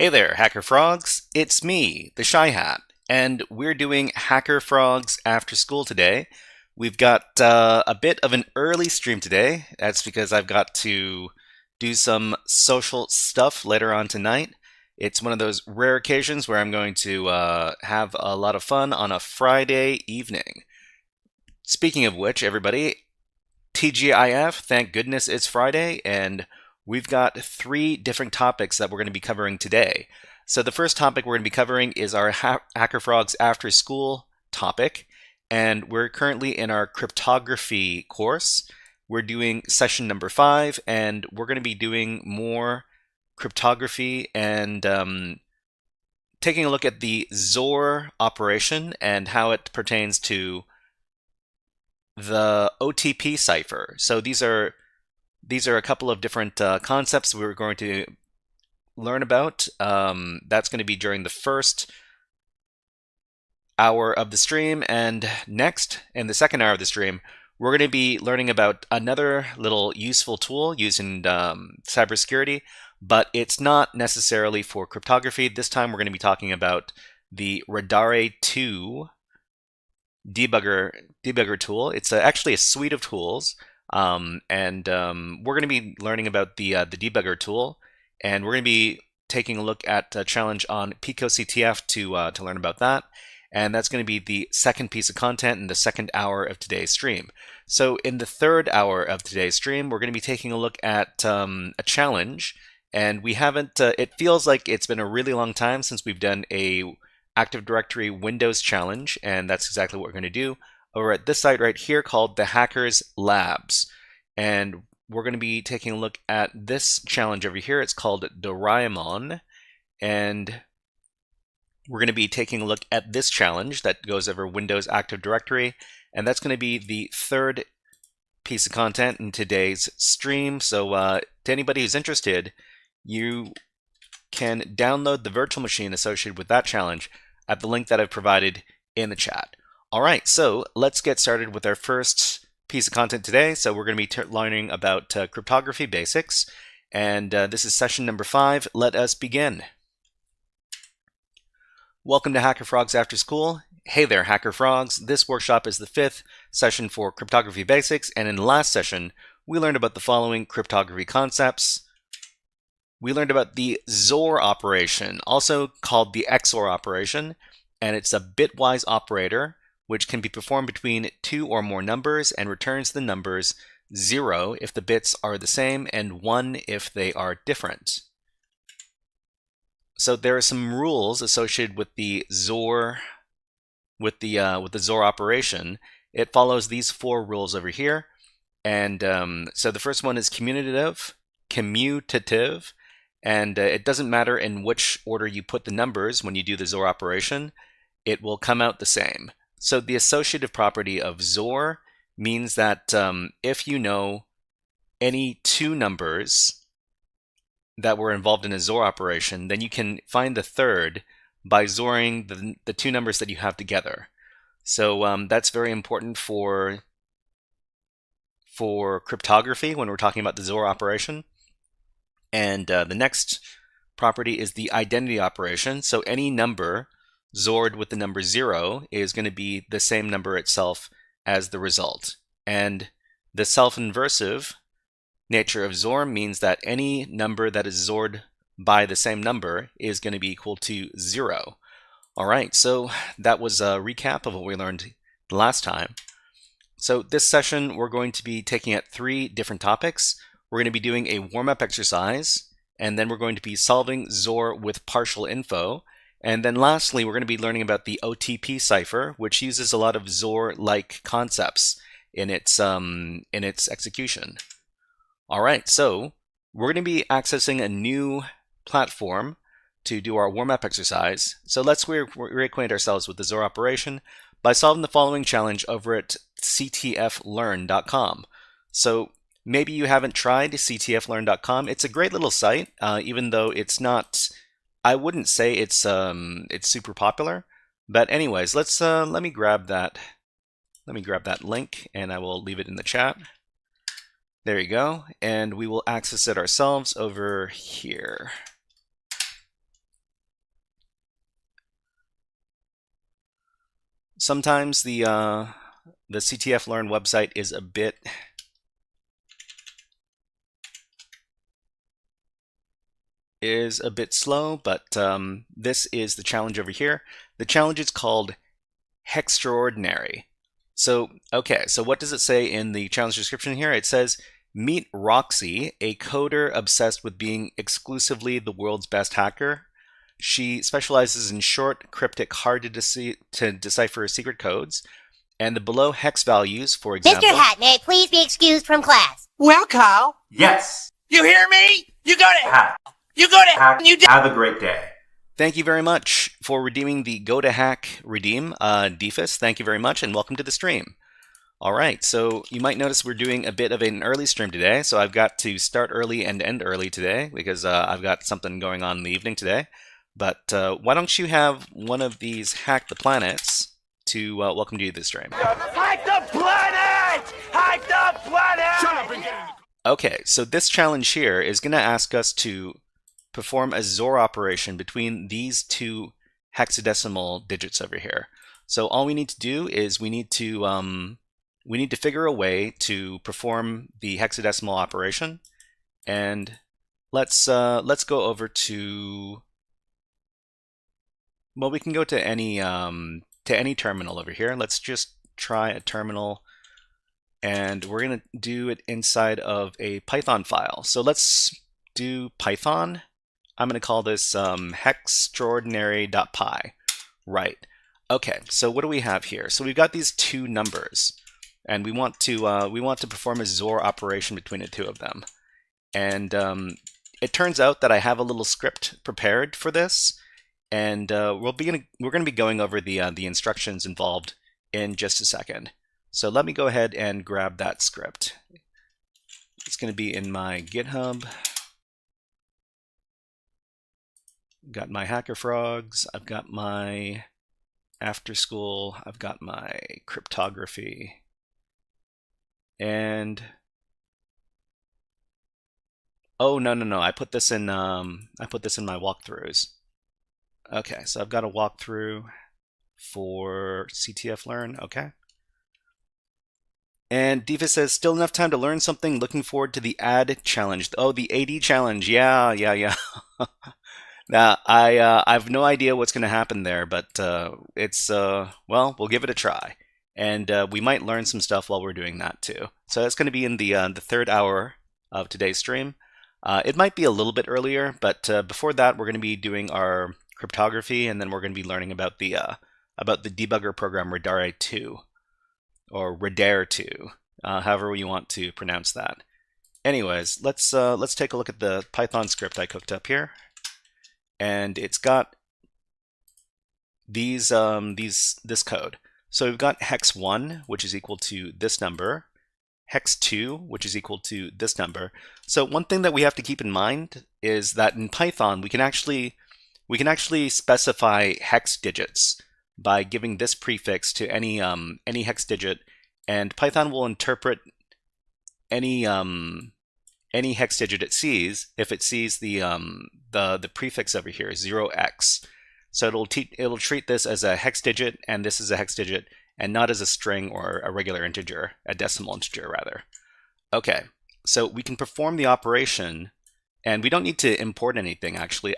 Hey there, HackerFrogs. It's me, the Shy Hat, and we're doing HackerFrogs after school today. We've got a bit of an early stream today. That's because I've got to do some social stuff later on tonight. It's one of those rare occasions where I'm going to have a lot of fun on a Friday evening. Speaking of which, everybody, TGIF, thank goodness it's Friday, and we've got 3 different topics that we're going to be covering today. So the first topic we're going to be covering is our HackerFrogs after school topic, and we're currently in our cryptography course. We're doing session number 5, and we're going to be doing more cryptography and taking a look at the XOR operation and how it pertains to the OTP cipher. So these are a couple of different concepts we're going to learn about. That's going to be during the first hour of the stream, and next, in the second hour of the stream, we're going to be learning about another little useful tool used in cybersecurity, but it's not necessarily for cryptography. This time we're going to be talking about the Radare2 Debugger tool. It's actually a suite of tools. We're going to be learning about the debugger tool, and we're going to be taking a look at a challenge on PicoCTF to learn about that. And that's going to be the second piece of content in the second hour of today's stream. So in the third hour of today's stream, we're going to be taking a look at a challenge, and we haven't. It feels like it's been a really long time since we've done a Active Directory Windows challenge, and that's exactly what we're going to do over at this site right here called the HackerSlabs. And we're going to be taking a look at this challenge over here. It's called Doraemon. And we're going to be taking a look at this challenge that goes over Windows Active Directory. And that's going to be the third piece of content in today's stream. So to anybody who's interested, you can download the virtual machine associated with that challenge at the link that I've provided in the chat. All right, so let's get started with our first piece of content today. So we're going to be learning about cryptography basics, and this is session number 5. Let us begin. Welcome to HackerFrogs After School. Hey there, HackerFrogs. This workshop is the 5th session for cryptography basics, and in the last session, we learned about the following cryptography concepts. We learned about the XOR operation, also called the XOR operation, and it's a bitwise operator which can be performed between 2 or more numbers and returns the numbers 0 if the bits are the same and 1 if they are different. So there are some rules associated with the XOR XOR operation. It follows these 4 rules over here, and so the first one is commutative, and it doesn't matter in which order you put the numbers when you do the XOR operation, it will come out the same. So the associative property of XOR means that if you know any 2 numbers that were involved in a XOR operation, then you can find the third by XORing the 2 numbers that you have together. So that's very important for cryptography when we're talking about the XOR operation. And the next property is the identity operation. So any number XORed with the number 0 is going to be the same number itself as the result. And the self-inversive nature of XOR means that any number that is XORed by the same number is going to be equal to 0. All right, so that was a recap of what we learned last time. So this session, we're going to be taking at 3 different topics. We're going to be doing a warm-up exercise, and then we're going to be solving XOR with partial info. And then lastly, we're going to be learning about the OTP cipher, which uses a lot of XOR-like concepts in its execution. All right, so we're going to be accessing a new platform to do our warm-up exercise. So let's reacquaint ourselves with the XOR operation by solving the following challenge over at ctflearn.com. So maybe you haven't tried ctflearn.com. It's a great little site, even though it's not. I wouldn't say it's super popular, but anyways, let me grab that link and I will leave it in the chat. There you go, and we will access it ourselves over here. Sometimes the CTF Learn website is a bit slow, but this is the challenge over here. The challenge is called Hextraordinary. So, okay, so what does it say in the challenge description here? It says, meet Roxy, a coder obsessed with being exclusively the world's best hacker. She specializes in short, cryptic, hard to decipher secret codes. And the below hex values, for example... Mr. Hat, may I please be excused from class? Well, Carl. Yes. You hear me? You go to Hack. You go to Hack. You Have a great day. Thank you very much for redeeming the Go to Hack redeem, Defus. Thank you very much, and welcome to the stream. All right, so you might notice we're doing a bit of an early stream today, so I've got to start early and end early today because I've got something going on in the evening today. But why don't you have one of these Hack the Planets to welcome you to the stream? Hack the planet! Hack the planet! Shut up and get in the... Okay, so this challenge here is going to ask us to perform a XOR operation between these two hexadecimal digits over here. So all we need to do is we need to figure a way to perform the hexadecimal operation, and let's go over to, well, we can go to any terminal over here. Let's just try a terminal, and we're gonna do it inside of a Python file. So let's do Python. I'm going to call this hextraordinary.py. Right. Okay. So what do we have here? So we've got these two numbers, and we want to perform a XOR operation between the two of them. And it turns out that I have a little script prepared for this, and we're going to be going over the instructions involved in just a second. So let me go ahead and grab that script. It's going to be in my GitHub. Got my HackerFrogs, I've got my after school, I've got my cryptography, and oh no, I put this in my walkthroughs. Okay, so I've got a walkthrough for CTF Learn. Okay. And Diva says, still enough time to learn something. Looking forward to the AD challenge. Oh, the AD challenge. Yeah. Now, I have no idea what's going to happen there, but it's, well, we'll give it a try. And we might learn some stuff while we're doing that too. So that's going to be in the third hour of today's stream. It might be a little bit earlier, but before that, we're going to be doing our cryptography, and then we're going to be learning about the debugger program Radare2, or Radare2, however you want to pronounce that. Anyways, let's take a look at the Python script I cooked up here. And it's got this code. So we've got hex 1, which is equal to this number, hex 2, which is equal to this number. So one thing that we have to keep in mind is that in Python we can actually specify hex digits by giving this prefix to any hex digit, and Python will interpret any hex digit it sees if it sees the prefix over here, 0x. So it'll treat this as a hex digit, and this is a hex digit, and not as a string or a regular integer, a decimal integer rather. Okay, so we can perform the operation, and we don't need to import anything actually.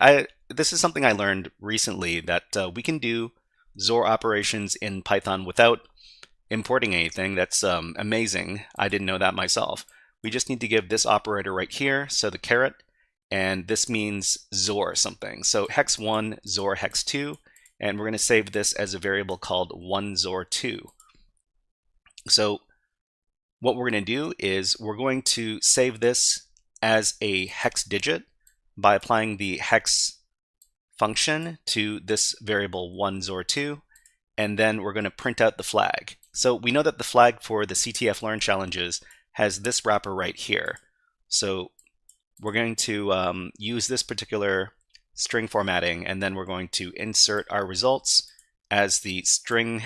This is something I learned recently, that we can do XOR operations in Python without importing anything. That's amazing. I didn't know that myself. We just need to give this operator right here, so the caret, and this means XOR something. So hex 1, XOR hex 2, and we're going to save this as a variable called 1XOR2. So what we're going to do is we're going to save this as a hex digit by applying the hex function to this variable 1XOR2, and then we're going to print out the flag. So we know that the flag for the CTF Learn challenges has this wrapper right here. So we're going to use this particular string formatting, and then we're going to insert our results as the string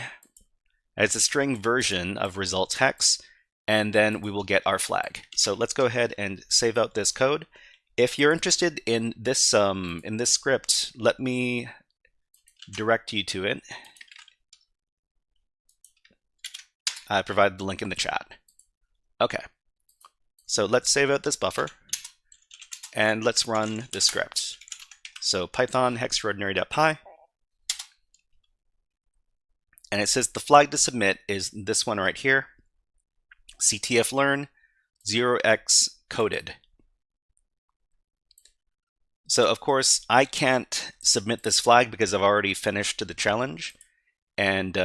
version of results hex, and then we will get our flag. So let's go ahead and save out this code. If you're interested in this script, let me direct you to it. I provided the link in the chat. Okay, so let's save out this buffer and let's run the script. So Python extraordinary.py, and it says the flag to submit is this one right here, CTF learn 0x coded. So of course I can't submit this flag because I've already finished the challenge, and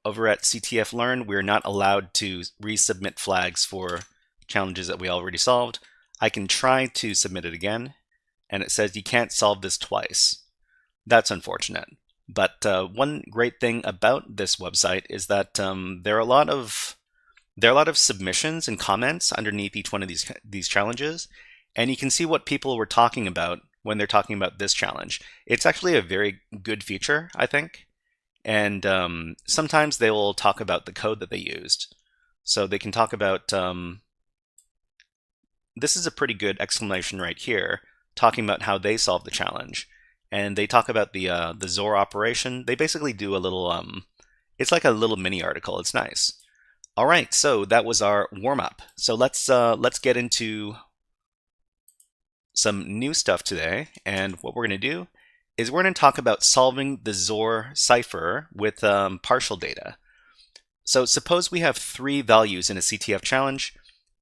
over at CTF learn we're not allowed to resubmit flags for challenges that we already solved. I can try to submit it again, and it says you can't solve this twice. That's unfortunate. But one great thing about this website is that there are a lot of submissions and comments underneath each one of these challenges, and you can see what people were talking about when they're talking about this challenge. It's actually a very good feature, I think. And sometimes they will talk about the code that they used. So they can talk about, this is a pretty good explanation right here, talking about how they solved the challenge. And they talk about the XOR operation. They basically do a little, it's like a little mini article. It's nice. All right, so that was our warm-up. So let's get into some new stuff today. And what we're going to do is we're going to talk about solving the XOR cipher with partial data. So suppose we have 3 values in a CTF challenge.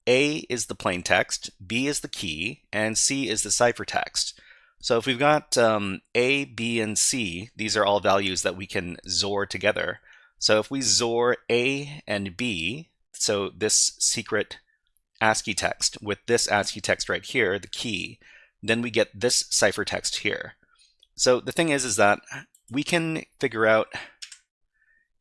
A is the plain text, B is the key, and C is the ciphertext. So if we've got A, B, and C, these are all values that we can XOR together. So if we XOR A and B, so this secret ASCII text with this ASCII text right here, the key, then we get this ciphertext here. So the thing is that we can figure out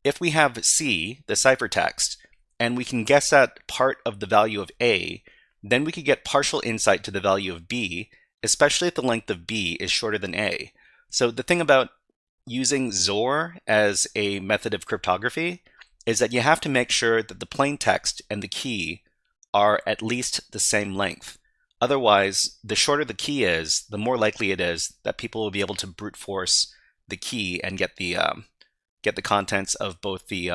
if we have C, the ciphertext, and we can guess at part of the value of A, then we could get partial insight to the value of B, especially if the length of B is shorter than A. So the thing about using XOR as a method of cryptography is that you have to make sure that the plain text and the key are at least the same length. Otherwise, the shorter the key is, the more likely it is that people will be able to brute force the key and get the contents of both the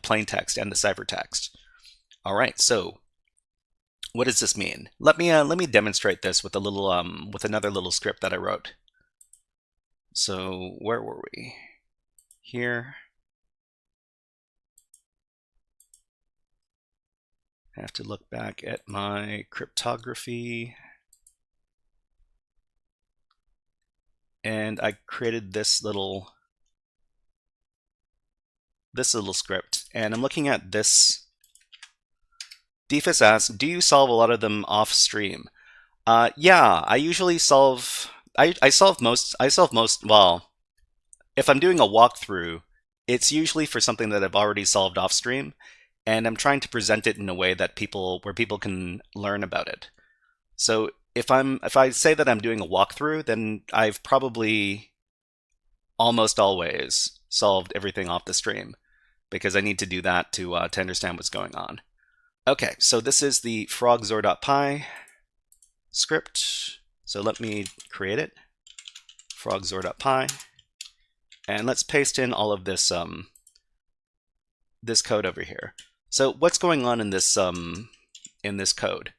plain text and the ciphertext. All right, so what does this mean? Let me demonstrate this with a little with another little script that I wrote. So where were we? Here. I have to look back at my cryptography. And I created this little script. And I'm looking at this. Defus asks, do you solve a lot of them off stream? Yeah, I usually solve, I solve most, well, if I'm doing a walkthrough, it's usually for something that I've already solved off stream, and I'm trying to present it in a way that where people can learn about it. So if I say that I'm doing a walkthrough, then I've probably almost always solved everything off the stream, because I need to do that to understand what's going on. Okay, so this is the frogxor.py script. So let me create it, frogxor.py, and let's paste in all of this this code over here. So what's going on in this code?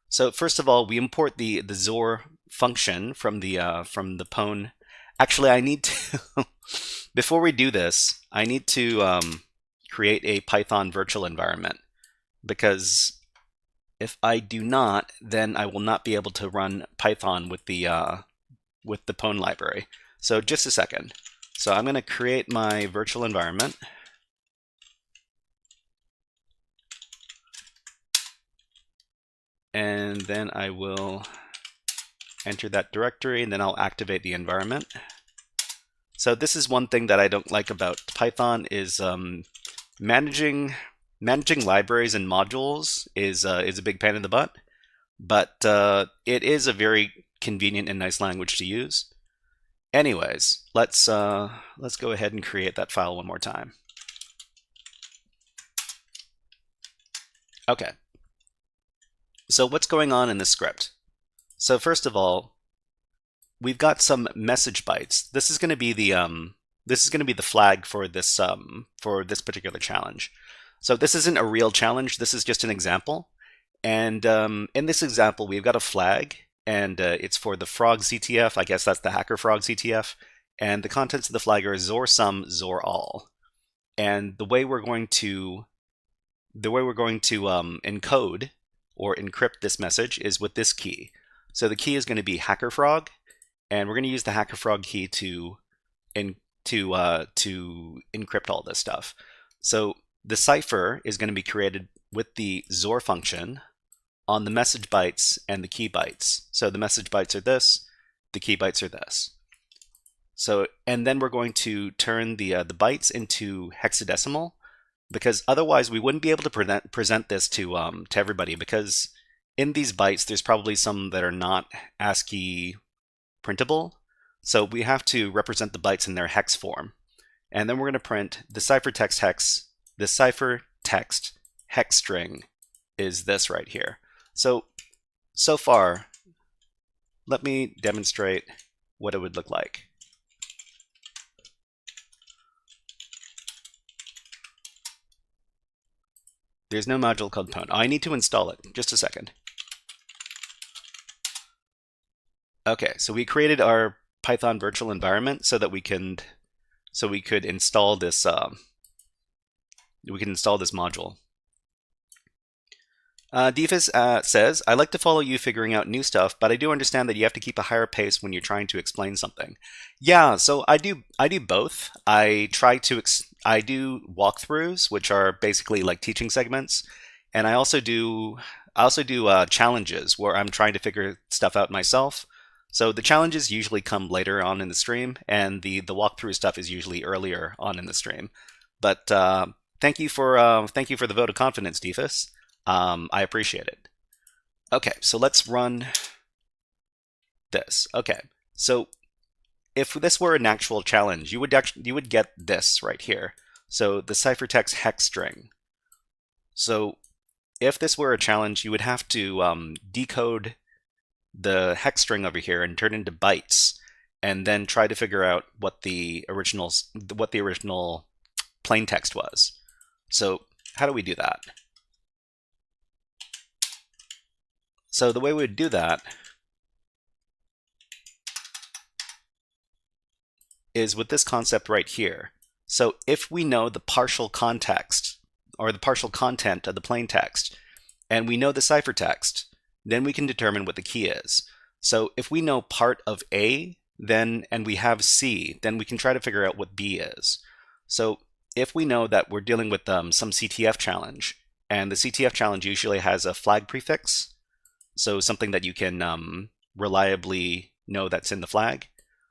So first of all, we import the XOR function from the pwn. Actually, I need to before we do this, I need to create a Python virtual environment, because if I do not, then I will not be able to run Python with the pwn library. So just a second. So I'm going to create my virtual environment. And then I will enter that directory, and then I'll activate the environment. So this is one thing that I don't like about Python is managing libraries and modules is a big pain in the butt, but it is a very convenient and nice language to use. Anyways, let's go ahead and create that file one more time. Okay. So what's going on in this script? So first of all, we've got some message bytes. This is going to be the flag for this particular challenge. So this isn't a real challenge. This is just an example. And in this example, we've got a flag, and it's for the frog CTF. I guess that's the HackerFrogs CTF. And the contents of the flag are XOR sum, XOR all. And the way we're going to encode or encrypt this message is with this key. So the key is going to be HackerFrog, and we're going to use the HackerFrog key to encrypt all this stuff. So the cipher is going to be created with the XOR function on the message bytes and the key bytes. So the message bytes are this, the key bytes are this. So, and then we're going to turn the bytes into hexadecimal, because otherwise we wouldn't be able to present this to everybody, because in these bytes there's probably some that are not ASCII printable. So we have to represent the bytes in their hex form. And then we're going to print the ciphertext hex. The ciphertext hex string is this right here. So far, let me demonstrate what it would look like. There's no module called pwn. Oh, I need to install it. Just a second. Okay, so we created our Python virtual environment so that we could install this. We can install this module. Defus says, I like to follow you figuring out new stuff, but I do understand that you have to keep a higher pace when you're trying to explain something. Yeah, so I do both. I do walkthroughs, which are basically like teaching segments, and I also do challenges where I'm trying to figure stuff out myself. So the challenges usually come later on in the stream, and the walkthrough stuff is usually earlier on in the stream. But thank you for the vote of confidence, Defus. I appreciate it. Okay, so let's run this. Okay, so if this were an actual challenge, you would get this right here. So the ciphertext hex string. So if this were a challenge, you would have to decode the hex string over here and turn it into bytes, and then try to figure out what the original plain text was. So how do we do that? So the way we would do that is with this concept right here. So if we know the partial context or the partial content of the plain text, and we know the ciphertext, then we can determine what the key is. So if we know part of A, and we have C, then we can try to figure out what B is. So if we know that we're dealing with some CTF challenge, and the CTF challenge usually has a flag prefix, so something that you can reliably know that's in the flag.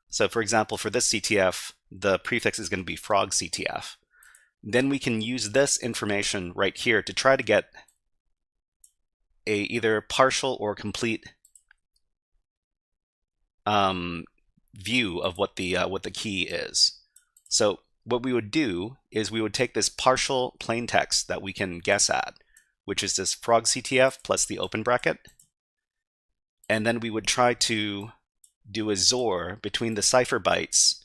So for example, for this CTF, the prefix is going to be frog CTF. Then we can use this information right here to try to get a either partial or complete view of what the key is. So what we would do is we would take this partial plain text that we can guess at, which is this frog CTF plus the open bracket, and then we would try to do a XOR between the cipher bytes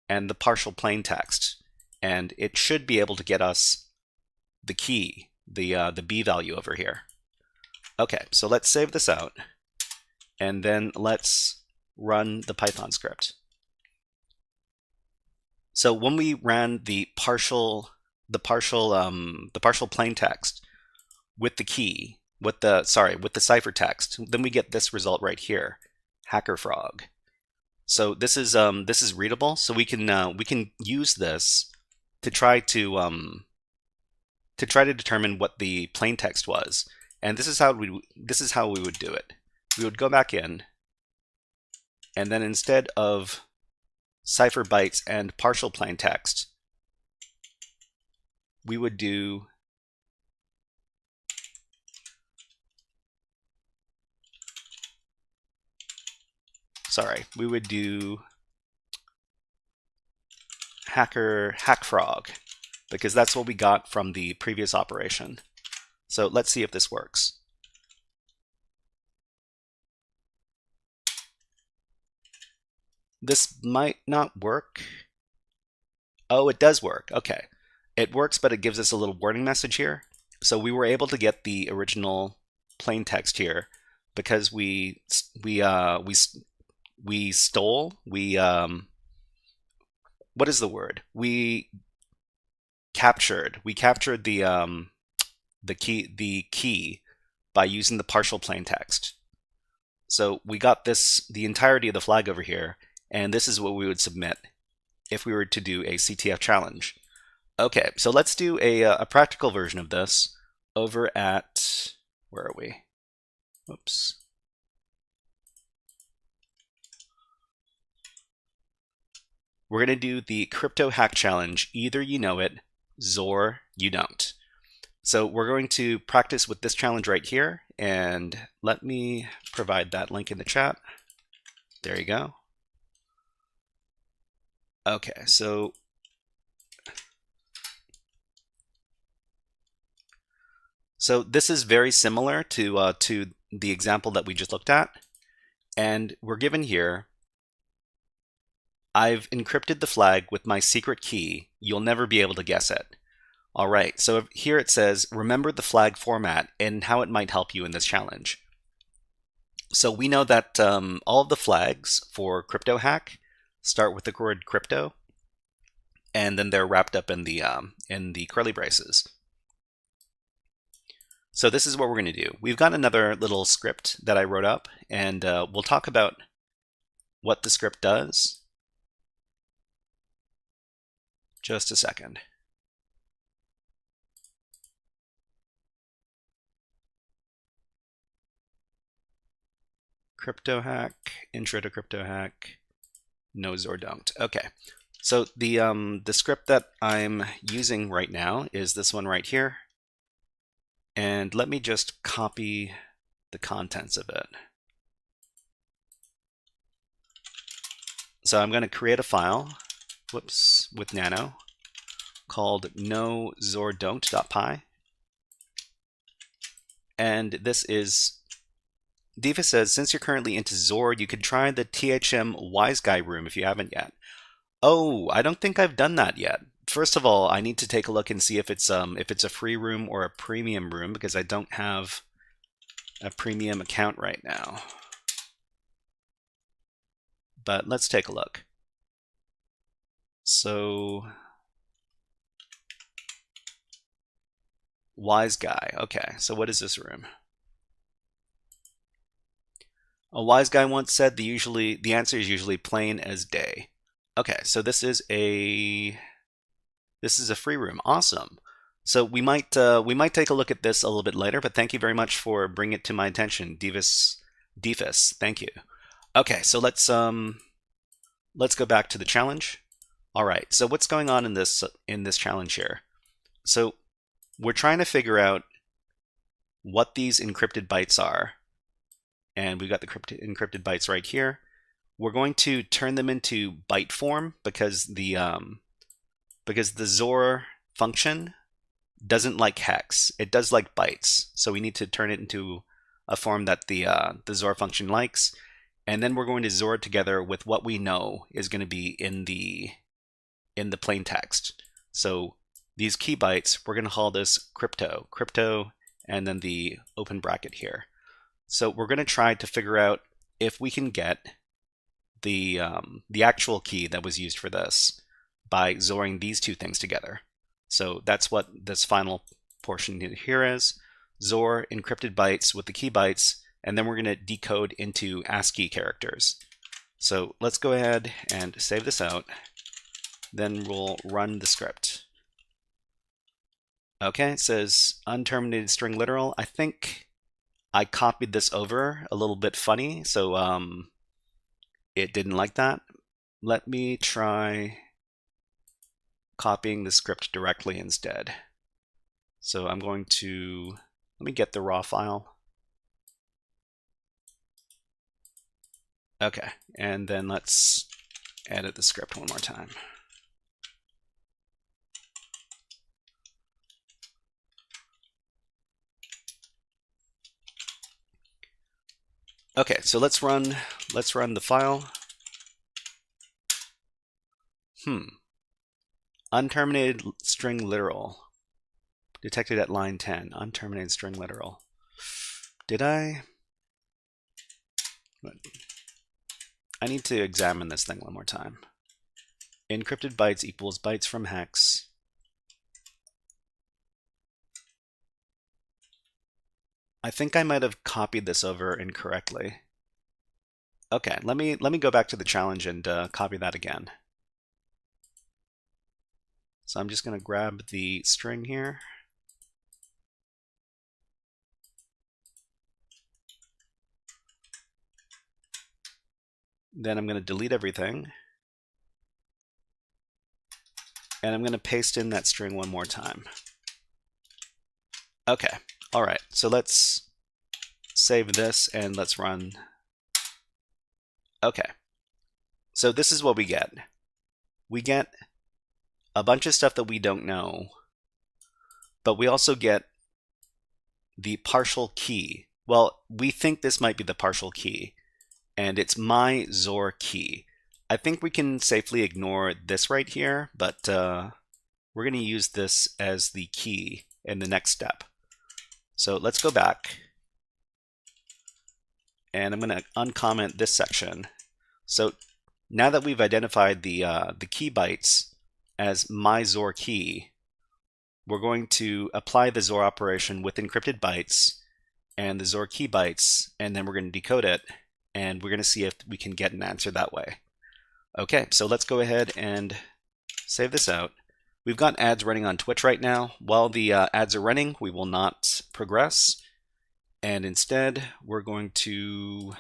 and the partial plain text, and it should be able to get us the key, the B value over here. Okay, so let's save this out, and then let's run the Python script. So when we ran the partial plain text with the key, with the ciphertext, then we get this result right here, HackerFrog. So this is readable. So we can use this to try to determine what the plain text was. And this is how we would do it. We would go back in, and then instead of cipher bytes and partial plain text, we would do HackerFrog, because that's what we got from the previous operation. So let's see if this works. This might not work. Oh, it does work. Okay. It works, but it gives us a little warning message here. So we were able to get the original plain text here because we stole, what is the word? We captured the key by using the partial plain text. So we got the entirety of the flag over here, and this is what we would submit if we were to do a CTF challenge. Okay, so let's do a practical version of this over at, where are we? Whoops. We're going to do the crypto hack challenge. Either you know it, XOR you don't. So we're going to practice with this challenge right here, and let me provide that link in the chat. There you go. Okay, so this is very similar to the example that we just looked at, and we're given here, I've encrypted the flag with my secret key. You'll never be able to guess it. All right, so here it says, remember the flag format and how it might help you in this challenge. So we know that all of the flags for crypto hack start with the word crypto, and then they're wrapped up in the curly braces. So this is what we're going to do. We've got another little script that I wrote up, and we'll talk about what the script does. Just a second. Crypto hack, intro to crypto hack, knows or don't. Okay, so the script that I'm using right now is this one right here. And let me just copy the contents of it. So I'm going to create a file, whoops, with nano called no-xor-don't.py. And this is, Diva says, since you're currently into XOR, you could try the THM Wise Guy room if you haven't yet. Oh, I don't think I've done that yet. First of all, I need to take a look and see if it's a free room or a premium room, because I don't have a premium account right now. But let's take a look. So, Wise Guy. Okay, so what is this room? A wise guy once said the answer is usually plain as day. Okay, so this is a free room. Awesome. So we might take a look at this a little bit later, but thank you very much for bringing it to my attention, Divus. Thank you. Okay, so let's go back to the challenge. All right. So what's going on in this challenge here? So we're trying to figure out what these encrypted bytes are, and we've got the encrypted bytes right here. We're going to turn them into byte form because the XOR function doesn't like hex. It does like bytes. So we need to turn it into a form that the XOR function likes. And then we're going to XOR together with what we know is going to be in the plain text. So these key bytes, we're going to call this crypto, and then the open bracket here. So we're going to try to figure out if we can get the actual key that was used for this by XORing these two things together. So that's what this final portion here is. XOR encrypted bytes with the key bytes, and then we're going to decode into ASCII characters. So let's go ahead and save this out. Then we'll run the script. Okay, it says unterminated string literal. I think I copied this over a little bit funny, so it didn't like that. Let me try copying the script directly instead. So I'm going to, let me get the raw file. Okay, and then let's edit the script one more time. Okay, so let's run the file. Unterminated string literal. Detected at line 10. Unterminated string literal. Did I? I need to examine this thing one more time. Encrypted bytes equals bytes from hex. I think I might have copied this over incorrectly. Okay, let me go back to the challenge and copy that again. So I'm just going to grab the string here. Then I'm going to delete everything. And I'm going to paste in that string one more time. Okay, all right, so let's save this and let's run. Okay, so this is what we get. We get a bunch of stuff that we don't know, but we also get the partial key. Well, we think this might be the partial key, and it's my XOR key. I think we can safely ignore this right here, but we're going to use this as the key in the next step. So let's go back, and I'm going to uncomment this section. So now that we've identified the key bytes as my XOR key, we're going to apply the XOR operation with encrypted bytes and the XOR key bytes, and then we're going to decode it, and we're going to see if we can get an answer that way. Okay, so let's go ahead and save this out. We've got ads running on Twitch right now. While the ads are running, we will not progress, and instead we're going to,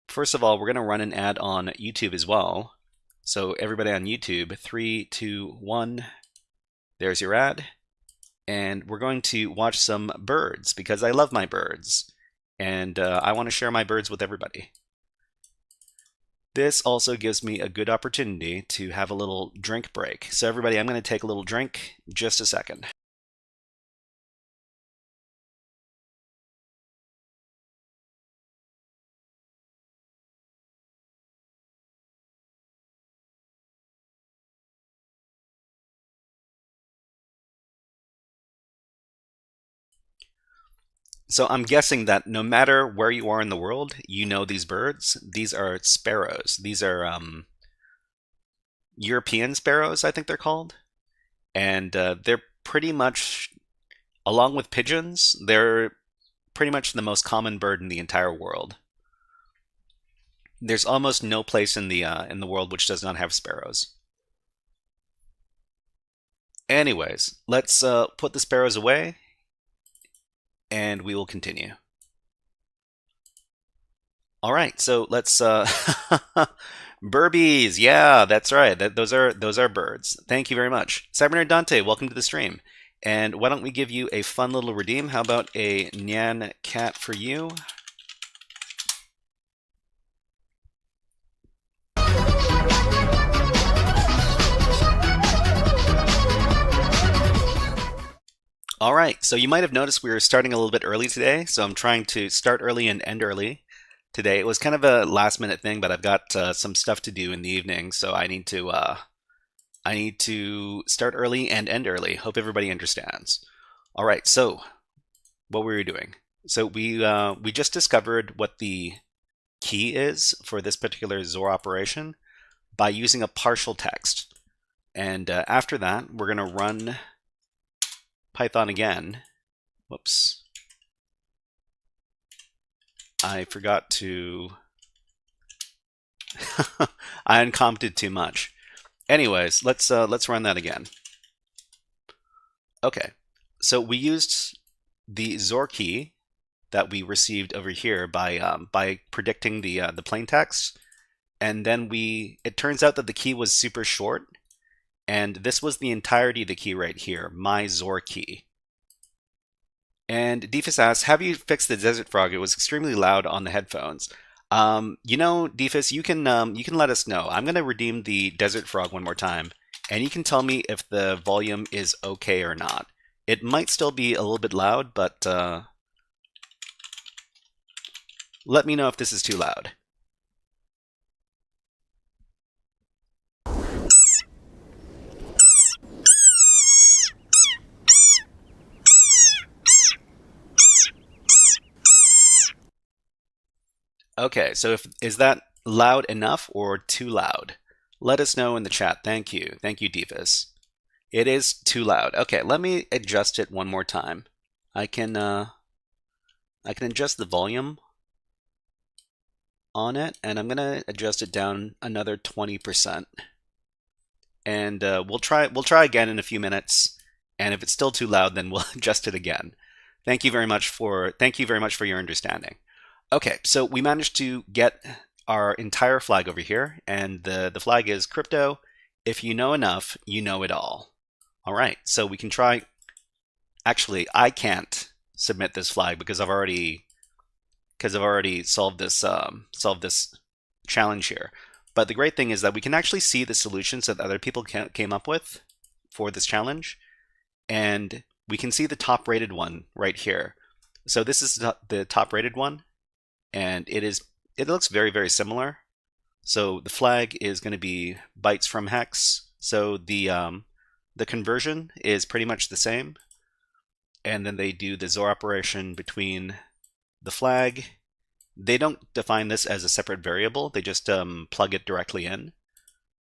first of all, we're going to run an ad on YouTube as well. So everybody on YouTube, 3, 2, 1, there's your ad. And we're going to watch some birds because I love my birds. And I want to share my birds with everybody. This also gives me a good opportunity to have a little drink break. So everybody, I'm going to take a little drink, just a second. So I'm guessing that no matter where you are in the world, you know these birds. These are sparrows. These are European sparrows, I think they're called. And they're pretty much, along with pigeons, they're pretty much the most common bird in the entire world. There's almost no place in the world which does not have sparrows. Anyways, let's put the sparrows away, and we will continue. All right, so let's Burbies, yeah, that's right. Those are birds. Thank you very much. Cybernerd Dante, welcome to the stream. And why don't we give you a fun little redeem? How about a Nyan cat for you? All right, so you might have noticed we were starting a little bit early today, so I'm trying to start early and end early today. It was kind of a last minute thing, but I've got some stuff to do in the evening, so I need to start early and end early. Hope everybody understands. All right, so what were we doing? So we just discovered what the key is for this particular XOR operation by using a partial text. And after that, we're going to run Python again. Whoops. I forgot to... I uncommented too much. Anyways, let's run that again. Okay, so we used the XOR key that we received over here by predicting the plain text, and then it turns out that the key was super short, and this was the entirety of the key right here, my XOR key. And Defus asks, have you fixed the Desert Frog? It was extremely loud on the headphones. You know, Defus, you can let us know. I'm going to redeem the Desert Frog one more time, and you can tell me if the volume is okay or not. It might still be a little bit loud, but let me know if this is too loud. Okay, so is that loud enough or too loud? Let us know in the chat. Thank you. Thank you, Divas. It is too loud. Okay, let me adjust it one more time. I can adjust the volume on it, and I'm gonna adjust it down another 20%. And we'll try again in a few minutes. And if it's still too loud, then we'll adjust it again. Thank you very much for your understanding. Okay, so we managed to get our entire flag over here, and the flag is crypto. If you know enough, you know it all. All right, so we can try. Actually, I can't submit this flag because I've already solved this challenge here. But the great thing is that we can actually see the solutions that other people came up with for this challenge, and we can see the top rated one right here. So this is the top rated one, and it looks very, very similar. So the flag is going to be bytes from hex. So the conversion is pretty much the same, and then they do the XOR operation between the flag. They don't define this as a separate variable. They just plug it directly in,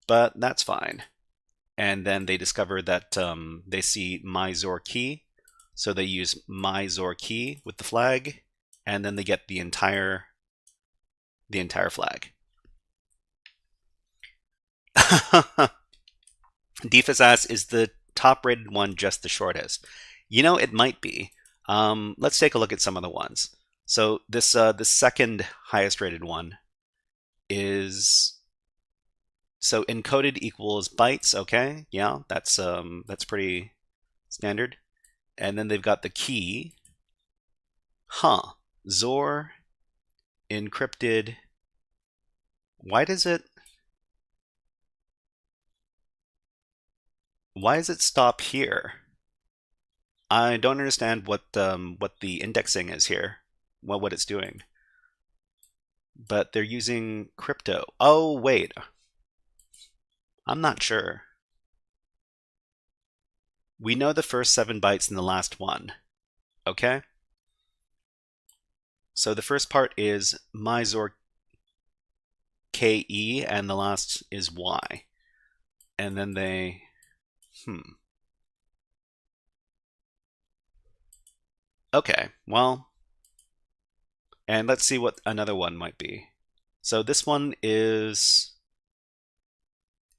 but that's fine. And then they discover that they see my XOR key, so they use my XOR key with the flag, and then they get the entire flag. Defus asks, is the top rated one just the shortest? You know, it might be. Let's take a look at some of the ones. So this the second highest rated one is, so encoded equals bytes. Okay, yeah, that's pretty standard. And then they've got the key. XOR encrypted. Why does it stop here? I don't understand what the indexing is here. Well, what it's doing. But they're using crypto. Oh, wait. I'm not sure. We know the first 7 bytes in the last one. Okay? So the first part is my XOR KE, and the last is Y. And then they... Okay, well... And let's see what another one might be. So this one is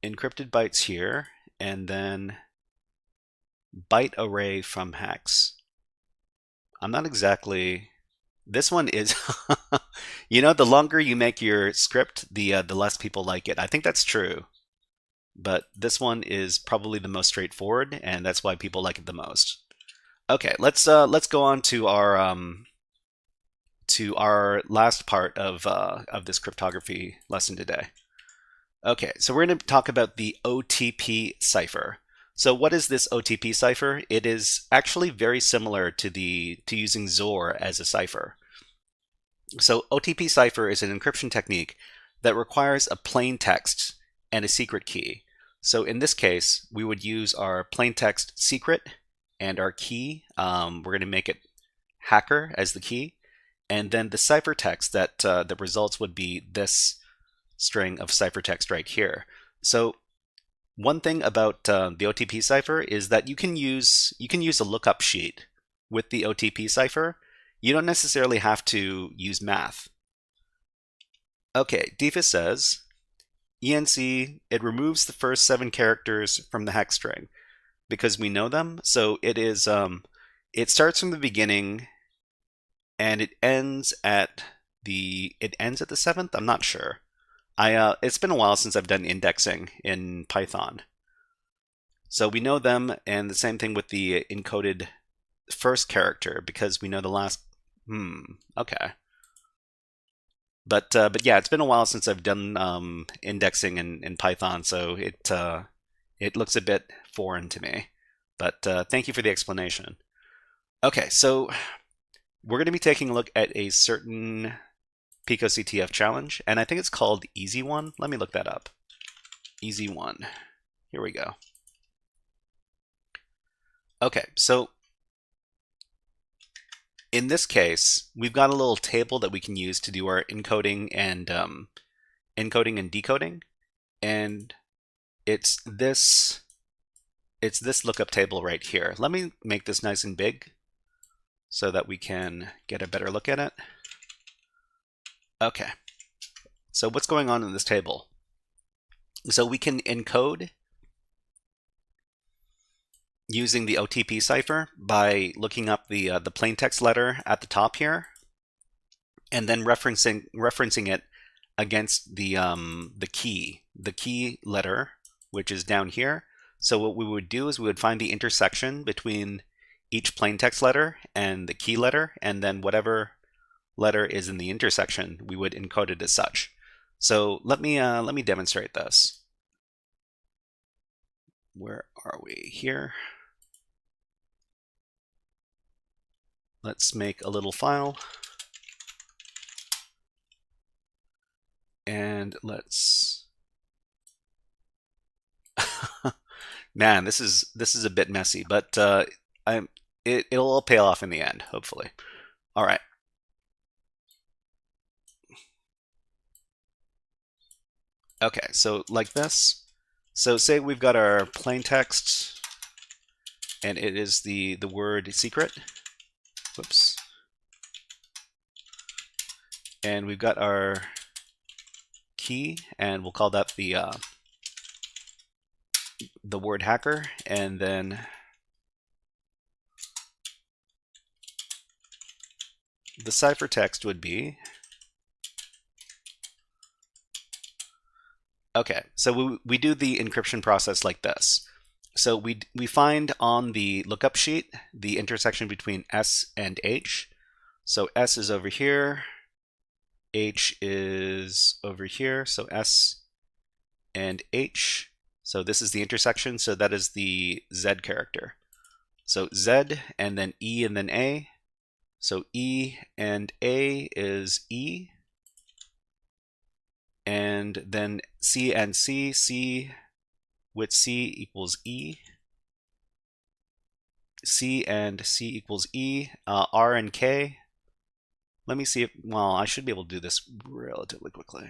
encrypted bytes here, and then byte array from hex. I'm not exactly... This one is... You know, the longer you make your script, the less people like it. I think that's true. But this one is probably the most straightforward, and that's why people like it the most. Okay, let's go on to our last part of this cryptography lesson today. Okay, so we're going to talk about the OTP cipher. So what is this OTP cipher? It is actually very similar to using XOR as a cipher. So OTP cipher is an encryption technique that requires a plain text and a secret key. So in this case, we would use our plain text secret and our key. We're going to make it hacker as the key. And then the ciphertext that the results would be this string of ciphertext right here. So one thing about the OTP cipher is that you can use a lookup sheet with the OTP cipher. You don't necessarily have to use math. Okay, Defus says, ENC, it removes the first 7 characters from the hex string because we know them. So it is it starts from the beginning and it ends at the 7th. I'm not sure. It's been a while since I've done indexing in Python. So we know them, and the same thing with the encoded first character because we know the last. Okay. But yeah, it's been a while since I've done indexing in Python, so it looks a bit foreign to me. But thank you for the explanation. Okay, so we're going to be taking a look at a certain PicoCTF challenge, and I think it's called Easy One. Let me look that up. Easy One. Here we go. Okay, so in this case, we've got a little table that we can use to do our encoding and decoding, and it's this lookup table right here. Let me make this nice and big so that we can get a better look at it. Okay, so what's going on in this table? So we can encode using the OTP cipher by looking up the plaintext letter at the top here, and then referencing it against the key letter, which is down here. So what we would do is we would find the intersection between each plaintext letter and the key letter, and then whatever letter is in the intersection, we would encode it as such. So let me demonstrate this. Where are we? Here. Let's make a little file. And let's man, this is a bit messy, but it'll all pay off in the end, hopefully. All right. Okay, so like this. So say we've got our plain text, and it is the word secret. Whoops. And we've got our key, and we'll call that the word hacker, and then the ciphertext would be, okay, so we do the encryption process like this. So we find on the lookup sheet the intersection between S and H. So S is over here, H is over here, so S and H. So this is the intersection, so that is the Z character. So Z and then E and then A. So E and A is E. And then C and C, C with C equals E. C and C equals E. R and K. Let me see if, well, I should be able to do this relatively quickly.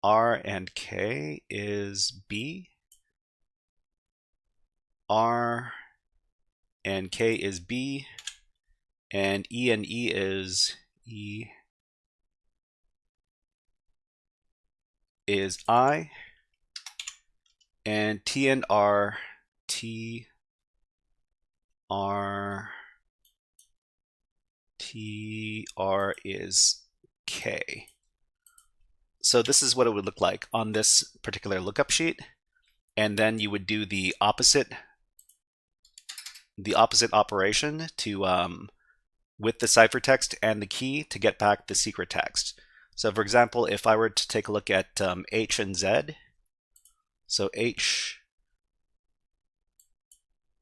R and K is B. R and K is B. And E is E is I. And T and R, T R is K. So this is what it would look like on this particular lookup sheet. And then you would do the opposite operation to with the ciphertext and the key to get back the secret text. So for example, if I were to take a look at H and Z, so H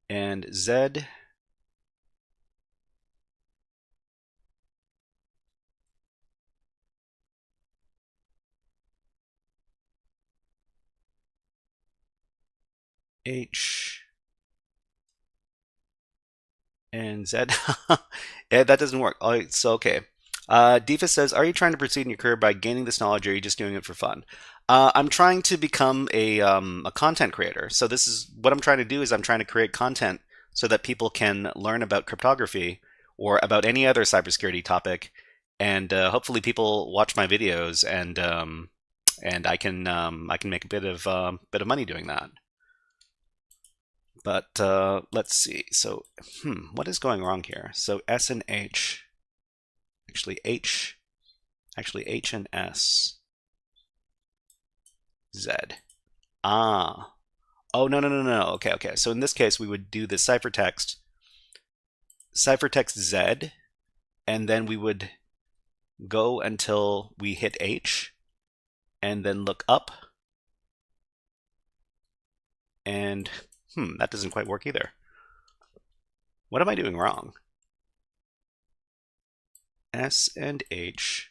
and Z, H and Z. Yeah, that doesn't work. All right, so okay. Defa says, are you trying to proceed in your career by gaining this knowledge, or are you just doing it for fun? I'm trying to become a content creator. So this is what I'm trying to do, is I'm trying to create content so that people can learn about cryptography or about any other cybersecurity topic, and hopefully people watch my videos, and I can make a bit of money doing that. But let's see. So what is going wrong here? So S and H. Actually H and S. Z. Ah. Oh, no. Okay. So in this case, we would do the ciphertext Z, and then we would go until we hit H, and then look up. And that doesn't quite work either. What am I doing wrong? S and H.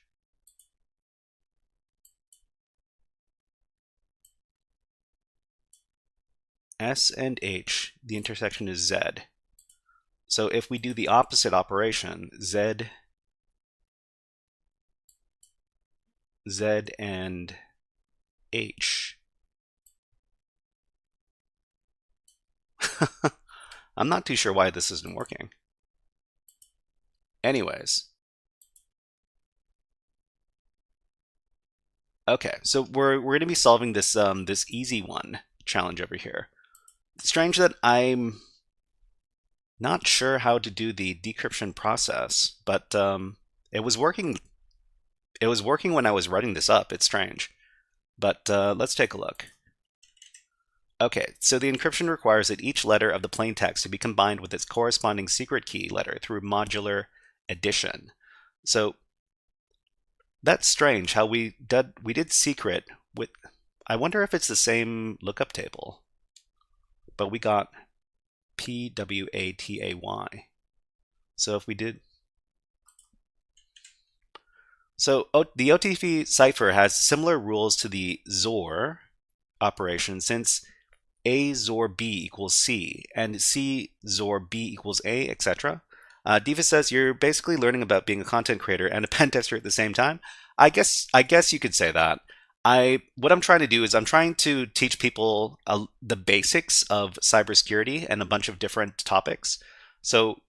S and H, the intersection is Z. So if we do the opposite operation, Z and H, I'm not too sure why this isn't working. Anyways. Okay, so we're going to be solving this this easy one challenge over here. It's strange that I'm not sure how to do the decryption process, but it was working. It was working when I was writing this up. It's strange, but let's take a look. Okay, so the encryption requires that each letter of the plain text to be combined with its corresponding secret key letter through modular addition. So that's strange how we did secret with, I wonder if it's the same lookup table, but we got PWATAY. So if we did, so the OTP cipher has similar rules to the XOR operation, since A XOR B equals C and C XOR B equals A, etc. Diva says you're basically learning about being a content creator and a pen tester at the same time. I guess you could say that. What I'm trying to do is I'm trying to teach people the basics of cybersecurity and a bunch of different topics. So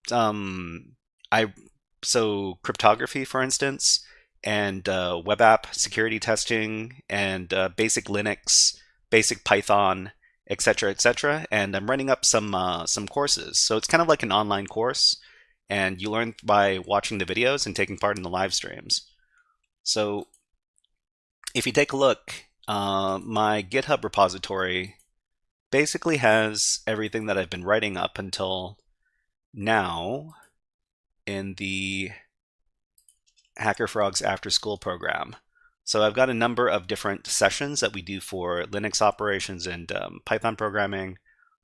cryptography, for instance, and web app security testing, and basic Linux, basic Python, etc., etc. And I'm running up some courses. So it's kind of like an online course, and you learn by watching the videos and taking part in the live streams. So if you take a look, my GitHub repository basically has everything that I've been writing up until now in the HackerFrogs after school program. So I've got a number of different sessions that we do for Linux operations and Python programming,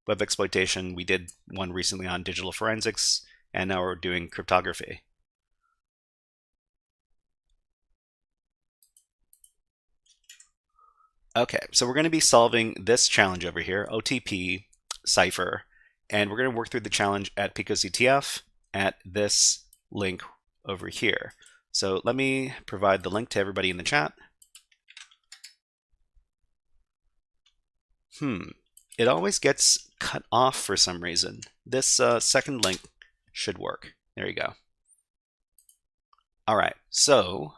web exploitation. We did one recently on digital forensics, and now we're doing cryptography. Okay, so we're going to be solving this challenge over here, OTP cipher, and we're going to work through the challenge at PicoCTF at this link over here. So let me provide the link to everybody in the chat. It always gets cut off for some reason. This second link should work. There you go. All right, so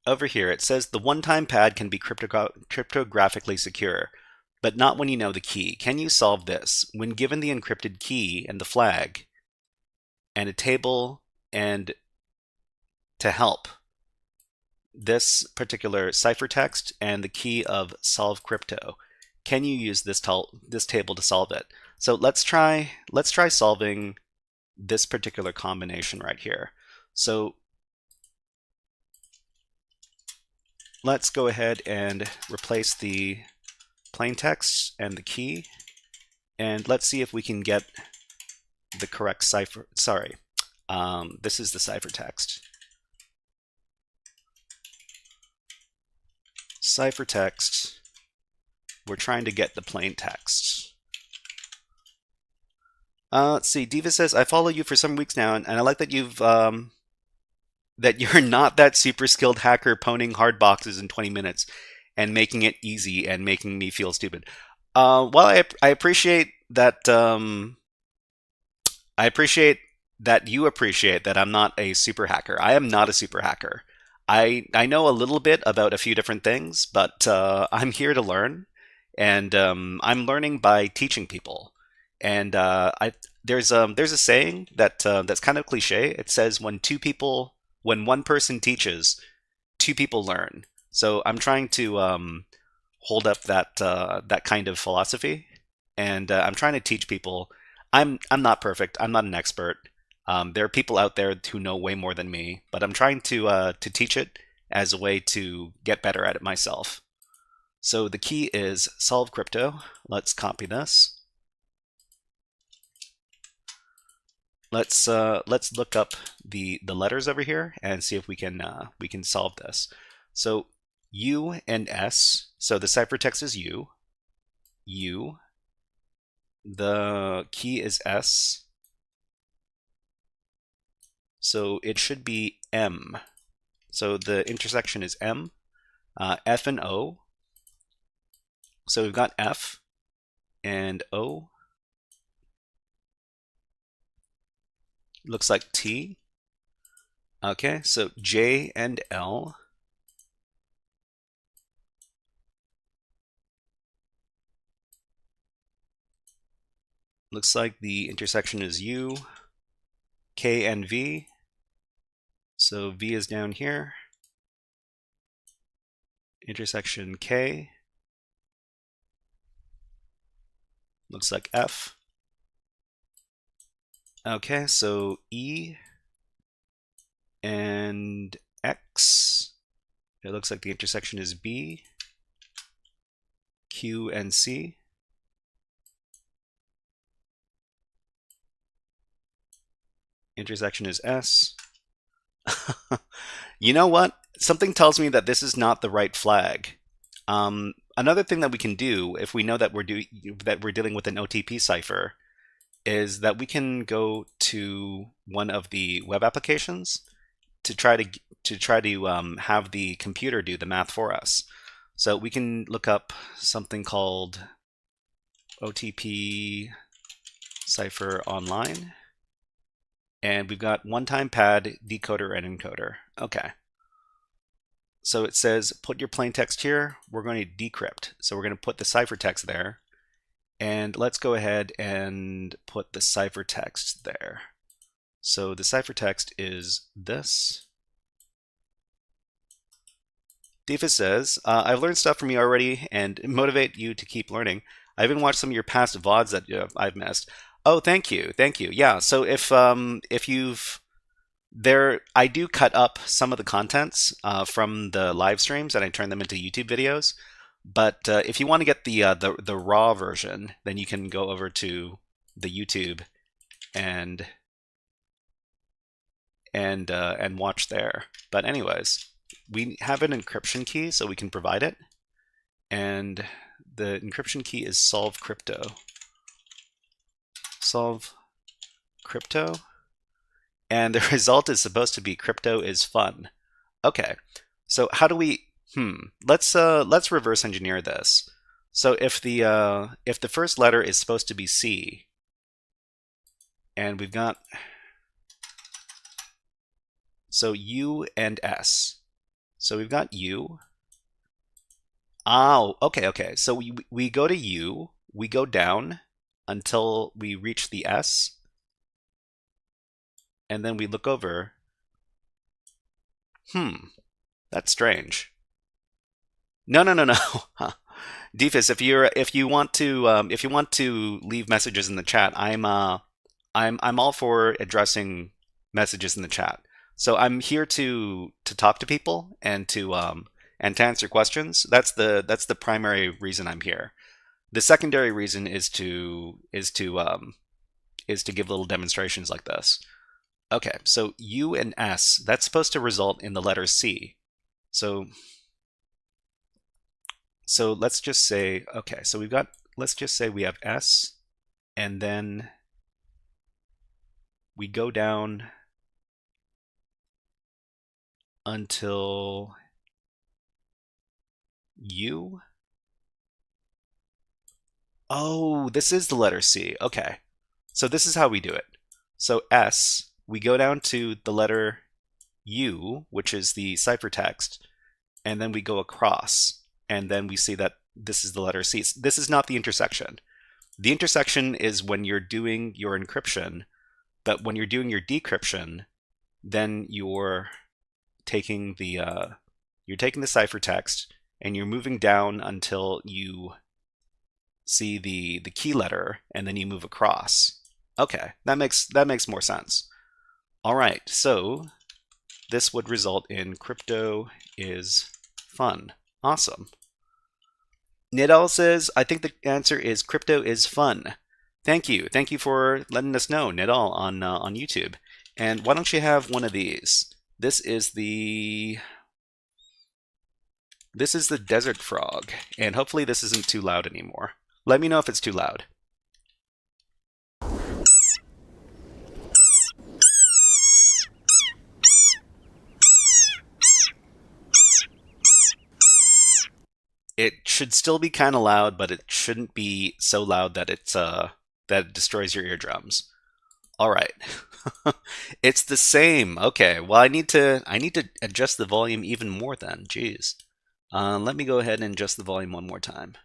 over here it says the one-time pad can be cryptographically secure, but not when you know the key. Can you solve this? When given the encrypted key and the flag and a table and to help this particular ciphertext and the key of solve crypto, can you use this table to solve it? So let's try solving this particular combination right here. So let's go ahead and replace the plain text and the key, and let's see if we can get the correct cipher. Sorry, this is the ciphertext. Ciphertext, we're trying to get the plain text. Let's see, Diva says, I follow you for some weeks now, and I like that you've that you're not that super skilled hacker pwning hard boxes in 20 minutes and making it easy and making me feel stupid. Well, I appreciate that. I appreciate that you appreciate that I'm not a super hacker. I am not a super hacker. I know a little bit about a few different things, but I'm here to learn, and I'm learning by teaching people. And there's a saying that that's kind of cliche. It says when one person teaches, two people learn. So I'm trying to hold up that kind of philosophy, and I'm trying to teach people. I'm not perfect. I'm not an expert. There are people out there who know way more than me, but I'm trying to teach it as a way to get better at it myself. So the key is solve crypto. Let's copy this. Let's look up the letters over here and see if we can solve this. So U and S. So the ciphertext is U. U. The key is S. So it should be M. So the intersection is M, F and O. So we've got F and O. Looks like T. Okay, so J and L. Looks like the intersection is U, K and V. So V is down here. Intersection K. Looks like F. Okay, so E and X. It looks like the intersection is B, Q and C. Intersection is S. You know what? Something tells me that this is not the right flag. Another thing that we can do if we know that we're dealing with an OTP cipher is that we can go to one of the web applications to try to have the computer do the math for us. So we can look up something called OTP cipher online, and we've got one-time pad, decoder, and encoder. Okay. So it says put your plain text here. We're going to decrypt. So we're going to put the ciphertext there. And let's go ahead and put the ciphertext there. So the ciphertext is this. Defa says, I've learned stuff from you already and motivate you to keep learning. I even watched some of your past VODs that I've missed. Oh, thank you. Thank you. Yeah, so if you've I do cut up some of the contents from the live streams and I turn them into YouTube videos. But if you want to get the raw version, then you can go over to the YouTube and watch there. But anyways, we have an encryption key, so we can provide it. And the encryption key is solve crypto. Solve crypto. And the result is supposed to be crypto is fun. Okay, so how do we? Let's reverse engineer this. So if the first letter is supposed to be C, and we've got so U and S. So we've got U. Oh, okay. So we go to U, we go down until we reach the S, and then we look over. That's strange. No. Defus, if you want to leave messages in the chat, I'm all for addressing messages in the chat. So I'm here to talk to people and to answer questions. That's the primary reason I'm here. The secondary reason is to give little demonstrations like this. Okay, so U and S, that's supposed to result in the letter C. So let's just say, okay, so let's just say we have S, and then we go down until U. Oh, this is the letter C. Okay, so this is how we do it. So S, we go down to the letter U, which is the ciphertext, and then we go across. And then we see that this is the letter C. This is not the intersection. The intersection is when you're doing your encryption, but when you're doing your decryption, then you're taking the ciphertext and you're moving down until you see the key letter, and then you move across. Okay, that makes more sense. All right, so this would result in crypto is fun. Awesome. Nidal says, I think the answer is crypto is fun. Thank you. Thank you for letting us know, Nidal, on YouTube. And why don't you have one of these? This is the desert frog, and hopefully this isn't too loud anymore. Let me know if it's too loud. It should still be kind of loud, but it shouldn't be so loud that it destroys your eardrums. All right. It's the same. Okay. Well, I need to adjust the volume even more then. Jeez. Let me go ahead and adjust the volume one more time.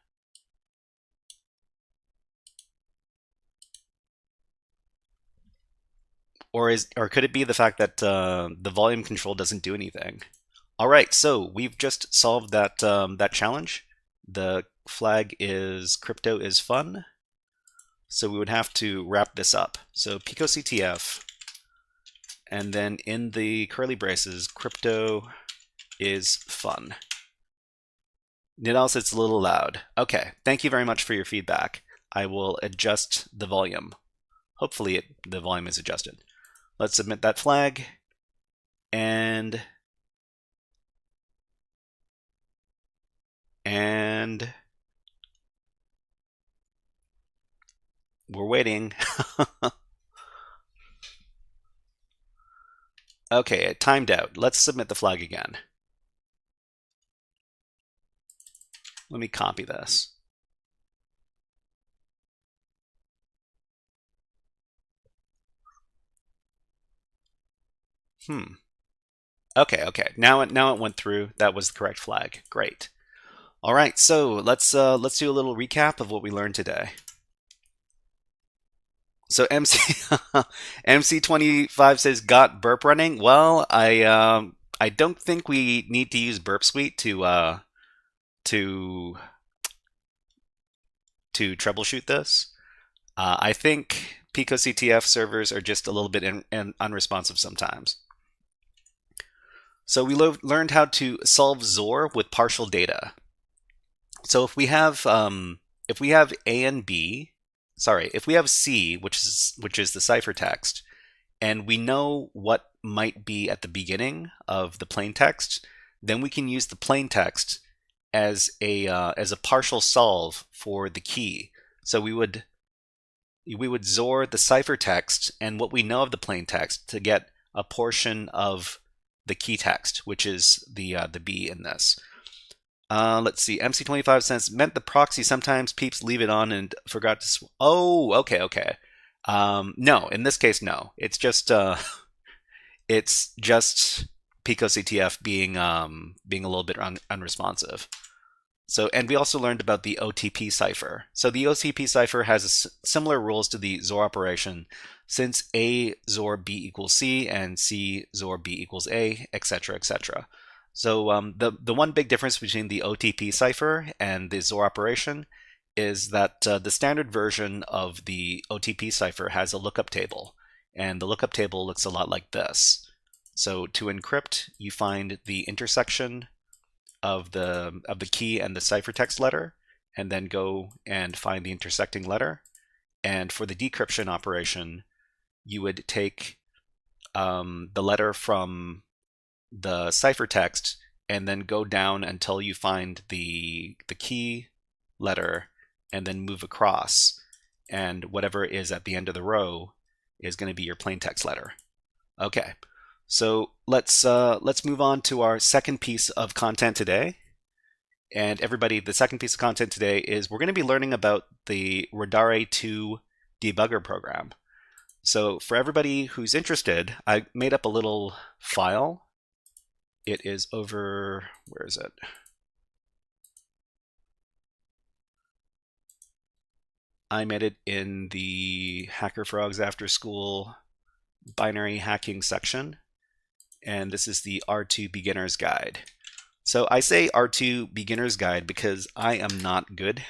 Or could it be the fact that the volume control doesn't do anything? All right, so we've just solved that that challenge. The flag is crypto is fun. So we would have to wrap this up. So PicoCTF, and then in the curly braces, crypto is fun. Nidal says it's a little loud. Okay, thank you very much for your feedback. I will adjust the volume. Hopefully the volume is adjusted. Let's submit that flag, and we're waiting. Okay, it timed out. Let's submit the flag again. Let me copy this. Okay. Now it went through. That was the correct flag. Great. All right, so let's do a little recap of what we learned today. So MC25 says got burp running. Well, I don't think we need to use Burp Suite to troubleshoot this. I think PicoCTF servers are just a little bit unresponsive sometimes. So we learned how to solve XOR with partial data. So if we have A and B, sorry, if we have C, which is the ciphertext, and we know what might be at the beginning of the plain text, then we can use the plain text as a partial solve for the key. So we would XOR the ciphertext and what we know of the plain text to get a portion of the key text, which is the B in this. Let's see. MC25 says meant the proxy. Sometimes peeps leave it on and forgot to. Oh, okay. No, in this case, no. It's just PicoCTF being a little bit unresponsive. So, and we also learned about the OTP cipher. So the OTP cipher has similar rules to the XOR operation, since A XOR B equals C and C XOR B equals A, etc., etc. So the one big difference between the OTP cipher and the XOR operation is that the standard version of the OTP cipher has a lookup table, and the lookup table looks a lot like this. So to encrypt, you find the intersection of the key and the ciphertext letter, and then go and find the intersecting letter. And for the decryption operation, you would take the letter from the ciphertext and then go down until you find the key letter, and then move across, and whatever is at the end of the row is going to be your plaintext letter. Okay. So let's move on to our second piece of content today. And everybody, the second piece of content today is we're going to be learning about the Radare2 Debugger program. So for everybody who's interested, I made up a little file. It is over, where is it? I made it in the HackerFrogs After School binary hacking section. And this is the R2 Beginner's Guide. So I say R2 Beginner's Guide because I am not good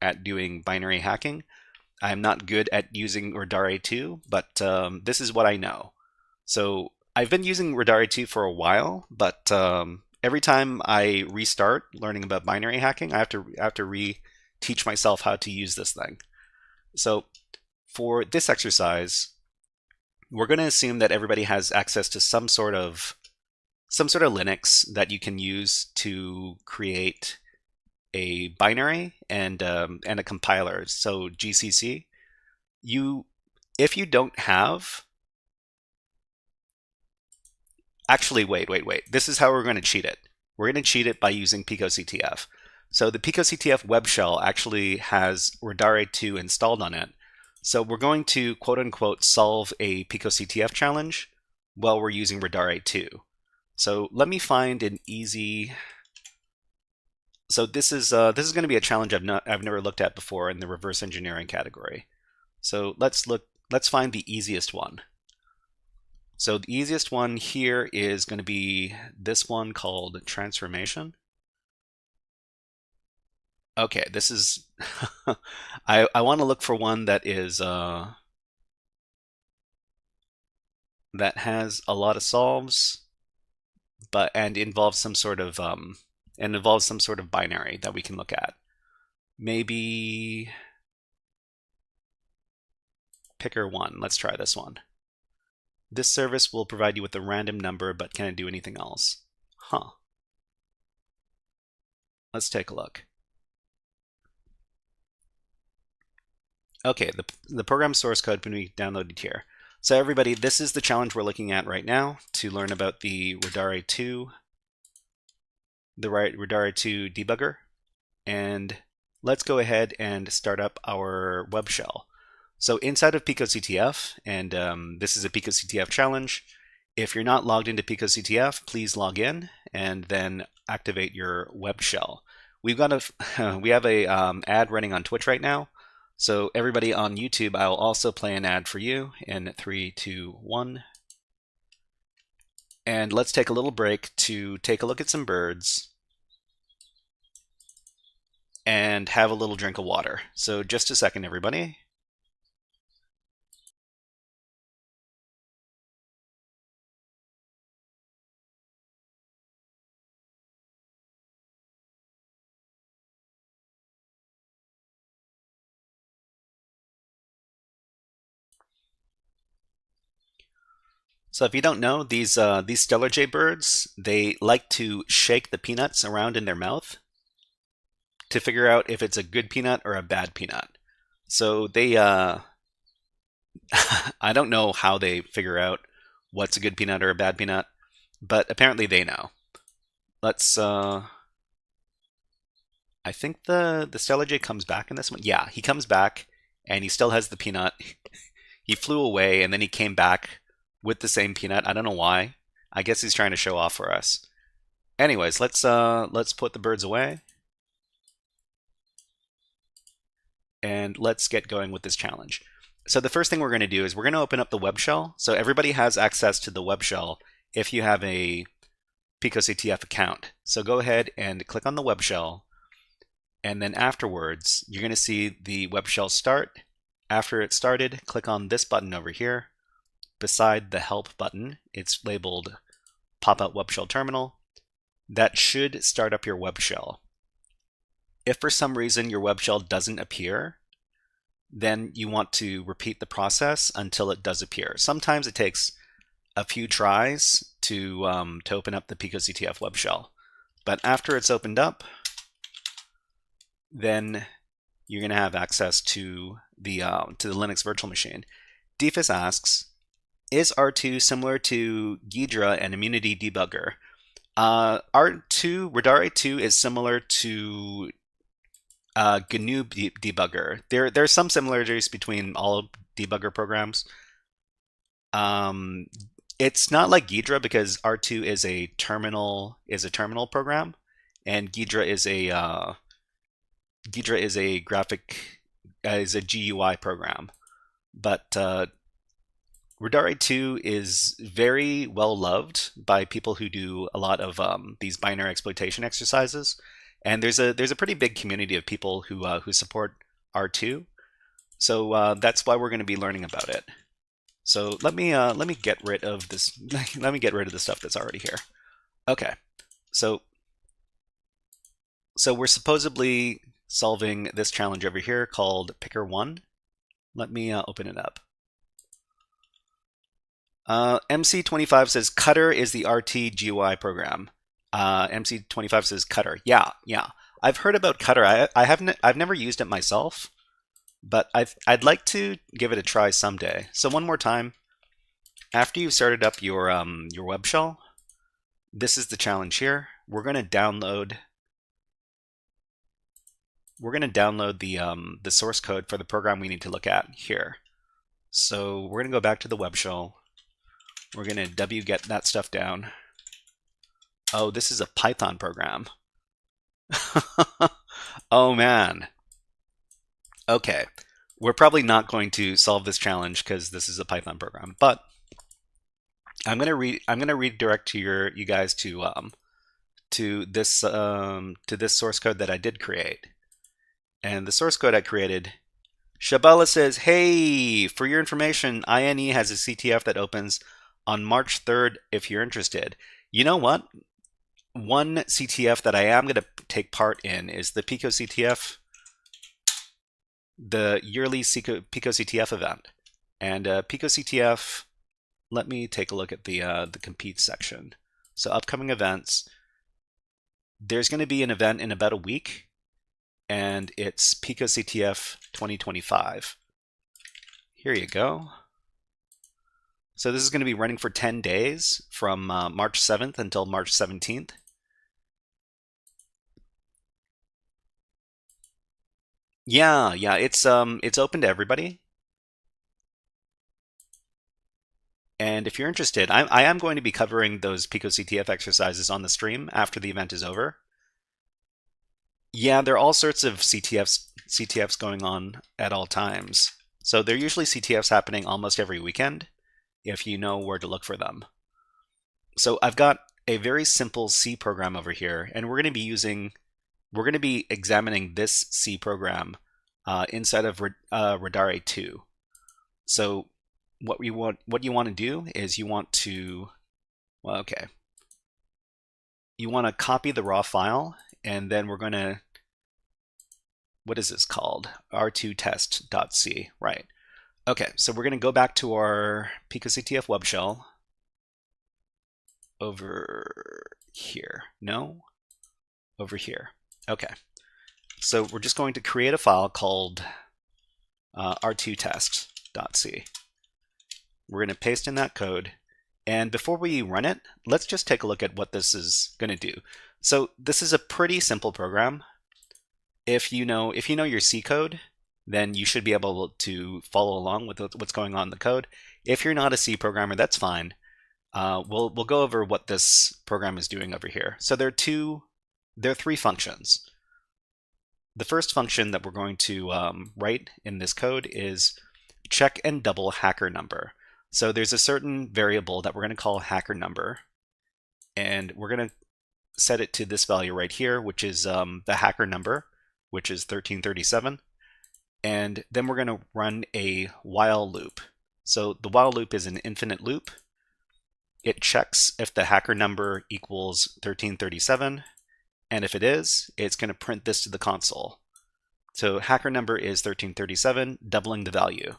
at doing binary hacking. I'm not good at using Radare2, but this is what I know. So I've been using Radare2 for a while, but every time I restart learning about binary hacking, I have to re-teach myself how to use this thing. So for this exercise, we're going to assume that everybody has access to some sort of Linux that you can use to create a binary and a compiler, so GCC. If you don't have, actually, wait. This is how we're going to cheat it. We're going to cheat it by using PicoCTF. So the PicoCTF web shell actually has Radare2 installed on it. So we're going to quote unquote solve a PicoCTF challenge while we're using Radare2. So let me find an easy. So this is going to be a challenge I've never looked at before in the reverse engineering category. So let's find the easiest one. So the easiest one here is going to be this one called transformation. Okay, this is I want to look for one that is that has a lot of solves, and involves some sort of binary that we can look at. Maybe picker one. Let's try this one. This service will provide you with a random number, but can it do anything else? Huh. Let's take a look. Okay, the program source code can be downloaded here. So everybody, this is the challenge we're looking at right now to learn about the Radare2 debugger. And let's go ahead and start up our web shell. So inside of PicoCTF, and this is a PicoCTF challenge, if you're not logged into PicoCTF, please log in and then activate your web shell. We have a ad running on Twitch right now. So everybody on YouTube, I'll also play an ad for you in 3, 2, 1. And let's take a little break to take a look at some birds and have a little drink of water. So just a second, everybody. So if you don't know, these stellar jay birds, they like to shake the peanuts around in their mouth to figure out if it's a good peanut or a bad peanut. So they, I don't know how they figure out what's a good peanut or a bad peanut, but apparently they know. Let's, I think the stellar jay comes back in this one. Yeah, he comes back and he still has the peanut. He flew away and then he came back with the same peanut. I don't know why. I guess he's trying to show off for us. Anyways, let's put the birds away. And let's get going with this challenge. So the first thing we're going to do is we're going to open up the web shell. So everybody has access to the web shell if you have a PicoCTF account. So go ahead and click on the web shell. And then afterwards, you're going to see the web shell start. After it's started, click on this button over here. Beside the help button, it's labeled pop-out web shell terminal. That should start up your web shell. If for some reason your web shell doesn't appear, then you want to repeat the process until it does appear. Sometimes it takes a few tries to open up the PicoCTF web shell. But after it's opened up, then you're going to have access to the Linux virtual machine. Defus asks, is R2 similar to Ghidra and Immunity Debugger? Radare2 is similar to GNU Debugger. There are some similarities between all debugger programs. It's not like Ghidra because R2 is a terminal program, and Ghidra is a GUI program. But Radare2 is very well loved by people who do a lot of these binary exploitation exercises, and there's a pretty big community of people who support R2. So that's why we're going to be learning about it. So let me get rid of this. Let me get rid of the stuff that's already here. Okay, so we're supposedly solving this challenge over here called Picker 1. Let me open it up. MC25 says Cutter is the RT GUI program. MC25 says Cutter. Yeah. I've heard about Cutter. I've never used it myself, but I'd like to give it a try someday. So one more time, after you've started up your web shell, this is the challenge here. We're going to download the source code for the program we need to look at here. So we're going to go back to the web shell. We're going to wget that stuff down. Oh, this is a Python program. Oh man. Okay, we're probably not going to solve this challenge because this is a Python program, but I'm going to redirect to you guys to this source code that I did create. And the source code I created, Shabala says, "Hey, for your information, INE has a CTF that opens on March 3rd if you're interested." You know what? One CTF that I am going to take part in is the PicoCTF, the yearly PicoCTF event. And PicoCTF, let me take a look at the compete section. So upcoming events, there's going to be an event in about a week, and it's PicoCTF 2025. Here you go. So this is going to be running for 10 days from March 7th until March 17th. Yeah, it's open to everybody. And if you're interested, I am going to be covering those PicoCTF exercises on the stream after the event is over. Yeah, there are all sorts of CTFs going on at all times. So there are usually CTFs happening almost every weekend if you know where to look for them. So I've got a very simple C program over here, and we're going to be examining this C program inside of Radare2. So what you want to do is you want to copy the raw file, and then we're going to, what is this called? R2test.c, right? Okay, so we're going to go back to our PicoCTF web shell over here. No, over here. Okay, so we're just going to create a file called r2test.c. We're going to paste in that code, and before we run it, let's just take a look at what this is going to do. So this is a pretty simple program. If you know your C code, then you should be able to follow along with what's going on in the code. If you're not a C programmer, that's fine. We'll go over what this program is doing over here. So there are three functions. The first function that we're going to write in this code is check and double hacker number. So there's a certain variable that we're going to call hacker number, and we're going to set it to this value right here, which is the hacker number, which is 1337. And then we're going to run a while loop. So the while loop is an infinite loop. It checks if the hacker number equals 1337, and if it is, it's going to print this to the console. So hacker number is 1337, doubling the value.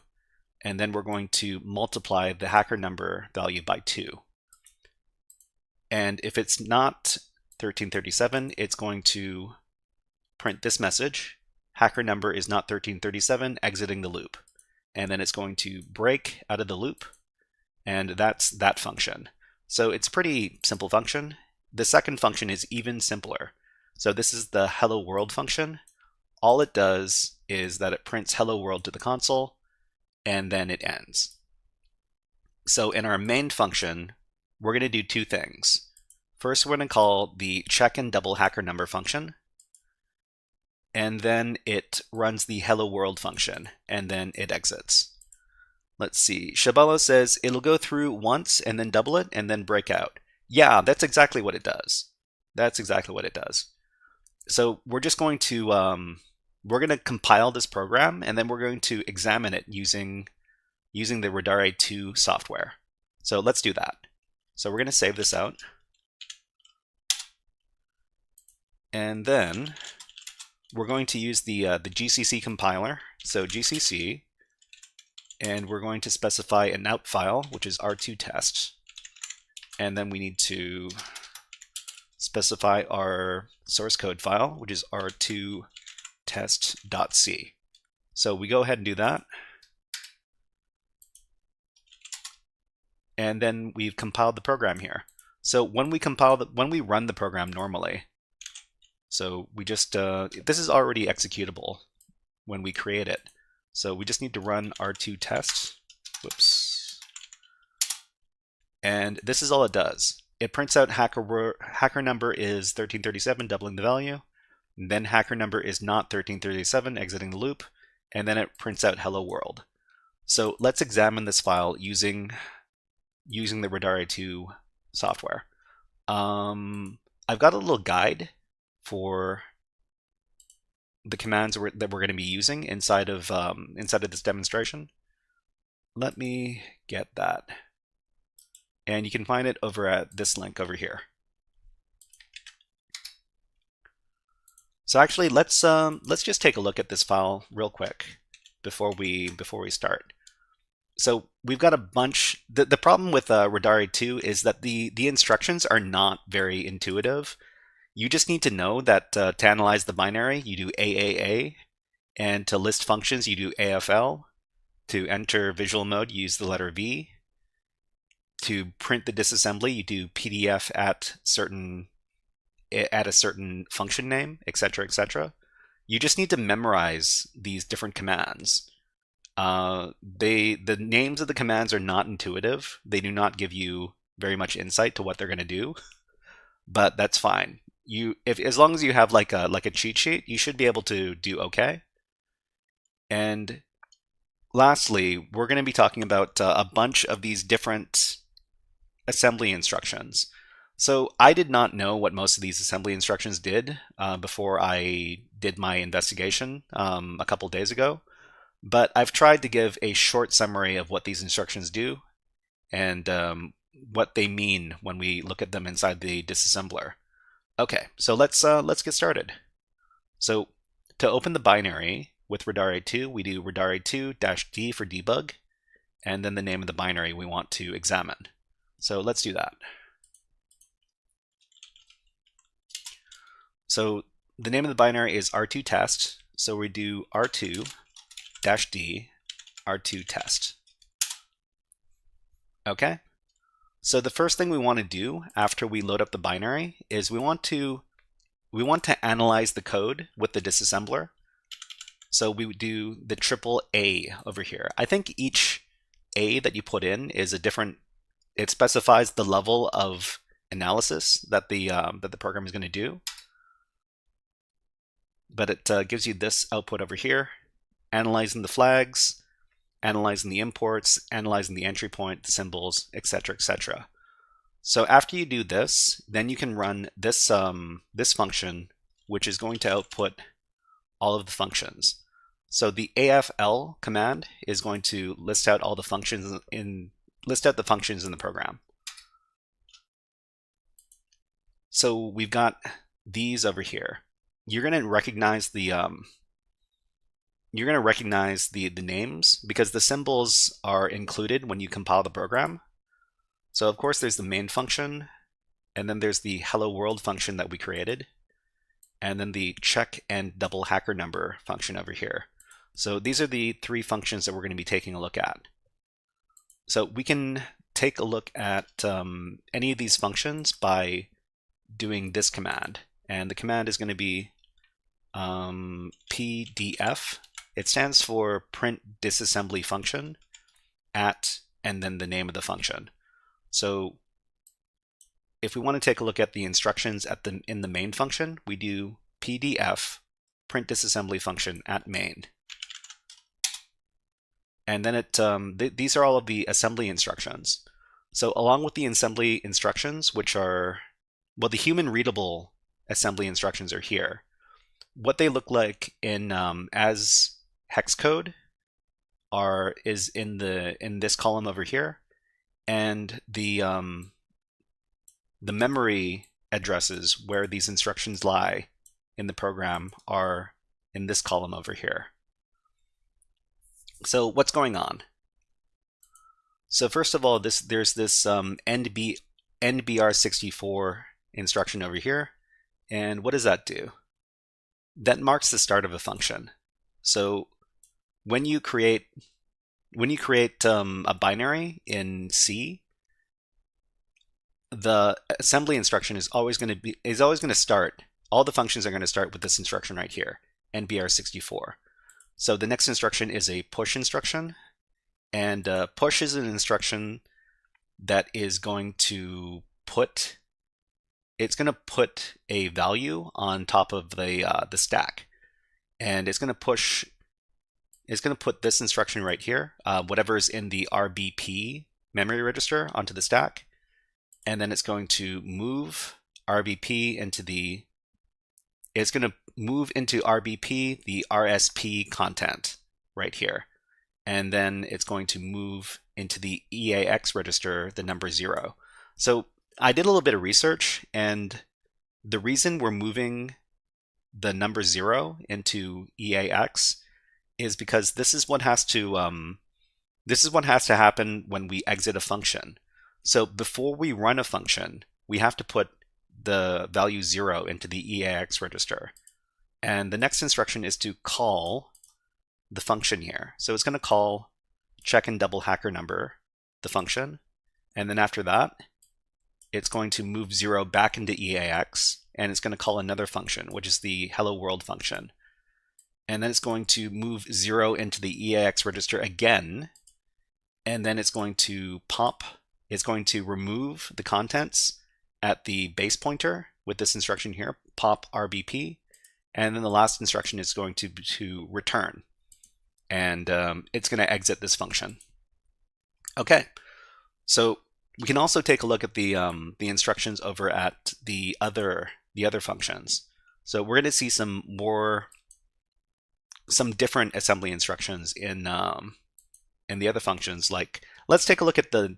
And then we're going to multiply the hacker number value by 2. And if it's not 1337, it's going to print this message: hacker number is not 1337, exiting the loop. And then it's going to break out of the loop, and that's that function. So it's a pretty simple function. The second function is even simpler. So this is the hello world function. All it does is that it prints hello world to the console, and then it ends. So in our main function, we're going to do two things. First, we're going to call the check and double hacker number function, and then it runs the hello world function, and then it exits. Let's see, Shabala says it'll go through once and then double it and then break out. Yeah, that's exactly what it does. That's exactly what it does. So we're just going to compile this program, and then we're going to examine it using the Radare2 software. So let's do that. So we're going to save this out, and then we're going to use the GCC compiler. So GCC, and we're going to specify an out file, which is r2test, and then we need to specify our source code file, which is r2 test.c. So we go ahead and do that. And then we've compiled the program here. So when we run the program normally, so we just, this is already executable when we create it. So we just need to run r2 test, whoops. And this is all it does. It prints out hacker number is 1337, doubling the value. And then hacker number is not 1337, exiting the loop. And then it prints out hello world. So let's examine this file using the Radare2 software. I've got a little guide for the commands that we're going to be using inside of this demonstration. Let me get that, and you can find it over at this link over here. So actually, let's just take a look at this file real quick before we start. So we've got a bunch. The problem with Radare2 is that the instructions are not very intuitive. You just need to know that to analyze the binary, you do AAA, and to list functions, you do AFL. To enter visual mode, you use the letter V. To print the disassembly, you do PDF at a certain function name, etc., etc. You just need to memorize these different commands. The names of the commands are not intuitive. They do not give you very much insight to what they're going to do, but that's fine. As long as you have like a cheat sheet, you should be able to do okay. And lastly, we're going to be talking about a bunch of these different assembly instructions. So I did not know what most of these assembly instructions did before I did my investigation a couple days ago. But I've tried to give a short summary of what these instructions do and what they mean when we look at them inside the disassembler. Okay, so let's get started. So to open the binary with Radare2, we do Radare2-D for debug, and then the name of the binary we want to examine. So let's do that. So the name of the binary is r2 test, so we do r2-d r2 test. Okay, so the first thing we want to do after we load up the binary is we want to analyze the code with the disassembler. So we would do the triple A over here. I think each A that you put in is a different, it specifies the level of analysis that the program is going to do. But it gives you this output over here, analyzing the flags, analyzing the imports, analyzing the entry point, the symbols, etc., etc. So after you do this, then you can run this this function, which is going to output all of the functions. So the AFL command is going to list out all the functions in the program. So we've got these over here. You're going to recognize the names because the symbols are included when you compile the program. So of course there's the main function, and then there's the hello world function that we created, and then the check and double hacker number function over here. So these are the three functions that we're going to be taking a look at. So we can take a look at any of these functions by doing this command, and the command is going to be PDF. It stands for print disassembly function at, and then the name of the function. So if we want to take a look at the instructions in the main function, we do PDF print disassembly function at main. And then these are all of the assembly instructions. So along with the assembly instructions, which are, well, the human readable assembly instructions are here. What they look like in as hex code is in this column over here, and the memory addresses where these instructions lie in the program are in this column over here. So what's going on? So first of all, there's this NBR64 instruction over here, And what does that do? That marks the start of a function. So when you create a binary in C, the assembly instruction is always going to start. All the functions are going to start with this instruction right here, NBR64. So the next instruction is a push instruction, and push is an instruction that is going to put a value on top of the stack, and it's going to put this instruction right here, whatever is in the RBP memory register, onto the stack, and then it's going to move RBP into the RSP content right here, and then it's going to move into the EAX register the number 0. So I did a little bit of research, and the reason we're moving the number 0 into EAX is because this is what has to happen when we exit a function. So before we run a function, we have to put the value 0 into the EAX register. And the next instruction is to call the function here. So it's going to call check and double hacker number, the function. And then after that, it's going to move 0 back into EAX, and it's going to call another function, which is the hello world function. And then it's going to move 0 into the EAX register again, and then it's going to remove the contents at the base pointer with this instruction here, pop RBP, and then the last instruction is going to return, and it's going to exit this function. Okay, so we can also take a look at the instructions over at the other functions. So we're going to see some different assembly instructions in the other functions. Like, let's take a look at the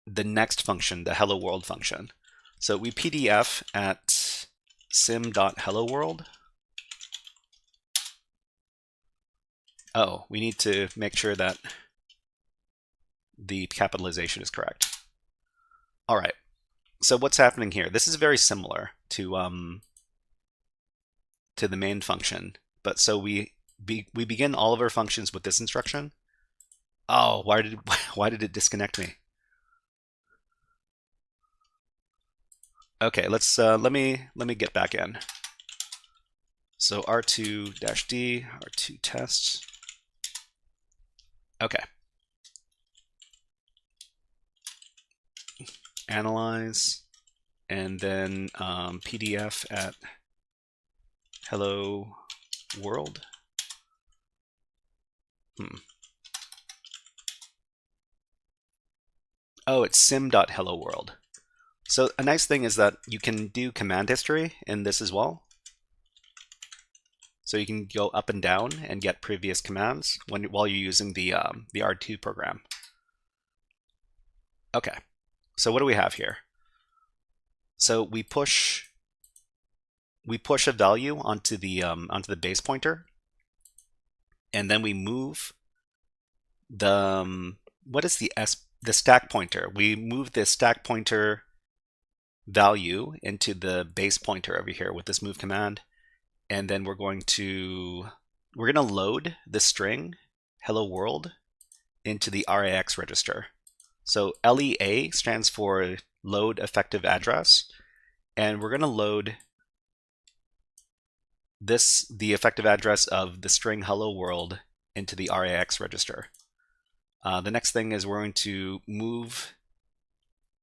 next function, the hello world function. So we PDF at sim.helloworld. Oh, we need to make sure that the capitalization is correct. All right. So what's happening here? This is very similar to the main function, but so we begin all of our functions with this instruction. Oh, why did it disconnect me? Okay, let's let me get back in. So R2-D, R2 tests. Okay. Analyze, and then PDF at hello world. Oh, it's sim.helloworld. So a nice thing is that you can do command history in this as well. So you can go up and down and get previous commands while you're using the R2 program. Okay, so what do we have here? So we push a value onto the base pointer, and then we move the the stack pointer. We move the stack pointer value into the base pointer over here with this move command, and then we're going to load the string hello world into the RAX register. So LEA stands for load effective address, and we're going to load the effective address of the string hello world into the RAX register. The next thing is we're going to move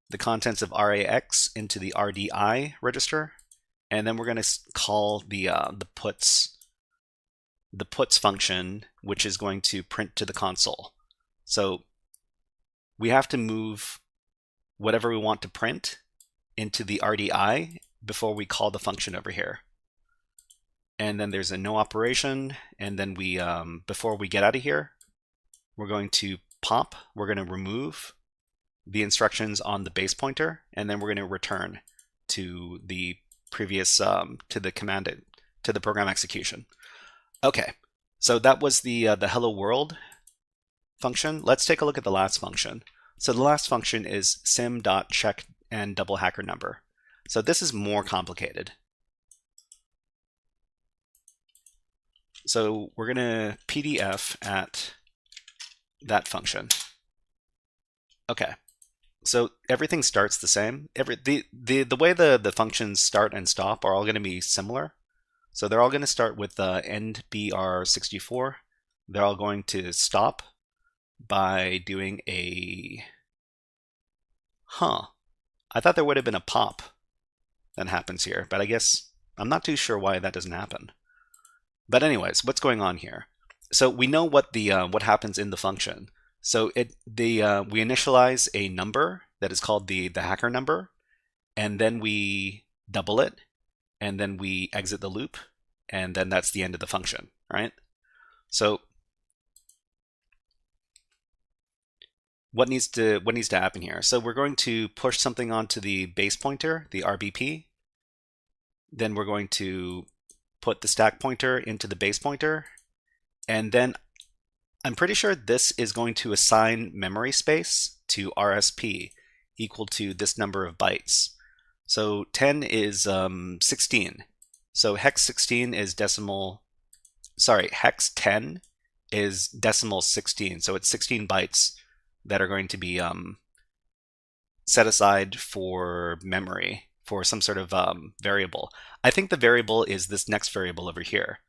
the contents of RAX into the RDI register, and then we're going to call the puts function, which is going to print to the console. So we have to move whatever we want to print into the RDI before we call the function over here. And then there's a no operation, and then we before we get out of here, we're going to remove the instructions on the base pointer, and then we're going to return to the previous to the program execution. Okay, so that was the hello world function. Let's take a look at the last function. So the last function is sim.check and double hacker number. So this is more complicated. So we're going to PDF at that function. Okay. So everything starts the same. The way the functions start and stop are all going to be similar. So they're all going to start with end BR64. They're all going to stop by doing a I thought there would have been a pop that happens here, but I guess I'm not too sure why that doesn't happen. But anyways, what's going on here? So we know what the what happens in the function. So we initialize a number that is called the hacker number, and then we double it, and then we exit the loop, and then that's the end of the function, right? So what needs to happen here? So we're going to push something onto the base pointer, the RBP. Then we're going to put the stack pointer into the base pointer, and then I'm pretty sure this is going to assign memory space to RSP equal to this number of bytes. So 10 is 16. So hex 16 is hex 10 is decimal 16. So it's 16 bytes that are going to be set aside for memory for some sort of variable. I think the variable is this next variable over here.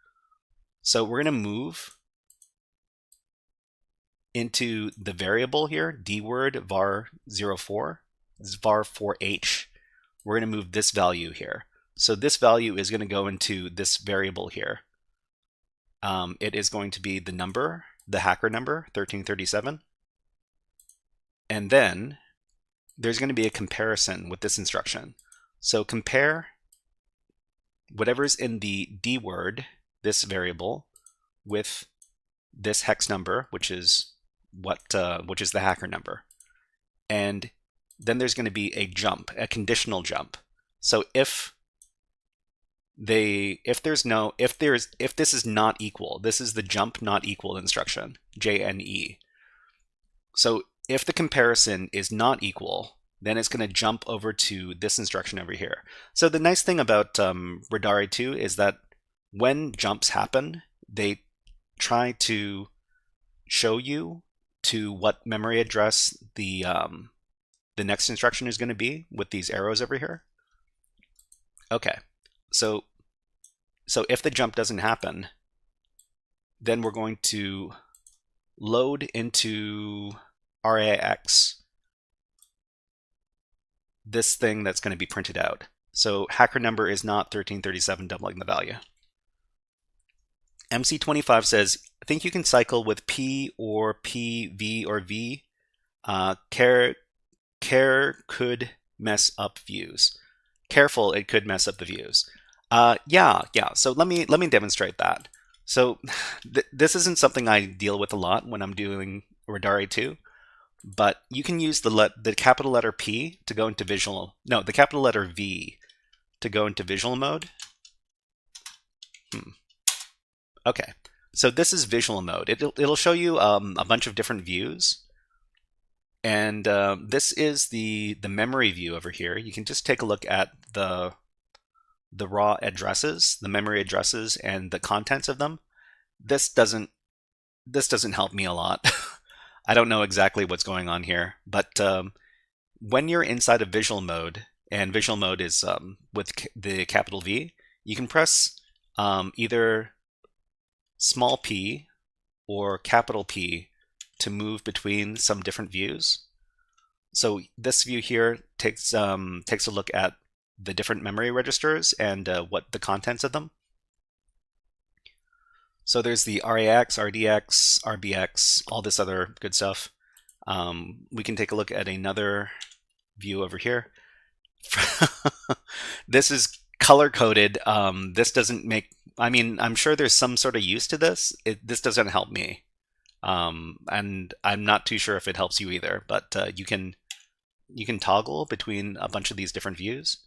So we're going to move into the variable here, dword var 04, this is var 4h. We're going to move this value here. So this value is going to go into this variable here. It is going to be the number, the hacker number, 1337. And then there's going to be a comparison with this instruction. So compare whatever's in the dword, this variable, with this hex number, which is the hacker number. And then there's going to be a jump, a conditional jump. So if this is not equal, this is the jump not equal instruction, JNE. So if the comparison is not equal, then it's going to jump over to this instruction over here. So the nice thing about Radare2 is that when jumps happen, they try to show you to what memory address the next instruction is going to be with these arrows over here. Okay, so if the jump doesn't happen, then we're going to load into RAX this thing that's going to be printed out. So hacker number is not 1337, doubling the value. MC25 says, I think you can cycle with P or P, V or V. Care could mess up views. Careful, it could mess up the views. Yeah. So let me demonstrate that. So this isn't something I deal with a lot when I'm doing Radare2, but you can use the capital letter P to go into the capital letter V to go into visual mode. Okay, so this is visual mode. It'll show you a bunch of different views. And this is the memory view over here. You can just take a look at the raw addresses, the memory addresses, and the contents of them. This doesn't help me a lot. I don't know exactly what's going on here, but when you're inside of visual mode, and visual mode is with the capital V, you can press either small p or capital P to move between some different views. So this view here takes a look at the different memory registers and what the contents of them. So there's the RAX, RDX, RBX, all this other good stuff. We can take a look at another view over here. This is color-coded. This doesn't make, I mean, I'm sure there's some sort of use to this. This doesn't help me. And I'm not too sure if it helps you either, but you can toggle between a bunch of these different views.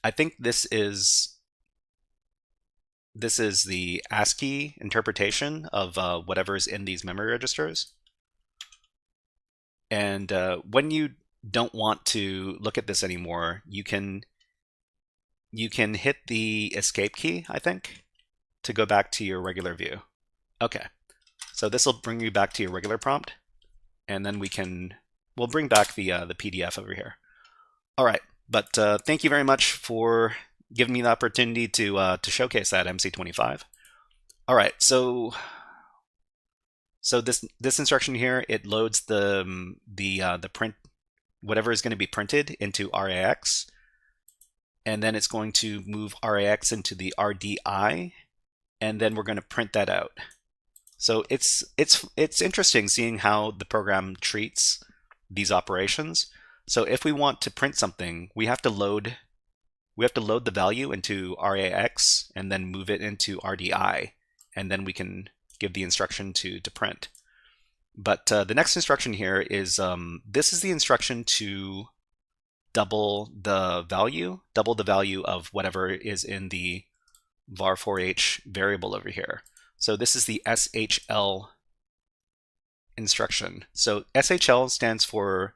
I think this is the ASCII interpretation of whatever's in these memory registers. And when you don't want to look at this anymore, you can hit the escape key, I think, to go back to your regular view. Okay, so this will bring you back to your regular prompt, and then we'll bring back the PDF over here. All right, but thank you very much for giving me the opportunity to showcase that MC25. All right, so this instruction here, it loads the print, whatever is going to be printed, into RAX, and then it's going to move RAX into the RDI, and then we're going to print that out. So it's interesting seeing how the program treats these operations. So if we want to print something, we have to load the value into RAX and then move it into RDI, and then we can give the instruction to print. But the next instruction here is this is the instruction to double the value of whatever is in the var4h variable over here. So this is the SHL instruction. So SHL stands for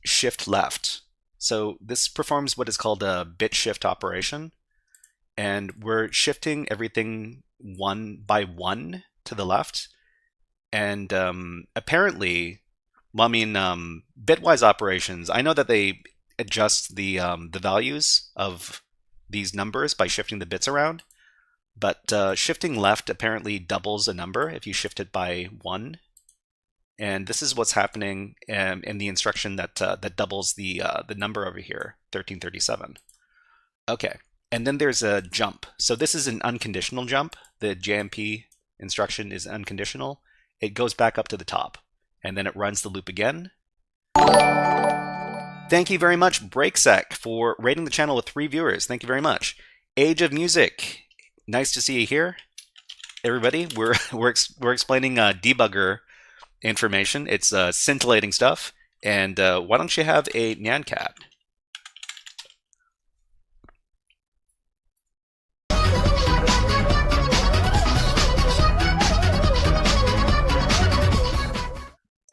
shift left. So this performs what is called a bit shift operation, and we're shifting everything one by one to the left. And apparently, well, I mean, bitwise operations, I know that they adjust the values of these numbers by shifting the bits around, but shifting left apparently doubles a number if you shift it by 1. And this is what's happening in the instruction that doubles the number over here, 1337. Okay, and then there's a jump. So this is an unconditional jump. The JMP instruction is unconditional. It goes back up to the top, and then it runs the loop again. Thank you very much, BreakSec, for rating the channel with 3 viewers. Thank you very much. Age of Music, nice to see you here. Everybody, we're explaining debugger information. It's scintillating stuff. And why don't you have a Nyan Cat?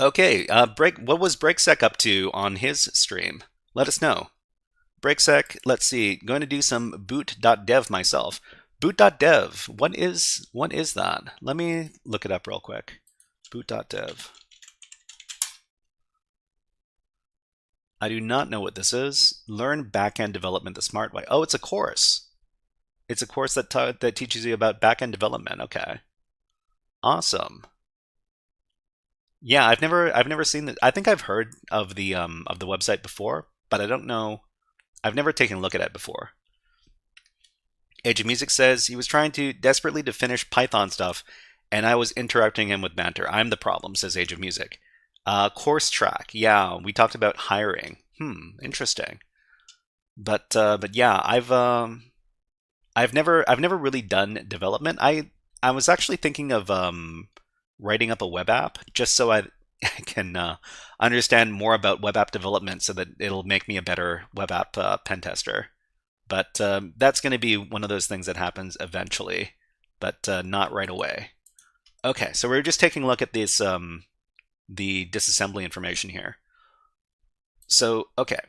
Okay, what was BreakSec up to on his stream? Let us know. BreakSec, let's see, going to do some boot.dev myself. Boot.dev, what is that? Let me look it up real quick. Boot.dev. I do not know what this is. Learn backend development the smart way. Oh, it's a course. It's a course that teaches you about backend development. Okay, awesome. Yeah, I've never seen that. I think I've heard of the website before, but I don't know. I've never taken a look at it before. Age of Music says he was trying desperately to finish Python stuff, and I was interrupting him with banter. I'm the problem, says Age of Music. Course track. Yeah, we talked about hiring. Interesting. But yeah, I've never really done development. I was actually thinking of writing up a web app just so I can understand more about web app development so that it'll make me a better web app pen tester. But that's going to be one of those things that happens eventually, but not right away. Okay, so we're just taking a look at this the disassembly information here. So, okay.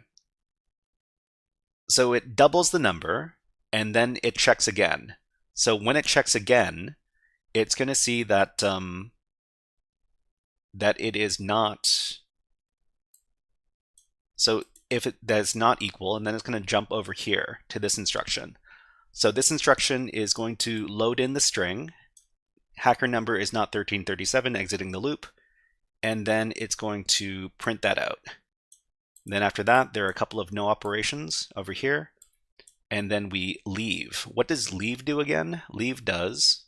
So it doubles the number, and then it checks again. So when it checks again, it's going to see that that it is not. So if that's not equal, and then it's going to jump over here to this instruction. So this instruction is going to load in the string. Hacker number is not 1337, exiting the loop. And then it's going to print that out. And then after that, there are a couple of no operations over here. And then we leave. What does leave do again? Leave does,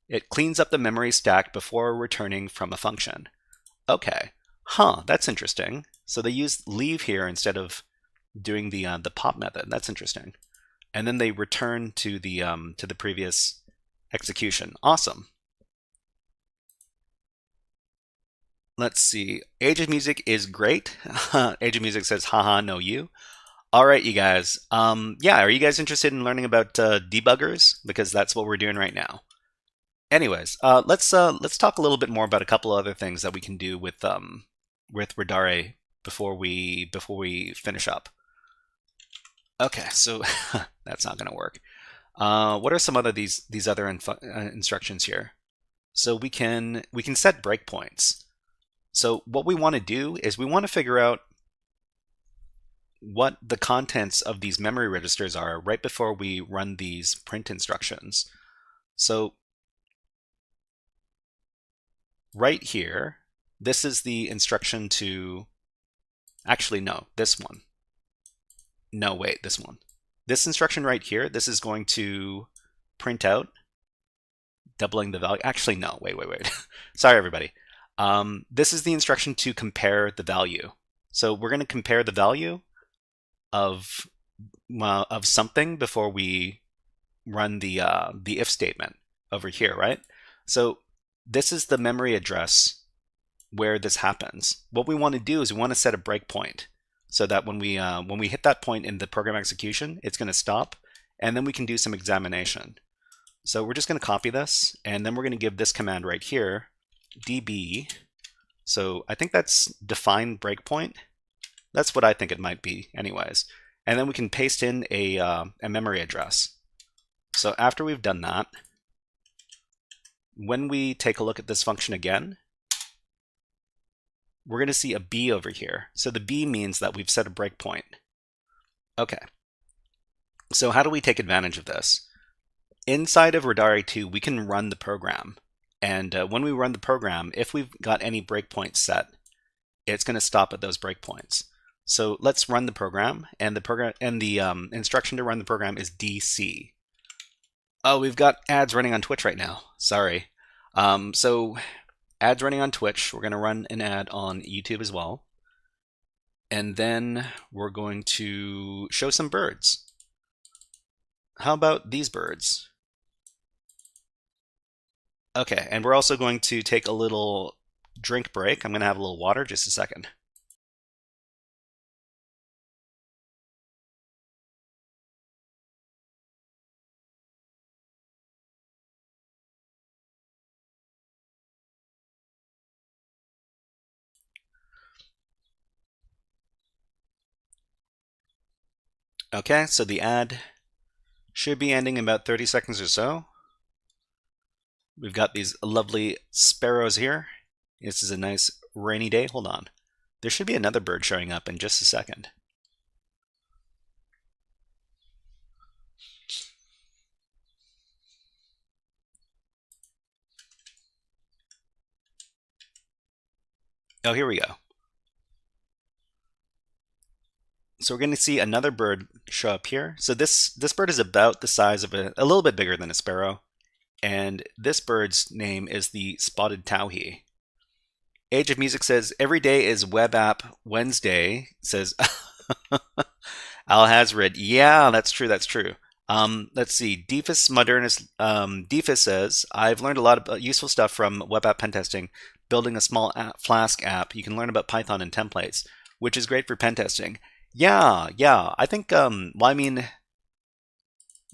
it cleans up the memory stack before returning from a function. Okay, that's interesting. So they use leave here instead of doing the pop method. That's interesting. And then they return to the previous execution. Awesome. Let's see. Age of Music is great. Age of Music says, haha, no you. All right, you guys. Yeah, are you guys interested in learning about debuggers? Because that's what we're doing right now. Anyways, let's talk a little bit more about a couple other things that we can do with Radare before we finish up. Okay, so that's not going to work. What are some other these other instructions here? So we can set breakpoints. So what we want to do is we want to figure out what the contents of these memory registers are right before we run these print instructions. So right here, this is the instruction to, actually no, this one. No, wait, this one. This instruction right here, this is going to print out, doubling the value. Actually, no, wait. Sorry, everybody. This is the instruction to compare the value. So we're going to compare the value of something before we run the if statement over here, right? So this is the memory address where this happens. What we want to do is we want to set a breakpoint so that when we hit that point in the program execution, it's going to stop, and then we can do some examination. So we're just going to copy this, and then we're going to give this command right here, db. So I think that's define breakpoint. That's what I think it might be anyways. And then we can paste in a memory address. So after we've done that, when we take a look at this function again, we're going to see a B over here. So the B means that we've set a breakpoint. Okay. So how do we take advantage of this? Inside of Radare2, we can run the program. And when we run the program, if we've got any breakpoints set, it's going to stop at those breakpoints. So let's run the program, and the instruction to run the program is DC. Oh, we've got ads running on Twitch right now. Sorry. So ads running on Twitch. We're going to run an ad on YouTube as well. And then we're going to show some birds. How about these birds? Okay, and we're also going to take a little drink break. I'm going to have a little water, just a second. Okay, so the ad should be ending in about 30 seconds or so. We've got these lovely sparrows here. This is a nice rainy day. Hold on. There should be another bird showing up in just a second. Oh, here we go. So we're going to see another bird show up here. So this bird is about the size of a little bit bigger than a sparrow. And this bird's name is the spotted towhee. Age of Music says, every day is Web App Wednesday, says Al Hazred. Yeah, that's true, that's true. Let's see, Defus Modernus, Defus says, I've learned a lot of useful stuff from web app pen testing, building a small Flask app. You can learn about Python and templates, which is great for pen testing. Yeah, I think, well, I mean,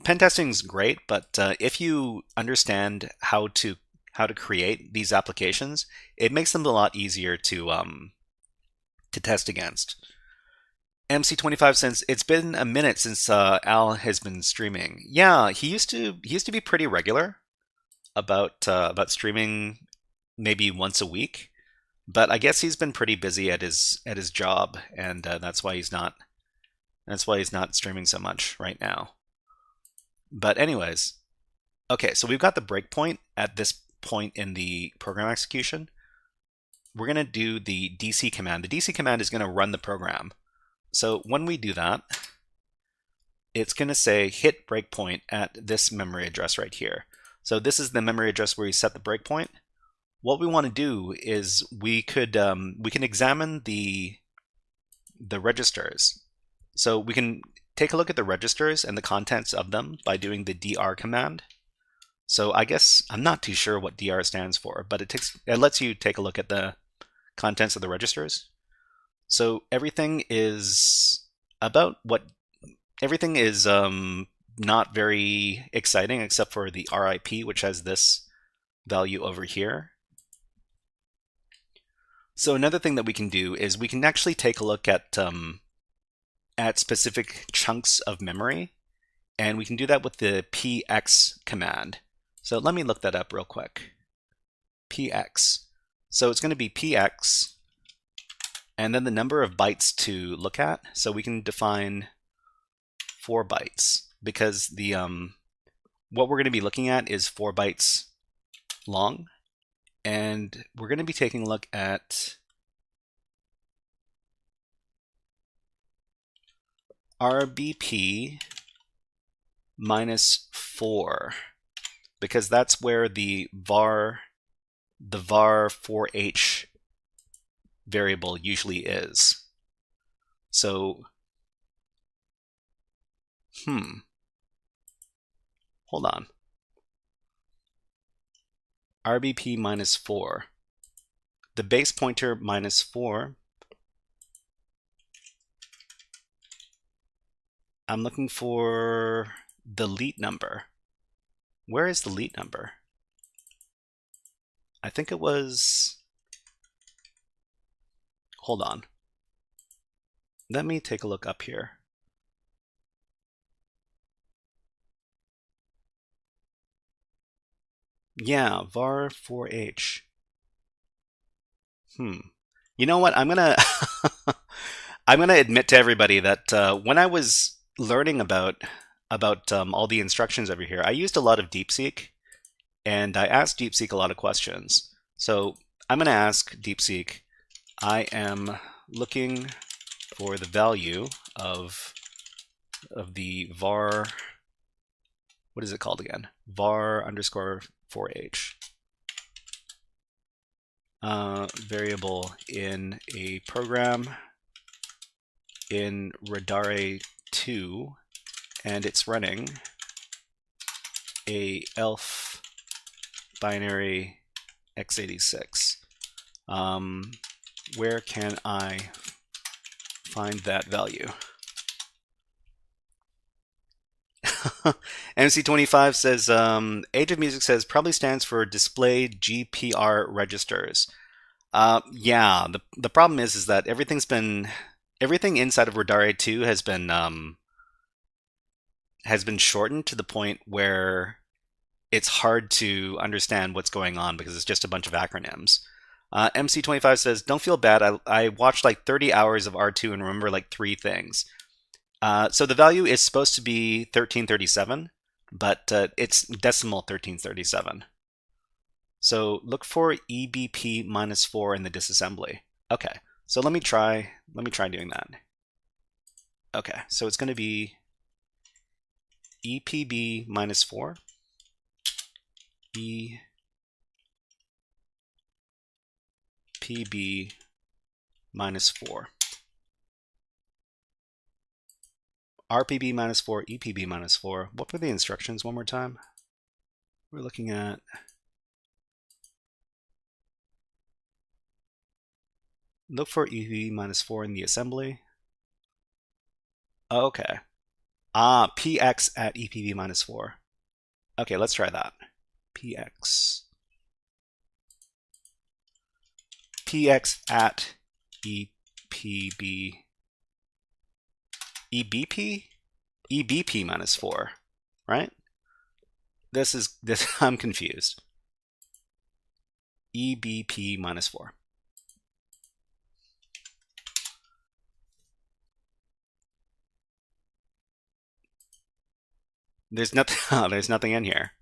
pen testing is great, but if you understand how to create these applications, it makes them a lot easier to test against. MC25 says it's been a minute since Al has been streaming. Yeah, he used to be pretty regular about streaming maybe once a week, but I guess he's been pretty busy at his job, and that's why he's not streaming so much right now. But anyways, okay, so we've got the breakpoint at this point in the program execution. We're going to do the DC command. The DC command is going to run the program. So when we do that, it's going to say hit breakpoint at this memory address right here. So this is the memory address where you set the breakpoint. What we want to do is we can examine the registers. So we can take a look at the registers and the contents of them by doing the dr command. So I guess I'm not too sure what dr stands for, but it lets you take a look at the contents of the registers. So everything is not very exciting except for the RIP, which has this value over here. So another thing that we can do is we can actually take a look at specific chunks of memory And we can do that with the px command. So let me look that up real quick. Px. So it's going to be px and then the number of bytes to look at. So we can define 4 bytes because the what we're going to be looking at is 4 bytes long, and we're going to be taking a look at RBP minus 4 because that's where the var 4h variable usually is. So hold on. RBP minus 4. The base pointer minus 4. I'm looking for the leet number. Where is the leet number? I think it was... Hold on. Let me take a look up here. Yeah, var 4h. You know what? I'm gonna I'm gonna admit to everybody that when I was learning about all the instructions over here, I used a lot of DeepSeek, and I asked DeepSeek a lot of questions. So I'm gonna ask DeepSeek, I am looking for the value of the var, what is it called again? var underscore 4h. Variable in a program in Radare2, and it's running a elf binary x86. Where can I find that value? MC25 says, Age of Music says probably stands for display GPR registers. Yeah, the problem is that everything inside of Radare2 has been shortened to the point where it's hard to understand what's going on because it's just a bunch of acronyms. MC25 says, don't feel bad. I watched like 30 hours of R2 and remember like 3 things. So the value is supposed to be 1337, but it's decimal 1337. So look for EBP minus 4 in the disassembly. Okay, so let me try doing that. Okay, so it's going to be EPB minus 4. EPB minus 4. RPB minus 4, EPB minus 4. What were the instructions one more time? We're looking at look for EPB minus 4 in the assembly. Okay. PX at EPB minus 4. Okay, let's try that. PX at EPB. EBP minus 4, right? This I'm confused. EBP minus 4. There's nothing. There's nothing in here.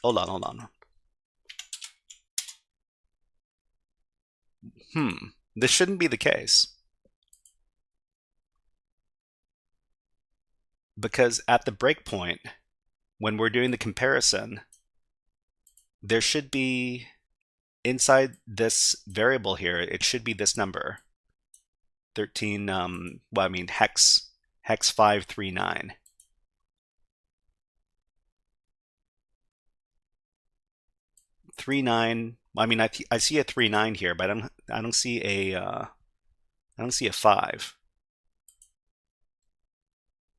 Hold on. This shouldn't be the case. Because at the breakpoint, when we're doing the comparison, there should be inside this variable here, it should be this number. 13, well, I mean, hex 539. I mean, I see a 39 here, but I don't see a 5.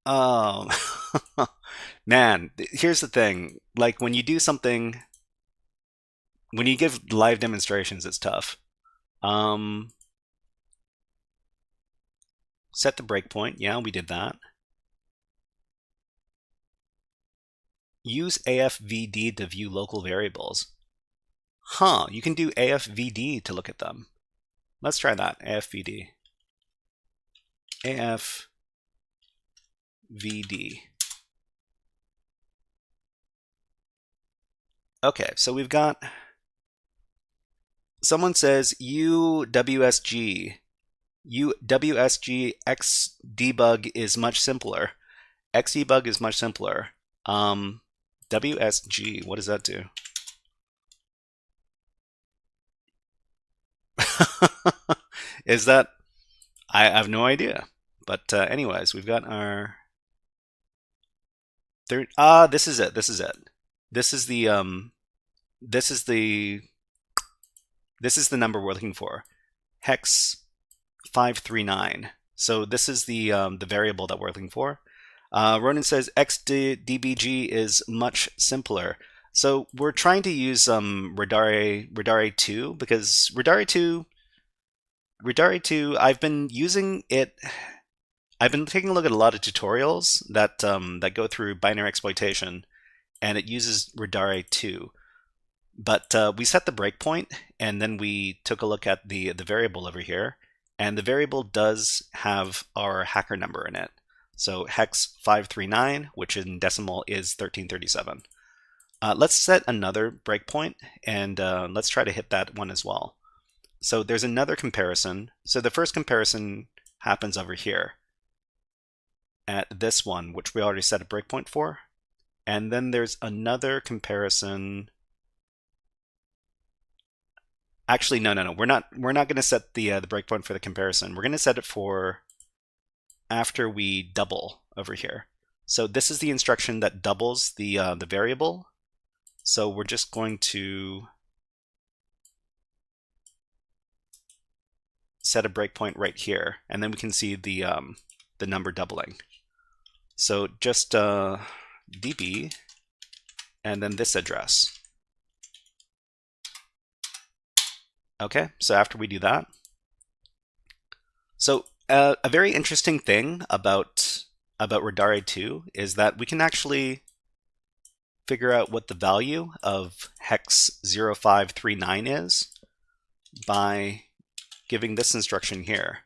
Oh, man, here's the thing. Like when you do something, when you give live demonstrations, it's tough. Set the breakpoint. Yeah, we did that. Use AFVD to view local variables. Huh, you can do AFVD to look at them. Let's try that, AFVD. AFVD. Okay, so we've got, someone says UWSG XDebug is much simpler. XDebug is much simpler. WSG, what does that do? Is that, I have no idea. But anyways, we've got our third, this is it. This is the number we're looking for. Hex 539. So this is the variable that we're looking for. Ronan says XDBG is much simpler. So we're trying to use Radare2 because Radare2, I've been using it. I've been taking a look at a lot of tutorials that that go through binary exploitation, and it uses Radare2. But we set the breakpoint, and then we took a look at the variable over here, and the variable does have our hacker number in it. So hex 539, which in decimal is 1337. Let's set another breakpoint, and let's try to hit that one as well. So there's another comparison. So the first comparison happens over here at this one, which we already set a breakpoint for. And then there's another comparison. Actually, no. We're not going to set the breakpoint for the comparison. We're going to set it for after we double over here. So this is the instruction that doubles the variable. So we're just going to set a breakpoint right here, and then we can see the number doubling. So just db and then this address. Okay, so after we do that, so a very interesting thing about Radare2 is that we can actually figure out what the value of hex 0539 is by giving this instruction here.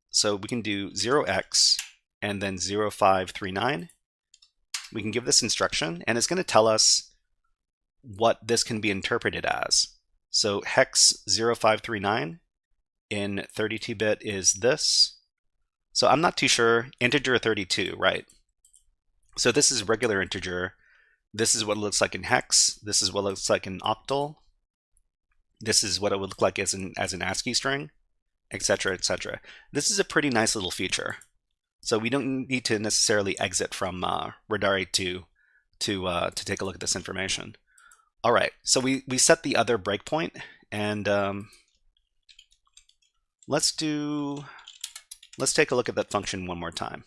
So we can do 0x and then 0539. We can give this instruction, and it's going to tell us what this can be interpreted as. So hex 0539 in 32-bit is this. So I'm not too sure. Integer 32, right? So this is regular integer. This is what it looks like in hex. This is what it looks like in octal. This is what it would look like as an ASCII string, etc., etc. This is a pretty nice little feature. So we don't need to necessarily exit from Radare2 to take a look at this information. All right, so we set the other breakpoint, and let's take a look at that function one more time.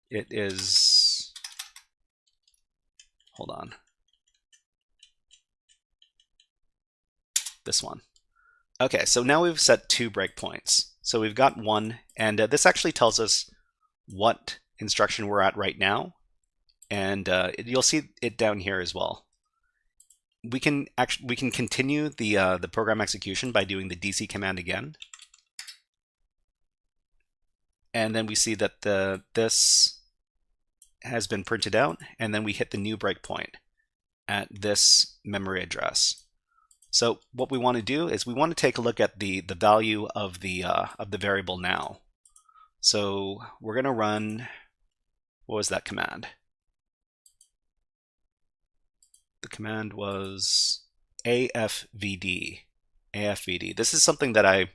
It is, hold on, this one. Okay, so now we've set 2 breakpoints. So we've got one, and this actually tells us what instruction we're at right now, and you'll see it down here as well. We can continue the program execution by doing the DC command again, and then we see that this has been printed out, and then we hit the new breakpoint at this memory address. So what we want to do is we want to take a look at the value of the variable now. So we're going to run, what was that command? The command was AFVD. AFVD. This is something that I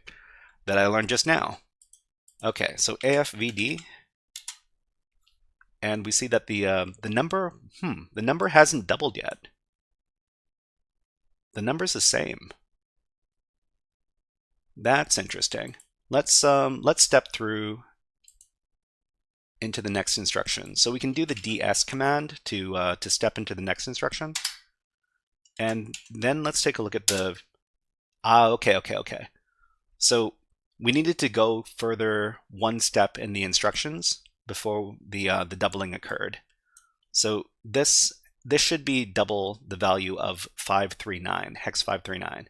learned just now. Okay, so AFVD, and we see that the number hasn't doubled yet. The number's the same. That's interesting. Let's step through into the next instruction. So we can do the ds command to step into the next instruction, and then let's take a look at the. Okay. So we needed to go further one step in the instructions before the doubling occurred. So this this should be double the value of 539, hex 539.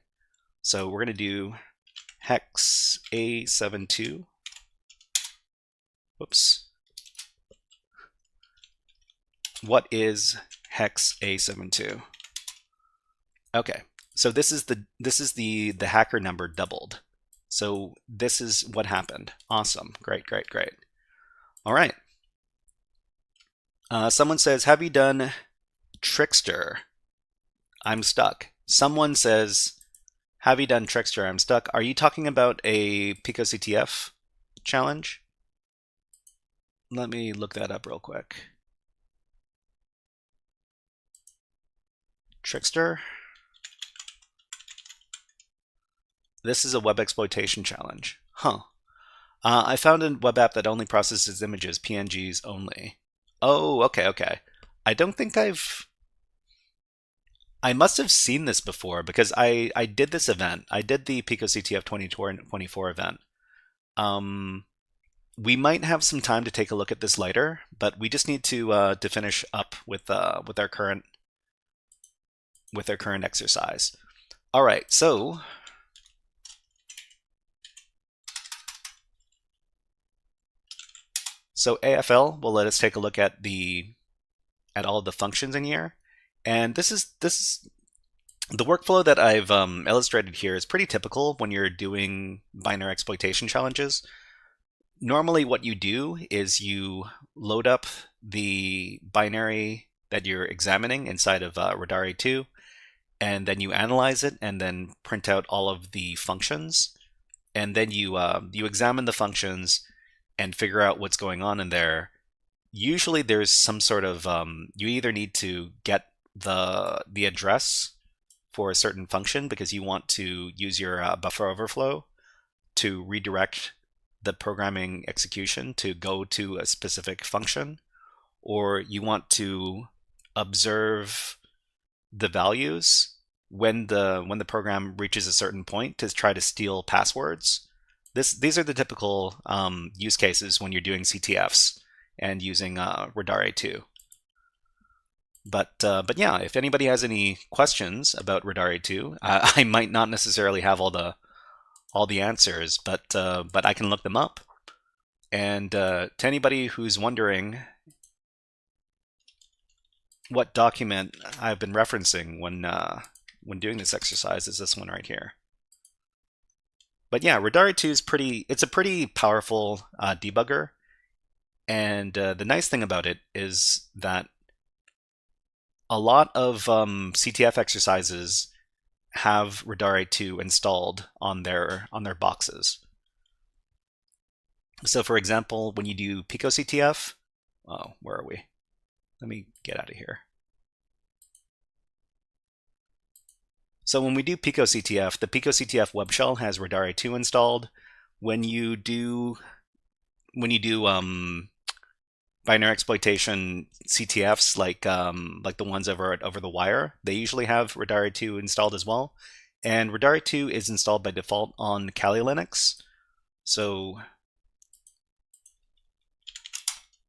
So we're going to do hex A72. Whoops. What is hex A72? Okay, so this is the hacker number doubled. So this is what happened. Awesome. Great, great, great. All right. Someone says, have you done Trickster? I'm stuck. Someone says, have you done Trickster? I'm stuck. Are you talking about a PicoCTF challenge? Let me look that up real quick. Trickster. This is a web exploitation challenge. Huh. I found a web app that only processes images, PNGs only. Oh, okay, okay. I don't think I must have seen this before because I did this event. I did the PicoCTF 2024 event. We might have some time to take a look at this later, but we just need to finish up with our current exercise. All right, so AFL will let us take a look at all the functions in here, and this is the workflow that I've illustrated here is pretty typical when you're doing binary exploitation challenges. Normally, what you do is you load up the binary that you're examining inside of Radare2, and then you analyze it, and then print out all of the functions, and then you examine the functions and figure out what's going on in there. Usually there's some sort of, you either need to get the address for a certain function because you want to use your buffer overflow to redirect the programming execution to go to a specific function, or you want to observe the values when the program reaches a certain point to try to steal passwords. These are the typical use cases when you're doing CTFs and using Radare2. But yeah, if anybody has any questions about Radare2, I might not necessarily have all the answers, but I can look them up. And to anybody who's wondering what document I've been referencing when doing this exercise, is this one right here. But yeah, Radare2 is it's a pretty powerful debugger, and the nice thing about it is that a lot of CTF exercises have Radare2 installed on their boxes. So for example, when you do PicoCTF, oh, where are we? Let me get out of here. So when we do PicoCTF, the PicoCTF web shell has Radare2 installed. When you do binary exploitation CTFs like the ones over the wire, they usually have Radare2 installed as well. And Radare2 is installed by default on Kali Linux. So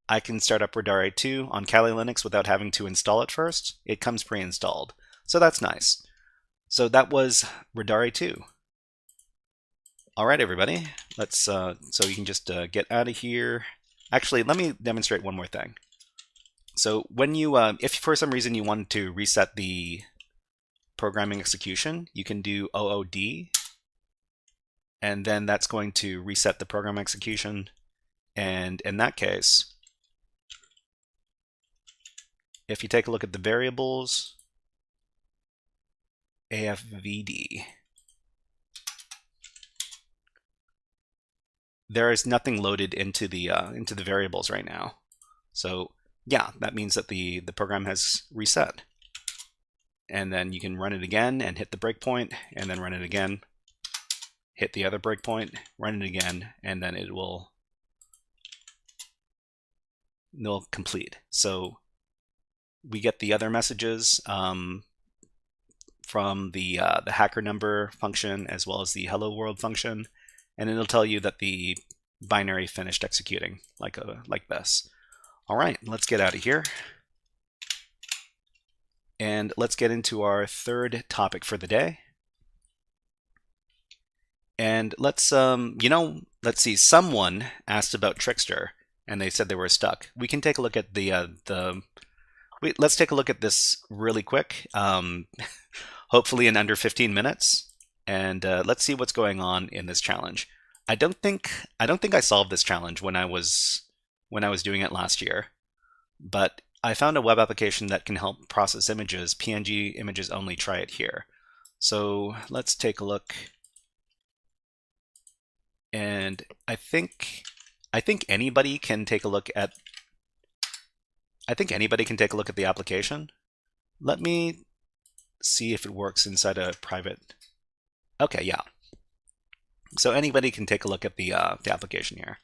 I can start up Radare2 on Kali Linux without having to install it first. It comes pre-installed. So that's nice. So that was Radare2. All right, everybody. Let's so you can just get out of here. Actually, let me demonstrate one more thing. So when you, if for some reason you want to reset the programming execution, you can do OOD, and then that's going to reset the program execution. And in that case, if you take a look at the variables, AFVD, there is nothing loaded into the variables right now. So yeah, that means that the program has reset. And then you can run it again and hit the breakpoint, and then run it again, hit the other breakpoint, run it again, and then it'll complete. So we get the other messages from the hacker number function as well as the hello world function, and it'll tell you that the binary finished executing like this. All right, let's get out of here. And let's get into our third topic for the day. And let's see, someone asked about Trickster and they said they were stuck. We can take a look at let's take a look at this really quick, hopefully in under 15 minutes. And let's see what's going on in this challenge. I don't think I solved this challenge when I was doing it last year, but I found a web application that can help process images, PNG images only. Try it here. So let's take a look. And I think anybody can take a look at the application. Let me see if it works inside a private. Okay, yeah. So anybody can take a look at the application here.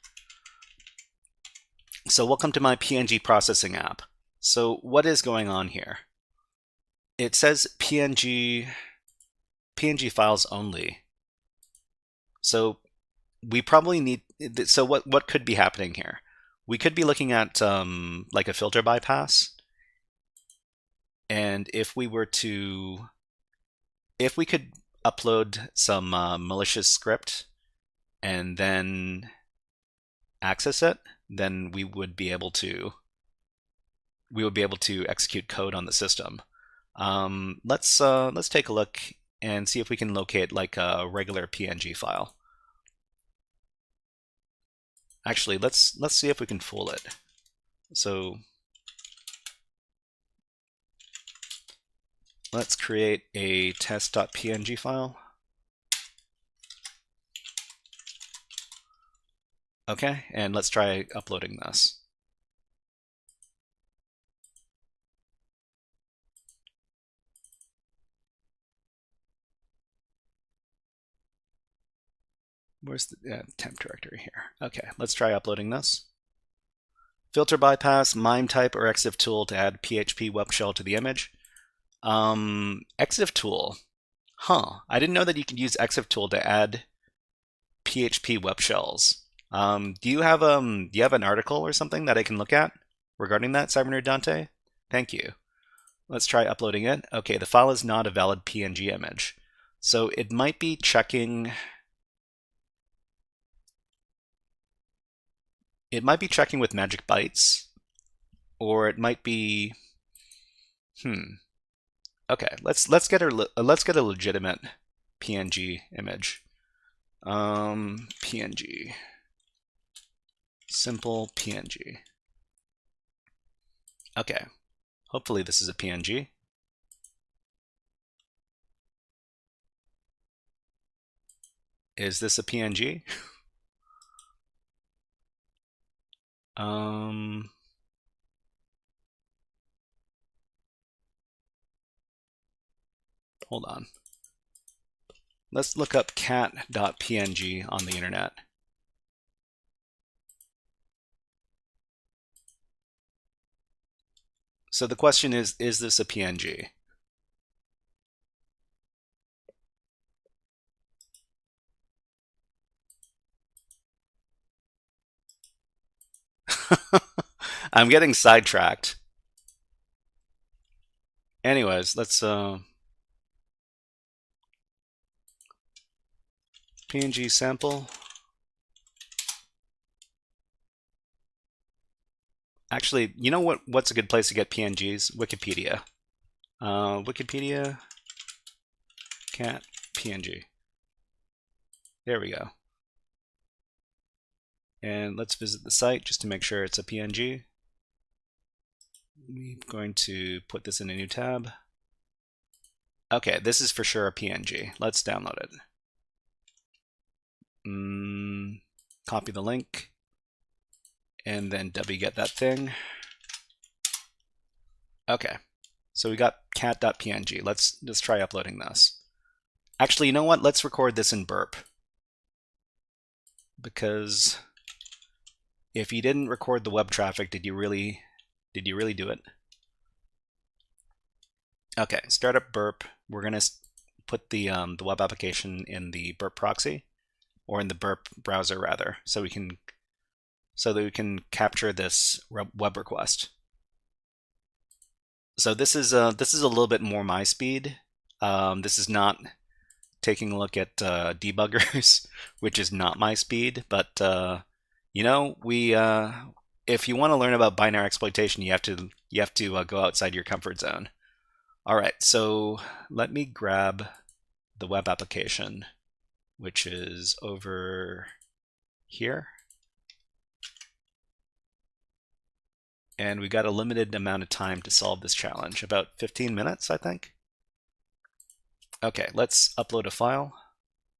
So welcome to my PNG processing app. So what is going on here? It says PNG files only. So we probably need, so what could be happening here? We could be looking at like a filter bypass. And if we could upload some malicious script and then access it, then we would be able to execute code on the system. Let's take a look and see if we can locate like a regular PNG file. Actually, let's see if we can fool it. So let's create a test.png file. Okay, and let's try uploading this. Where's the temp directory here? Okay, let's try uploading this. Filter bypass, MIME type, or EXIF tool to add PHP web shell to the image. EXIF tool. Huh. I didn't know that you could use EXIF tool to add PHP web shells. Do you have an article or something that I can look at regarding that, Cybernerd Dante? Thank you. Let's try uploading it. Okay, the file is not a valid PNG image. So it might be checking. It might be checking with magic bytes, or it might be. Okay, let's get a legitimate PNG image. PNG. Simple PNG. Okay, hopefully this is a PNG. Is this a PNG? Hold on. Let's look up cat.png on the internet. So the question is this a PNG? I'm getting sidetracked. Anyways, let's PNG sample. Actually, you know what's a good place to get PNGs? Wikipedia. Wikipedia cat PNG. There we go. And let's visit the site just to make sure it's a PNG. I'm going to put this in a new tab. Okay, this is for sure a PNG. Let's download it. Copy the link, and then wget that thing. Okay, so we got cat.png. Let's try uploading this. Actually, you know what? Let's record this in burp, because if you didn't record the web traffic, did you really do it? Okay, start up burp. We're gonna put the web application in the burp proxy, or in the burp browser rather, so that we can capture this web request. So this is a little bit more my speed. This is not taking a look at debuggers, which is not my speed. But you know, if you want to learn about binary exploitation, you have to go outside your comfort zone. All right, so let me grab the web application, which is over here. And we got a limited amount of time to solve this challenge, about 15 minutes, I think. Okay, let's upload a file.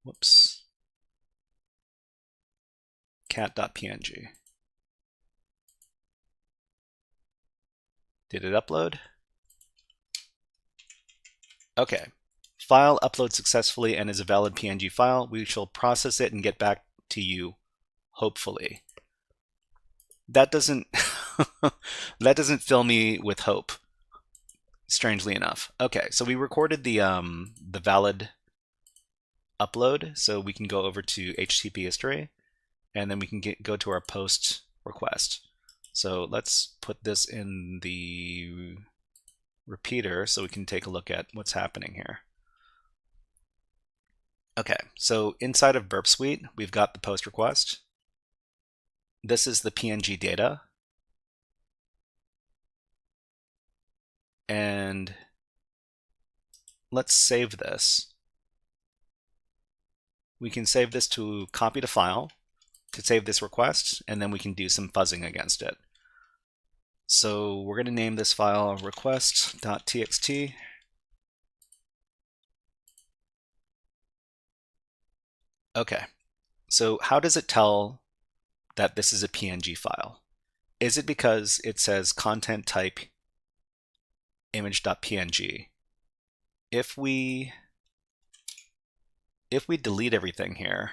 Whoops. cat.png. Did it upload? Okay. File uploads successfully and is a valid PNG file. We shall process it and get back to you, hopefully. That doesn't that doesn't fill me with hope, strangely enough. Okay, so we recorded the valid upload, so we can go over to HTTP history, and then we can go to our post request. So let's put this in the repeater so we can take a look at what's happening here. Okay, so inside of Burp Suite, we've got the post request. This is the PNG data. And let's save this. We can save this to copy to file to save this request, and then we can do some fuzzing against it. So we're going to name this file request.txt. Okay, so how does it tell that this is a PNG file? Is it because it says content type image.png? If we delete everything here,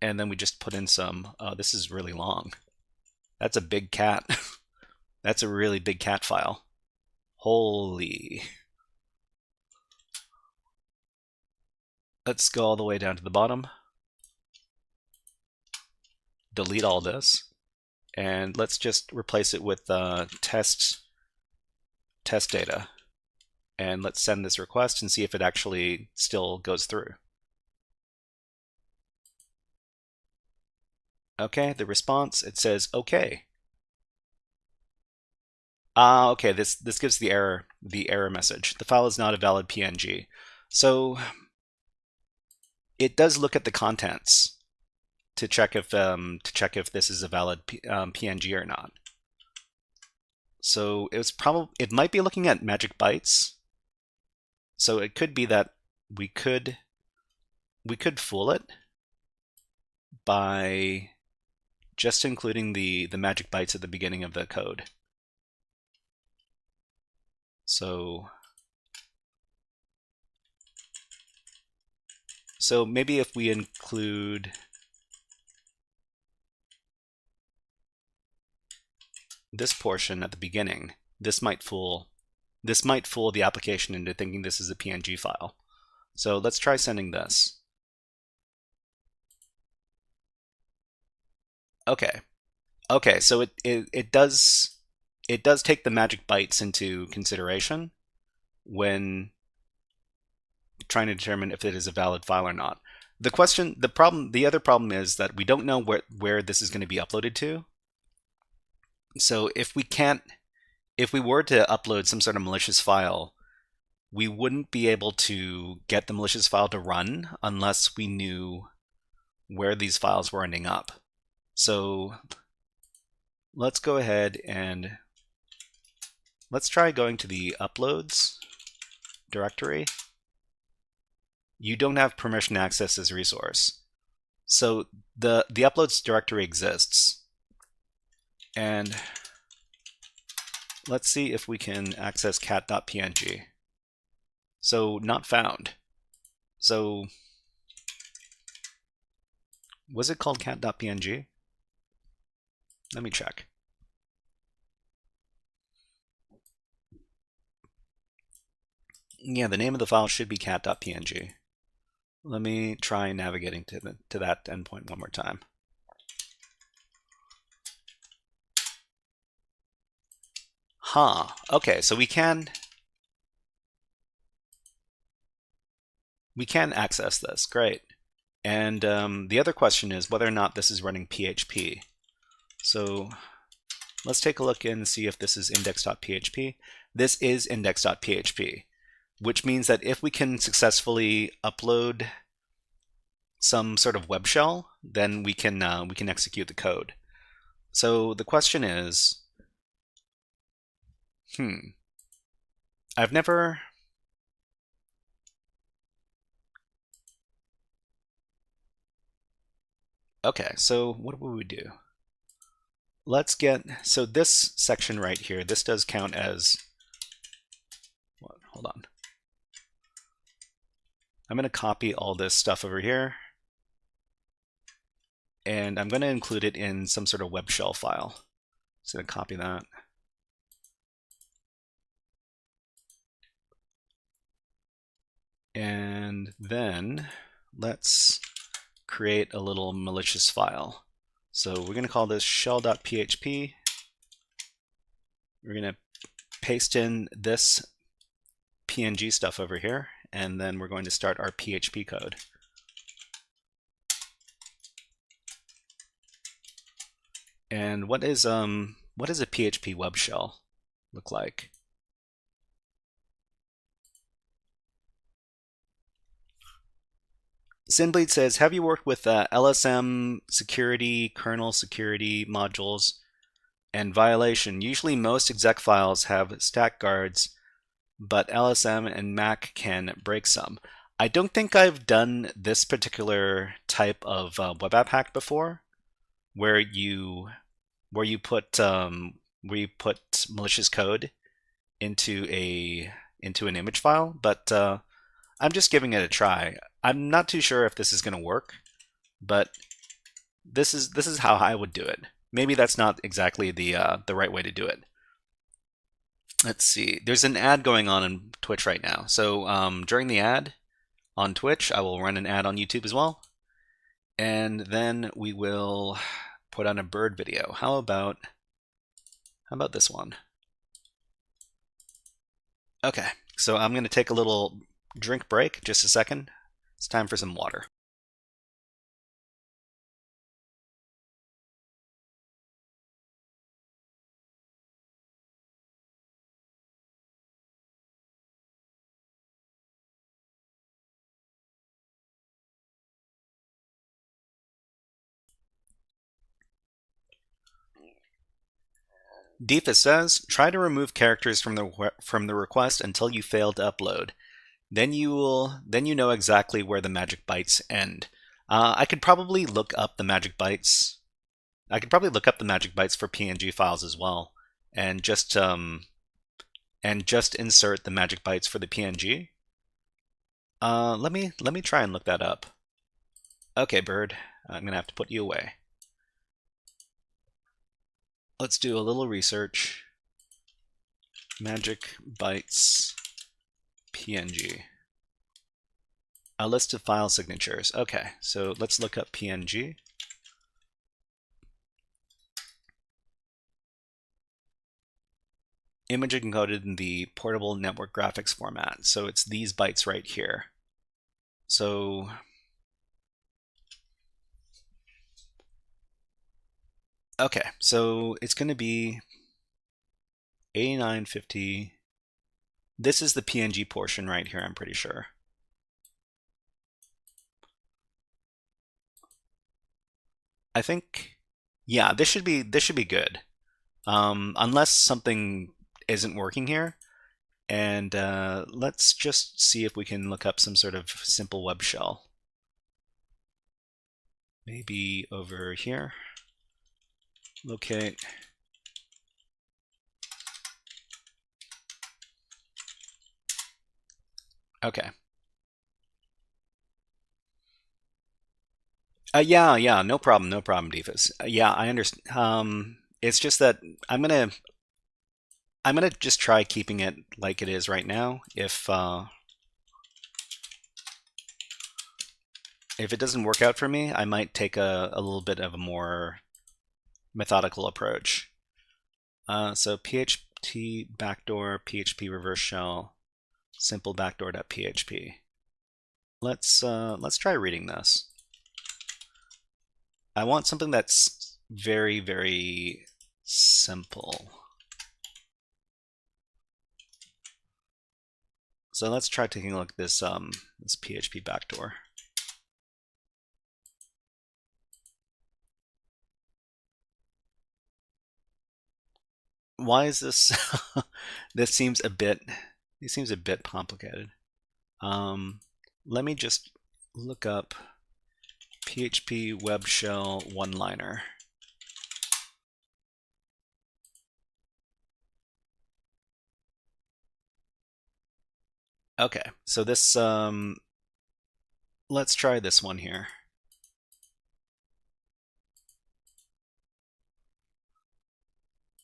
and then we just put in some, this is really long. That's a big cat. That's a really big cat file. Holy. Let's go all the way down to the bottom. Delete all this. And let's just replace it with test data. And let's send this request and see if it actually still goes through. Okay, the response, it says okay. Okay, this gives the error message. The file is not a valid PNG. So it does look at the contents to check if this is a valid PNG or not. So it might be looking at magic bytes. So it could be that we could fool it by just including the magic bytes at the beginning of the code. So maybe if we include this portion at the beginning, this might fool the application into thinking this is a PNG file. So let's try sending this. Okay, so it does take the magic bytes into consideration when trying to determine if it is a valid file or not. The other problem is that we don't know where this is going to be uploaded to. So if we were to upload some sort of malicious file, we wouldn't be able to get the malicious file to run unless we knew where these files were ending up. So let's go ahead and let's try going to the uploads directory. You don't have permission to access this resource. So the uploads directory exists. And let's see if we can access cat.png. So not found. So was it called cat.png? Let me check. Yeah, the name of the file should be cat.png. Let me try navigating to that endpoint one more time. Okay, so we can access this. Great. And the other question is whether or not this is running PHP. So let's take a look and see if this is index.php. This is index.php, which means that if we can successfully upload some sort of web shell, then we can execute the code. So the question is, I've never. Okay, so what would we do? Let's get, so this section right here, this does count as, hold on. I'm going to copy all this stuff over here, and I'm going to include it in some sort of web shell file. So I'm going to copy that. And then let's create a little malicious file. So we're going to call this shell.php. We're going to paste in this PNG stuff over here, and then we're going to start our PHP code. And what does a PHP web shell look like? Sinbleed says, have you worked with LSM security, kernel security modules, and violation? Usually most exec files have stack guards, but LSM and Mac can break some. I don't think I've done this particular type of web app hack before, where you put malicious code into an image file, but I'm just giving it a try. I'm not too sure if this is going to work, but this is how I would do it. Maybe that's not exactly the right way to do it. Let's see. There's an ad going on Twitch right now. So during the ad on Twitch, I will run an ad on YouTube as well, and then we will put on a bird video. How about this one? Okay. So I'm going to take a little drink break. Just a second. It's time for some water. Deefus says, try to remove characters from the request until you fail to upload. Then you know exactly where the magic bytes end. I could probably look up the magic bytes. I could probably look up the magic bytes for PNG files as well, and just insert the magic bytes for the PNG. Let me try and look that up. Okay, Bird, I'm gonna have to put you away. Let's do a little research. Magic bytes PNG. A list of file signatures. Okay, so let's look up PNG. Image encoded in the portable network graphics format. So it's these bytes right here. So okay, so it's going to be 8950. This is the PNG portion right here, I'm pretty sure. I think, yeah, this should be good. Unless something isn't working here. And let's just see if we can look up some sort of simple web shell. Maybe over here. Locate. Okay. Yeah, no problem, Defus. Yeah, I understand. It's just that I'm gonna just try keeping it like it is right now. If it doesn't work out for me, I might take a little bit of a more methodical approach. So t backdoor php reverse shell simple backdoor.php. Let's try reading this. I want something that's very, very simple. So let's try taking a look at this this PHP backdoor. Why is this? This seems a bit complicated. Let me just look up PHP web shell one-liner. Okay, so this let's try this one here.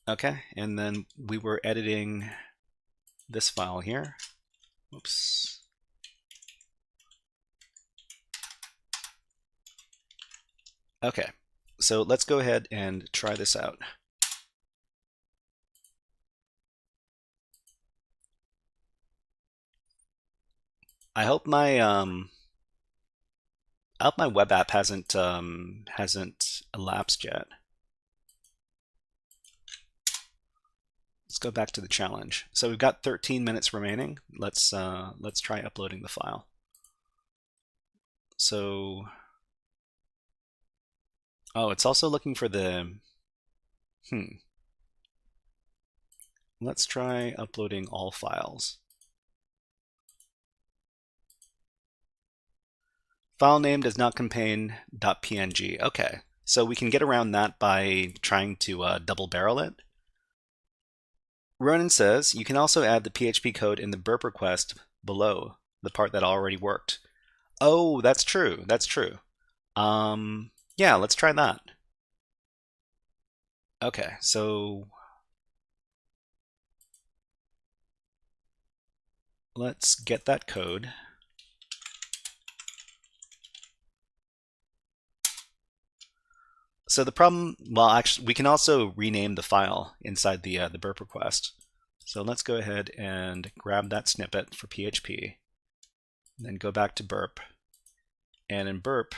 Okay, and then we were editing this file here. Oops. Okay, so let's go ahead and try this out. I hope my web app hasn't elapsed yet. Let's go back to the challenge. So we've got 13 minutes remaining. Let's try uploading the file. So, oh, it's also looking for the Let's try uploading all files. File name does not contain .png. Okay, so we can get around that by trying to double barrel it. Ronan says, you can also add the PHP code in the burp request below, the part that already worked. Oh, that's true. That's true. Yeah, let's try that. Okay, so let's get that code. So the problem, well, actually, we can also rename the file inside the burp request. So let's go ahead and grab that snippet for PHP, then go back to burp, and in burp,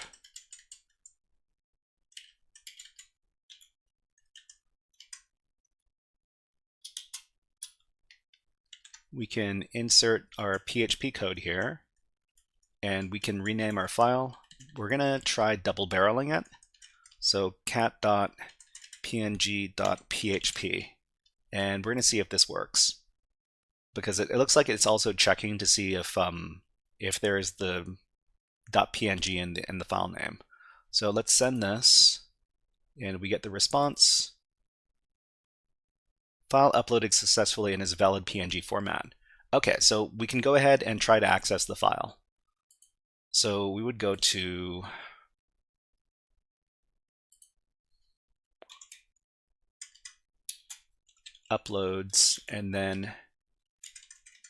we can insert our PHP code here, and we can rename our file. We're gonna try double barreling it. So cat.png.php, and we're going to see if this works, because it looks like it's also checking to see if there is the .png in the file name. So let's send this, and we get the response. File uploaded successfully in its valid PNG format. Okay, so we can go ahead and try to access the file. So we would go to uploads, and then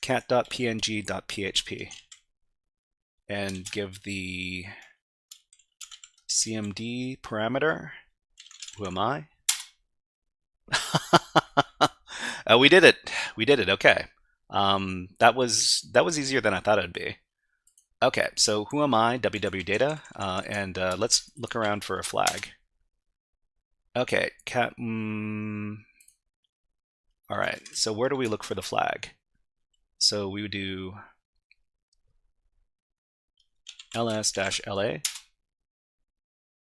cat.png.php, and give the cmd parameter. Who am I? We did it. We did it. Okay. That was easier than I thought it'd be. Okay, so who am I? www.data, and let's look around for a flag. Okay, cat. All right, so where do we look for the flag? So we would do ls-la.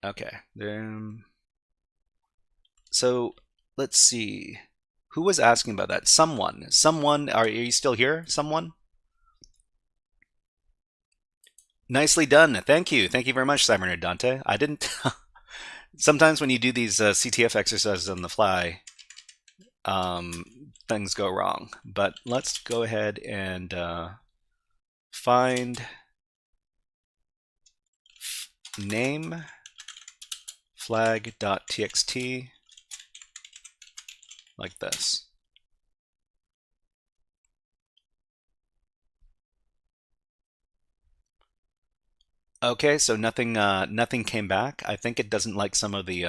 Okay, then. So let's see. Who was asking about that? Someone. Are you still here? Someone? Nicely done. Thank you. Thank you very much, Cyber Dante. I didn't. Sometimes when you do these CTF exercises on the fly, things go wrong. But let's go ahead and find name flag.txt like this. Okay, so nothing came back. I think it doesn't like some of the.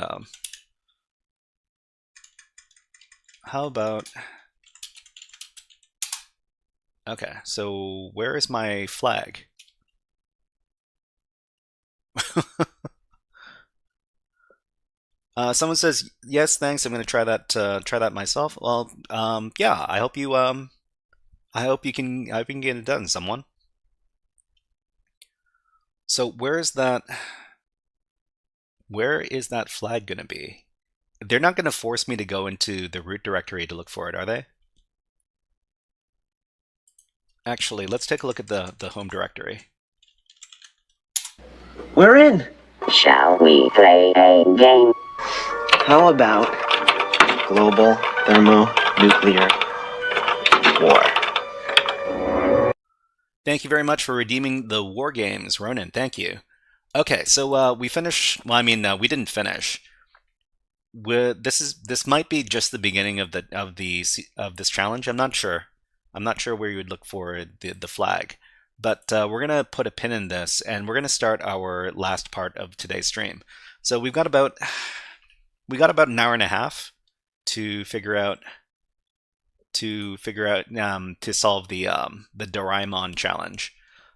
How about Okay, so where is my flag? Someone says yes, thanks. I'm going to try that myself. Well, yeah. I hope you can. I hope you can get it done. Someone. So where is that? Where is that flag going to be? They're not going to force me to go into the root directory to look for it, are they? Actually, let's take a look at the home directory. We're in. Shall we play a game? How about global thermonuclear war? Thank you very much for redeeming the war games, Ronan. Thank you. Okay, so we finished. Well, I mean, we didn't finish. This might be just the beginning of this challenge. I'm not sure. I'm not sure where you would look for the flag, but we're gonna put a pin in this, and we're gonna start our last part of today's stream. So we've got about an hour and a half to figure out to solve the Doraemon challenge.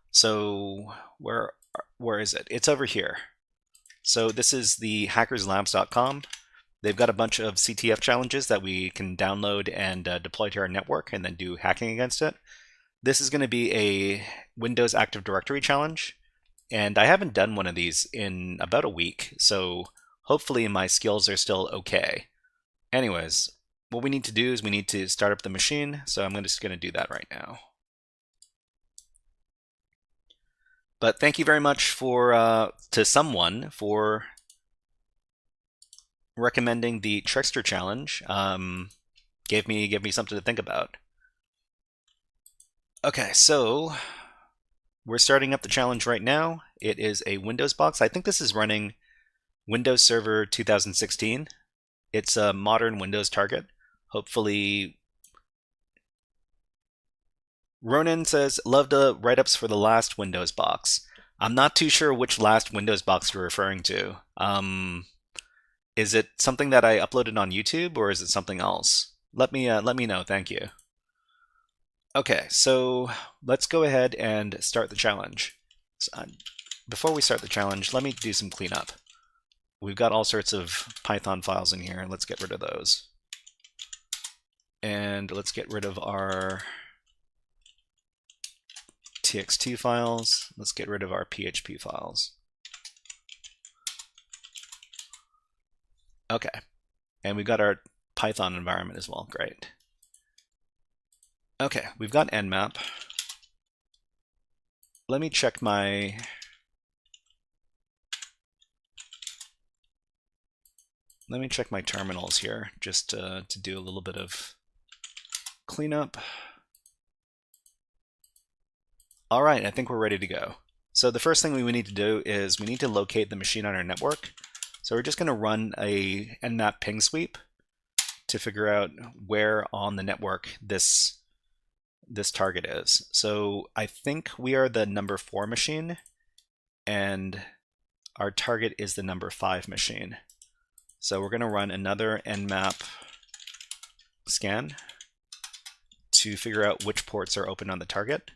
So where is it? It's over here. So this is the hackerslabs.com. They've got a bunch of CTF challenges that we can download and deploy to our network and then do hacking against it. This is going to be a Windows Active Directory challenge, and I haven't done one of these in about a week, so hopefully my skills are still okay. Anyways, what we need to do is we need to start up the machine, so I'm just going to do that right now. But thank you very much to someone for recommending the Trickster challenge. Gave me something to think about. Okay, so we're starting up the challenge right now. It is a Windows box. I think this is running Windows Server 2016. It's a modern Windows target. Hopefully, Ronan says, love the write-ups for the last Windows box. I'm not too sure which last Windows box you're referring to. Is it something that I uploaded on YouTube, or is it something else? Let me know. Thank you. Okay, so let's go ahead and start the challenge. Before we start the challenge, let me do some cleanup. We've got all sorts of Python files in here. Let's get rid of those. And let's get rid of our txt files. Let's get rid of our PHP files. Okay, and we've got our Python environment as well. Great. Okay, we've got nmap. Let me check my terminals here, just to do a little bit of cleanup. All right, I think we're ready to go. So the first thing we need to do is we need to locate the machine on our network. So we're just going to run a nmap ping sweep to figure out where on the network this target is. So I think we are the number 4 machine, and our target is the number 5 machine. So we're going to run another nmap scan to figure out which ports are open on the target.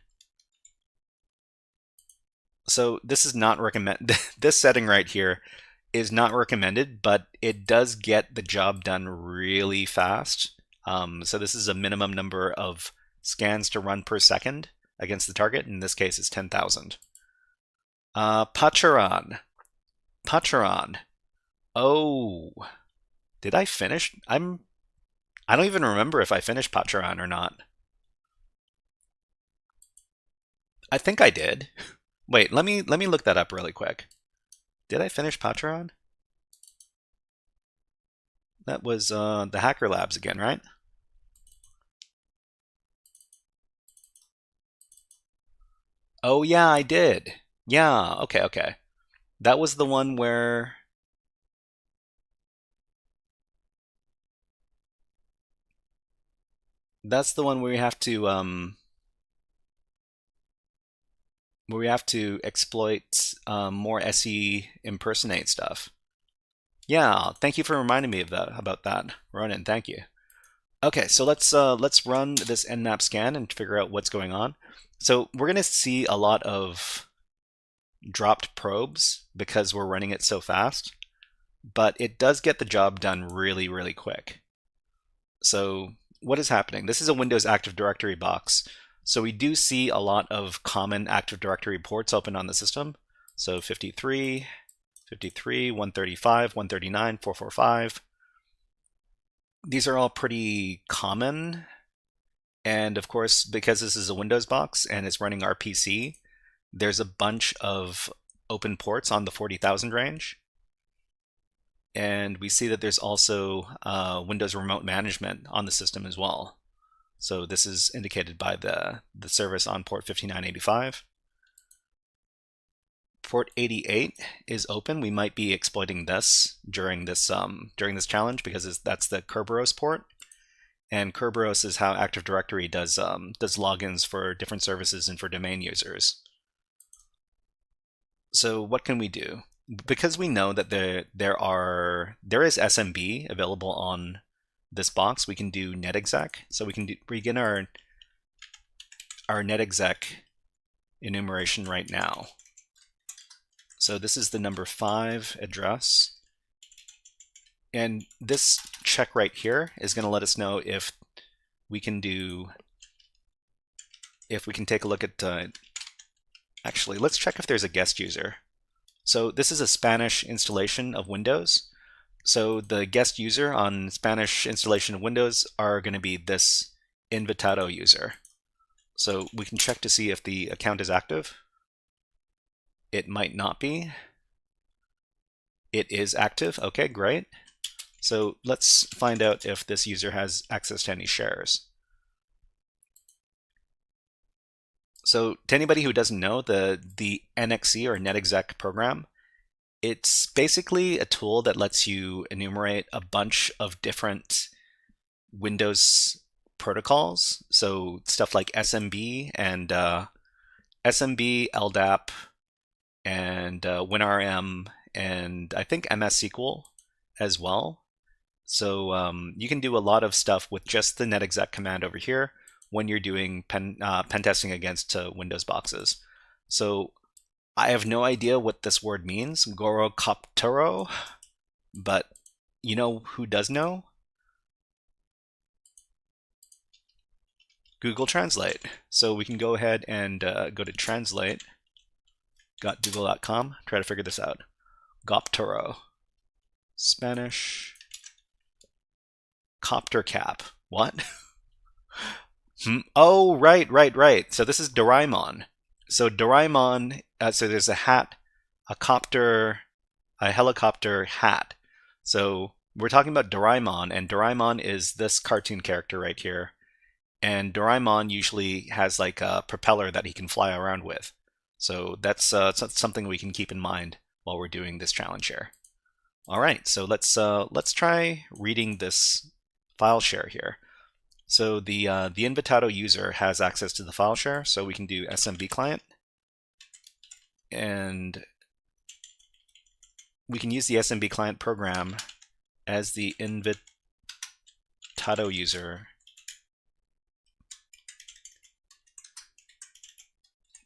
So this is not recommended. This setting right here is not recommended, but it does get the job done really fast. So this is a minimum number of scans to run per second against the target. In this case, it's 10,000. Pacharan. Oh, did I finish? I don't even remember if I finished Pacharan or not. I think I did. Wait, let me look that up really quick. Did I finish Pacharan? That was the Hacker Labs again, right? Oh yeah, I did. Yeah, okay. That was the one where that's the one where we have to exploit more SE impersonate stuff. Yeah, thank you for reminding me of about that, Ronan. Thank you. Okay, so let's run this nmap scan and figure out what's going on. So we're going to see a lot of dropped probes because we're running it so fast, but it does get the job done really, really quick. So what is happening? This is a Windows Active Directory box. So we do see a lot of common Active Directory ports open on the system. So 53, 53, 135, 139, 445. These are all pretty common. And of course, because this is a Windows box and it's running RPC, there's a bunch of open ports on the 40,000 range. And we see that there's also Windows Remote Management on the system as well. So this is indicated by the service on port 5985. Port 88 is open. We might be exploiting this during this challenge because that's the Kerberos port. And Kerberos is how Active Directory does logins for different services and for domain users. So what can we do? Because we know that there is SMB available on this box, we can do netexec. So we can begin our netexec enumeration right now. So this is the number 5 address. And this check right here is going to let us know if we can take a look at, actually, let's check if there's a guest user. So this is a Spanish installation of Windows. So the guest user on Spanish installation of Windows are going to be this invitado user. So we can check to see if the account is active. It might not be. It is active. Okay, great. So let's find out if this user has access to any shares. So to anybody who doesn't know, the NXE or netexec program, it's basically a tool that lets you enumerate a bunch of different Windows protocols. So stuff like SMB and SMB, LDAP, and WinRM, and I think MS SQL as well. So you can do a lot of stuff with just the netexec command over here when you're doing pen testing against Windows boxes. So I have no idea what this word means, gorocoptero, but you know who does know? Google Translate. So we can go ahead and go to translate.google.com, try to figure this out. Goptero, Spanish, copter cap. What? Oh, right. So this is Doraemon. So Doraemon, so there's a hat, a copter, a helicopter hat. So we're talking about Doraemon, and Doraemon is this cartoon character right here. And Doraemon usually has like a propeller that he can fly around with. So that's something we can keep in mind while we're doing this challenge here. All right, so let's try reading this file share here. So the invitado user has access to the file share, so we can do SMB client, and we can use the SMB client program as the invitado user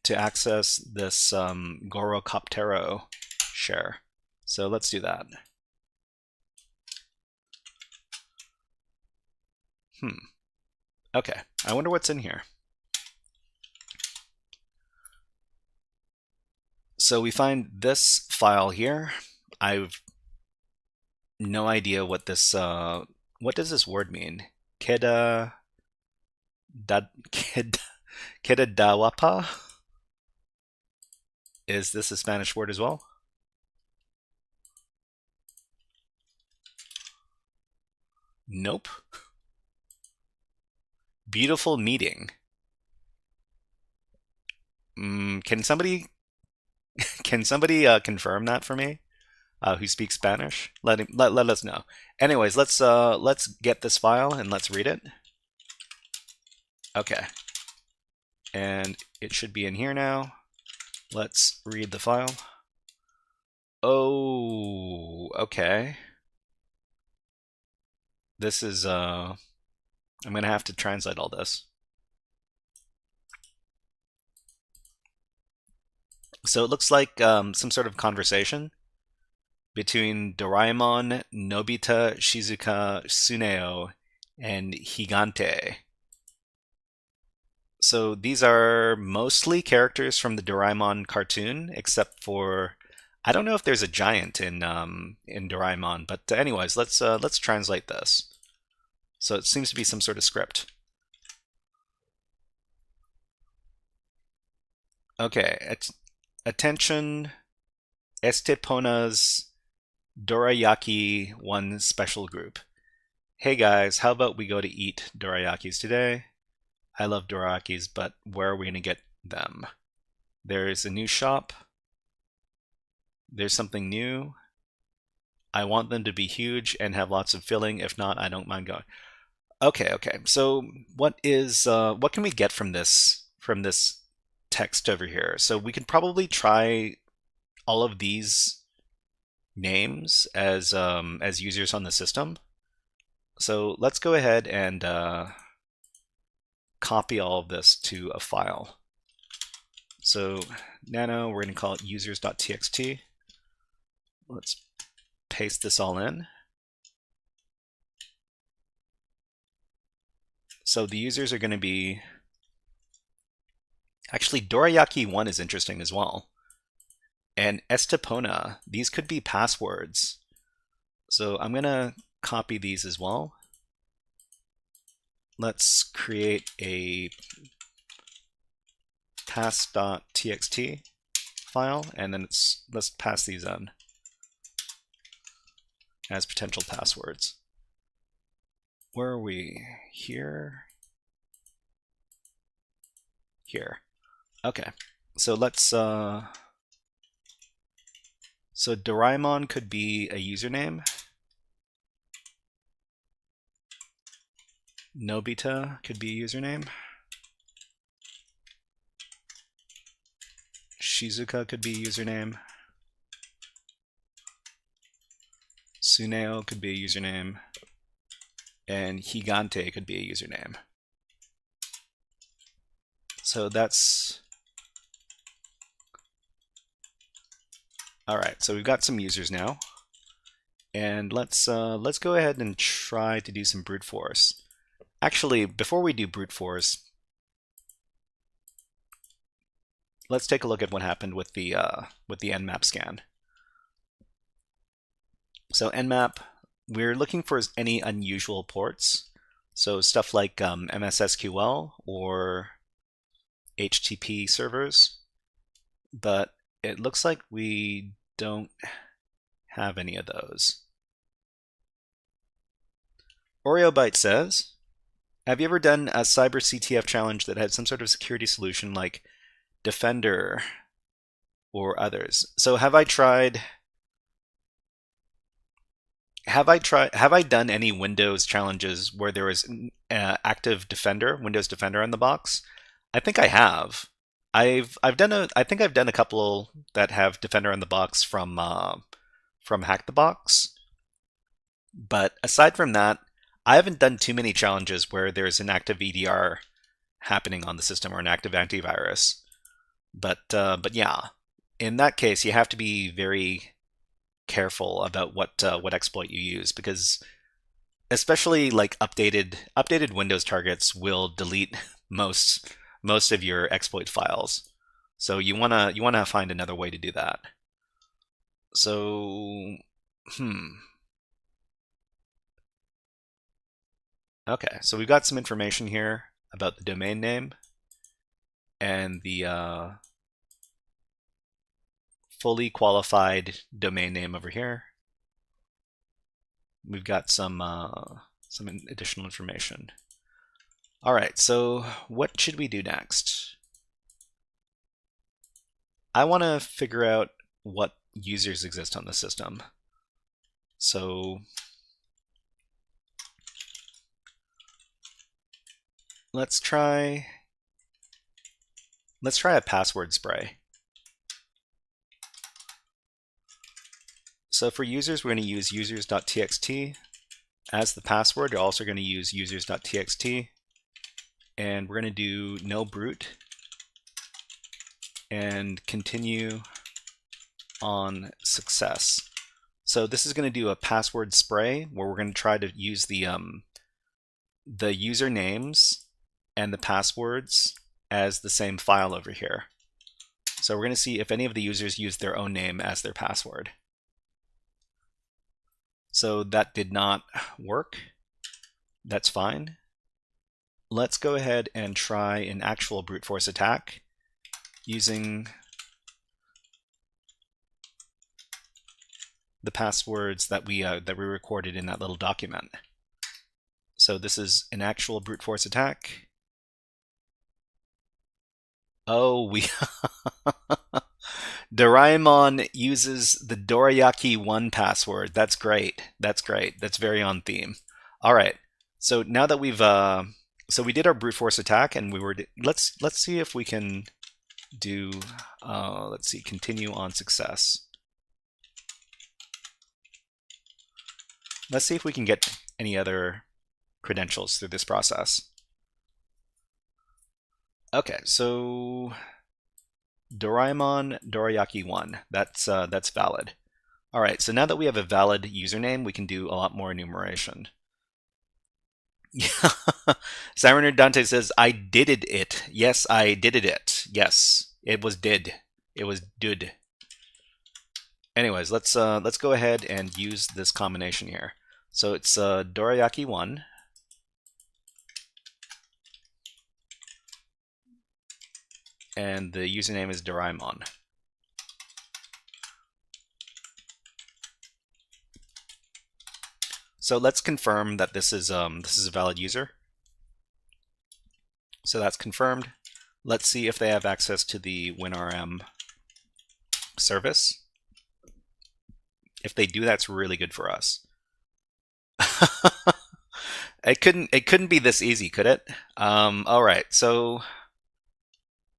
to access this gorocoptero share. So let's do that. Okay, I wonder what's in here. So we find this file here. I've no idea what this, what does this word mean? Kedadawapa? Is this a Spanish word as well? Nope. Beautiful meeting. Can somebody confirm that for me? Who speaks Spanish? Let us know. Anyways, let's get this file and let's read it. Okay, and it should be in here now. Let's read the file. Oh, okay. This is I'm going to have to translate all this. So it looks like some sort of conversation between Doraemon, Nobita, Shizuka, Tsuneo, and Higante. So these are mostly characters from the Doraemon cartoon, except for I don't know if there's a giant in Doraemon. But anyways, let's translate this. So it seems to be some sort of script. Okay, attention, Estepona's dorayaki 1 special group. Hey guys, how about we go to eat dorayakis today? I love dorayakis, but where are we going to get them? There's a new shop. There's something new. I want them to be huge and have lots of filling. If not, I don't mind going. Okay. So what can we get from this text over here? So we could probably try all of these names as users on the system. So let's go ahead and copy all of this to a file. So nano, we're going to call it users.txt. Let's paste this all in. So the users are going to be, actually dorayaki 1 is interesting as well. And Estepona, these could be passwords. So I'm going to copy these as well. Let's create a pass.txt file, and then let's pass these on as potential passwords. Where are we? Here. Okay, so let's so Doraemon could be a username. Nobita could be a username. Shizuka could be a username. Tsuneo could be a username. And Higante could be a username. So that's all right. So we've got some users now, and let's go ahead and try to do some brute force. Actually, before we do brute force, let's take a look at what happened with the nmap scan. So nmap, we're looking for any unusual ports. So stuff like MSSQL or HTTP servers, but it looks like we don't have any of those. OreoByte says, have you ever done a CyberCTF challenge that had some sort of security solution like Defender or others? So have I done any Windows challenges where there was active Windows Defender on the box? I think I have. I think I've done a couple that have Defender on the box from Hack the Box. But aside from that, I haven't done too many challenges where there's an active EDR happening on the system or an active antivirus. But yeah, in that case, you have to be very careful about what exploit you use, because especially like updated Windows targets will delete most of your exploit files. So you wanna find another way to do that. So okay, so we've got some information here about the domain name and the fully qualified domain name over here. We've got some additional information. All right, so what should we do next? I want to figure out what users exist on the system. So let's try a password spray. So for users, we're going to use users.txt. as the password. You're also going to use users.txt, and we're going to do no brute and continue on success. So this is going to do a password spray where we're going to try to use the usernames and the passwords as the same file over here. So we're going to see if any of the users use their own name as their password. So that did not work. That's fine. Let's go ahead and try an actual brute force attack using the passwords that we recorded in that little document. So this is an actual brute force attack. Oh, we Doraemon uses the Dorayaki1 password. That's great. That's great. That's very on theme. All right. So now that we've so we did our brute force attack, and we were let's see if we can do let's see, continue on success. Let's see if we can get any other credentials through this process. Okay, so Doraemon Dorayaki1, that's valid. All right, so now that we have a valid username, we can do a lot more enumeration. Yeah, Sirener Dante says, I did it. Yes, I did it. Yes, it was did. It was did. Anyways, let's go ahead and use this combination here. So it's Dorayaki1. And the username is Doraemon. So let's confirm that this is a valid user. So that's confirmed. Let's see if they have access to the WinRM service. If they do, that's really good for us. It couldn't be this easy, could it? All right, so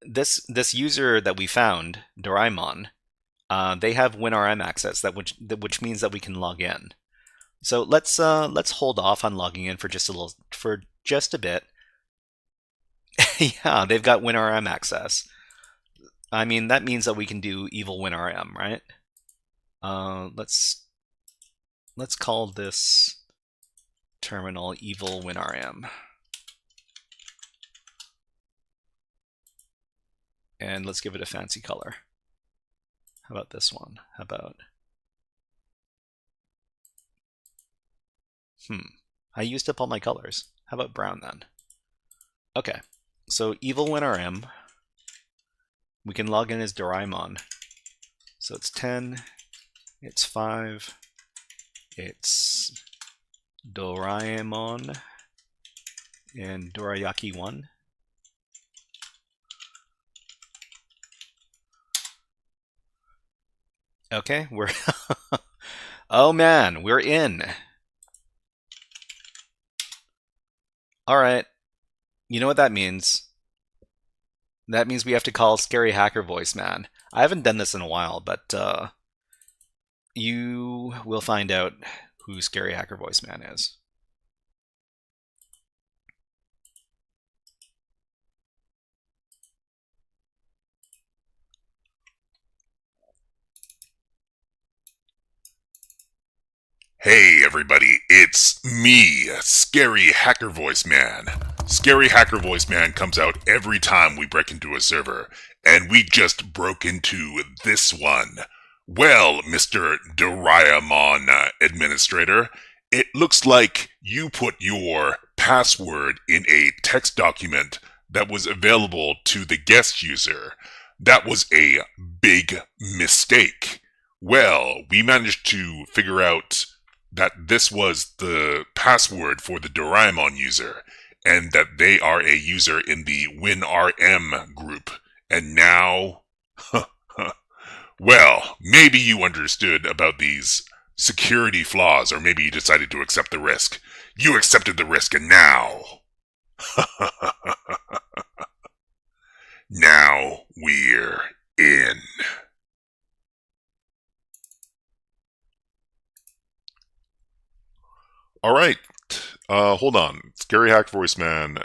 this user that we found, Doraemon, they have WinRM access, which means that we can log in. So let's hold off on logging in for just a bit. Yeah, they've got WinRM access. I mean, that means that we can do evil WinRM, right? Let's call this terminal evil WinRM. And let's give it a fancy color. How about this one? How about... I used up all my colors. How about brown then? Okay, so evil WinRM. We can log in as Doraemon. So it's 10, it's 5, it's Doraemon and Dorayaki1. Okay, we're oh man, we're in. All right. You know what that means? That means we have to call Scary Hacker Voice Man. I haven't done this in a while, but you will find out who Scary Hacker Voice Man is. Hey everybody, it's me, Scary Hacker Voice Man. Scary Hacker Voice Man comes out every time we break into a server, and we just broke into this one. Well, Mr. Doraemon Administrator, it looks like you put your password in a text document that was available to the guest user. That was a big mistake. Well, we managed to figure out that this was the password for the Doraemon user, and that they are a user in the WinRM group. And now, well, maybe you understood about these security flaws, or maybe you decided to accept the risk. You accepted the risk, and now, now we're in. All right. Hold on. Scary Hack Voice Man.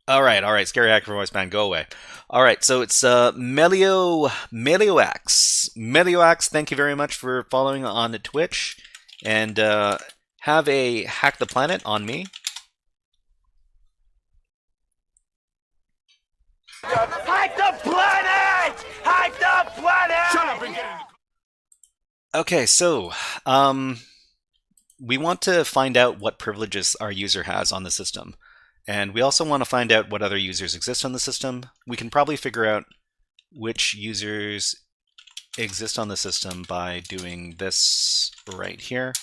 All right, Scary Hacker Voice Man, go away. All right, so it's Melioax. Melioax, thank you very much for following on Twitch, and have a Hack the Planet on me. Hack the planet! Hack the planet! Shut up and get in. Okay, so we want to find out what privileges our user has on the system. And we also want to find out what other users exist on the system. We can probably figure out which users exist on the system by doing this right here.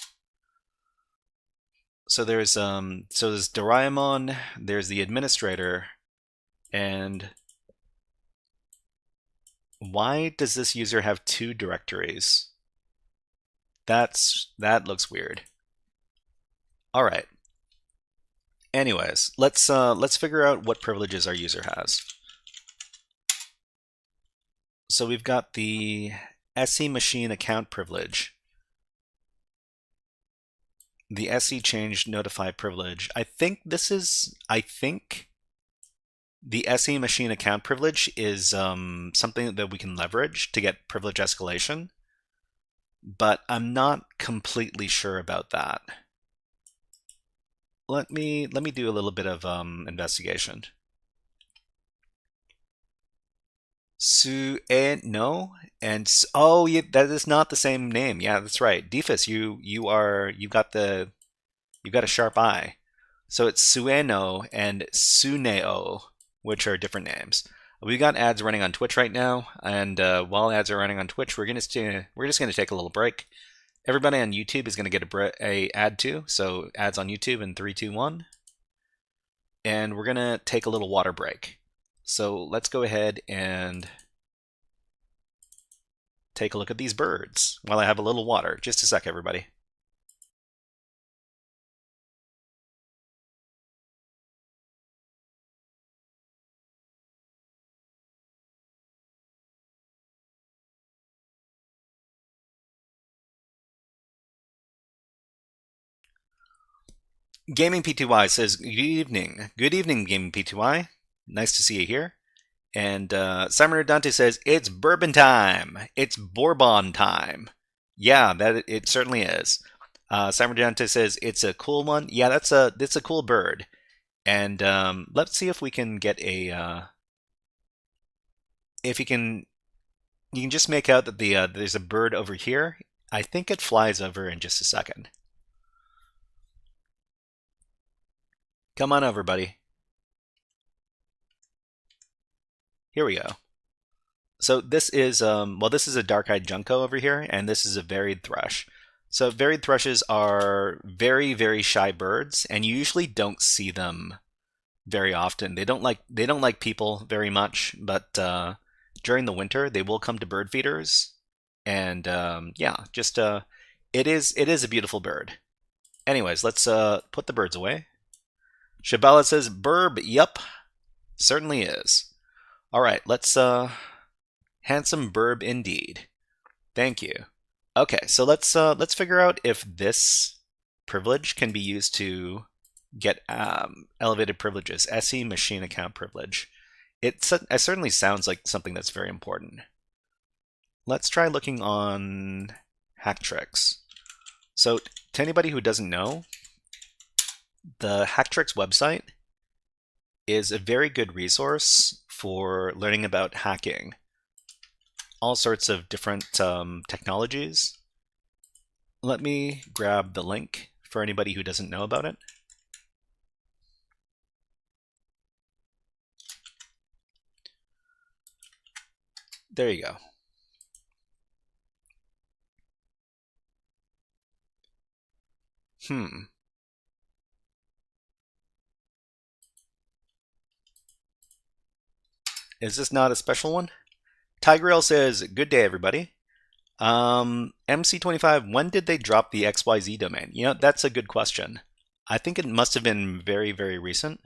So there's Doraemon, there's the administrator, and why does this user have 2 directories? That looks weird. All right. Anyways, let's figure out what privileges our user has. So we've got the SE machine account privilege, the SE change notify privilege. I think the SE machine account privilege is something that we can leverage to get privilege escalation, but I'm not completely sure about that. Let me do a little bit of investigation. No, and oh yeah, that is not the same name. Yeah, that's right. Defus, you've got a sharp eye. So it's Sueno and Suneo, which are different names. We got ads running on Twitch right now, and while ads are running on Twitch, we're just gonna take a little break. Everybody on YouTube is going to get a ad too, so ads on YouTube in 3, 2, 1. And we're going to take a little water break. So let's go ahead and take a look at these birds while I have a little water. Just a sec, everybody. Gaming P2Y says, good evening. Good evening, Gaming P2Y. Nice to see you here. And Simon Dante says, it's bourbon time. It's Bourbon time. Yeah, it certainly is. Simon Dante says, it's a cool one. Yeah, that's a cool bird. And let's see if we can get a... if you can just make out that there's a bird over here. I think it flies over in just a second. Come on over, buddy. Here we go. So this is this is a dark-eyed junco over here, and this is a varied thrush. So varied thrushes are very, very shy birds, and you usually don't see them very often. They don't like people very much, but during the winter they will come to bird feeders, and yeah, just it is a beautiful bird. Anyways, let's put the birds away. Shabala says, "Burb, yup, certainly is." All right, let's handsome burb indeed. Thank you. Okay, so let's figure out if this privilege can be used to get elevated privileges. SE machine account privilege. It certainly sounds like something that's very important. Let's try looking on Hacktricks. So to anybody who doesn't know, the Hacktricks website is a very good resource for learning about hacking. All sorts of different technologies. Let me grab the link for anybody who doesn't know about it. There you go. Is this not a special one? Tigrail says, good day, everybody. MC25, when did they drop the XYZ domain? You know, that's a good question. I think it must have been very, very recent.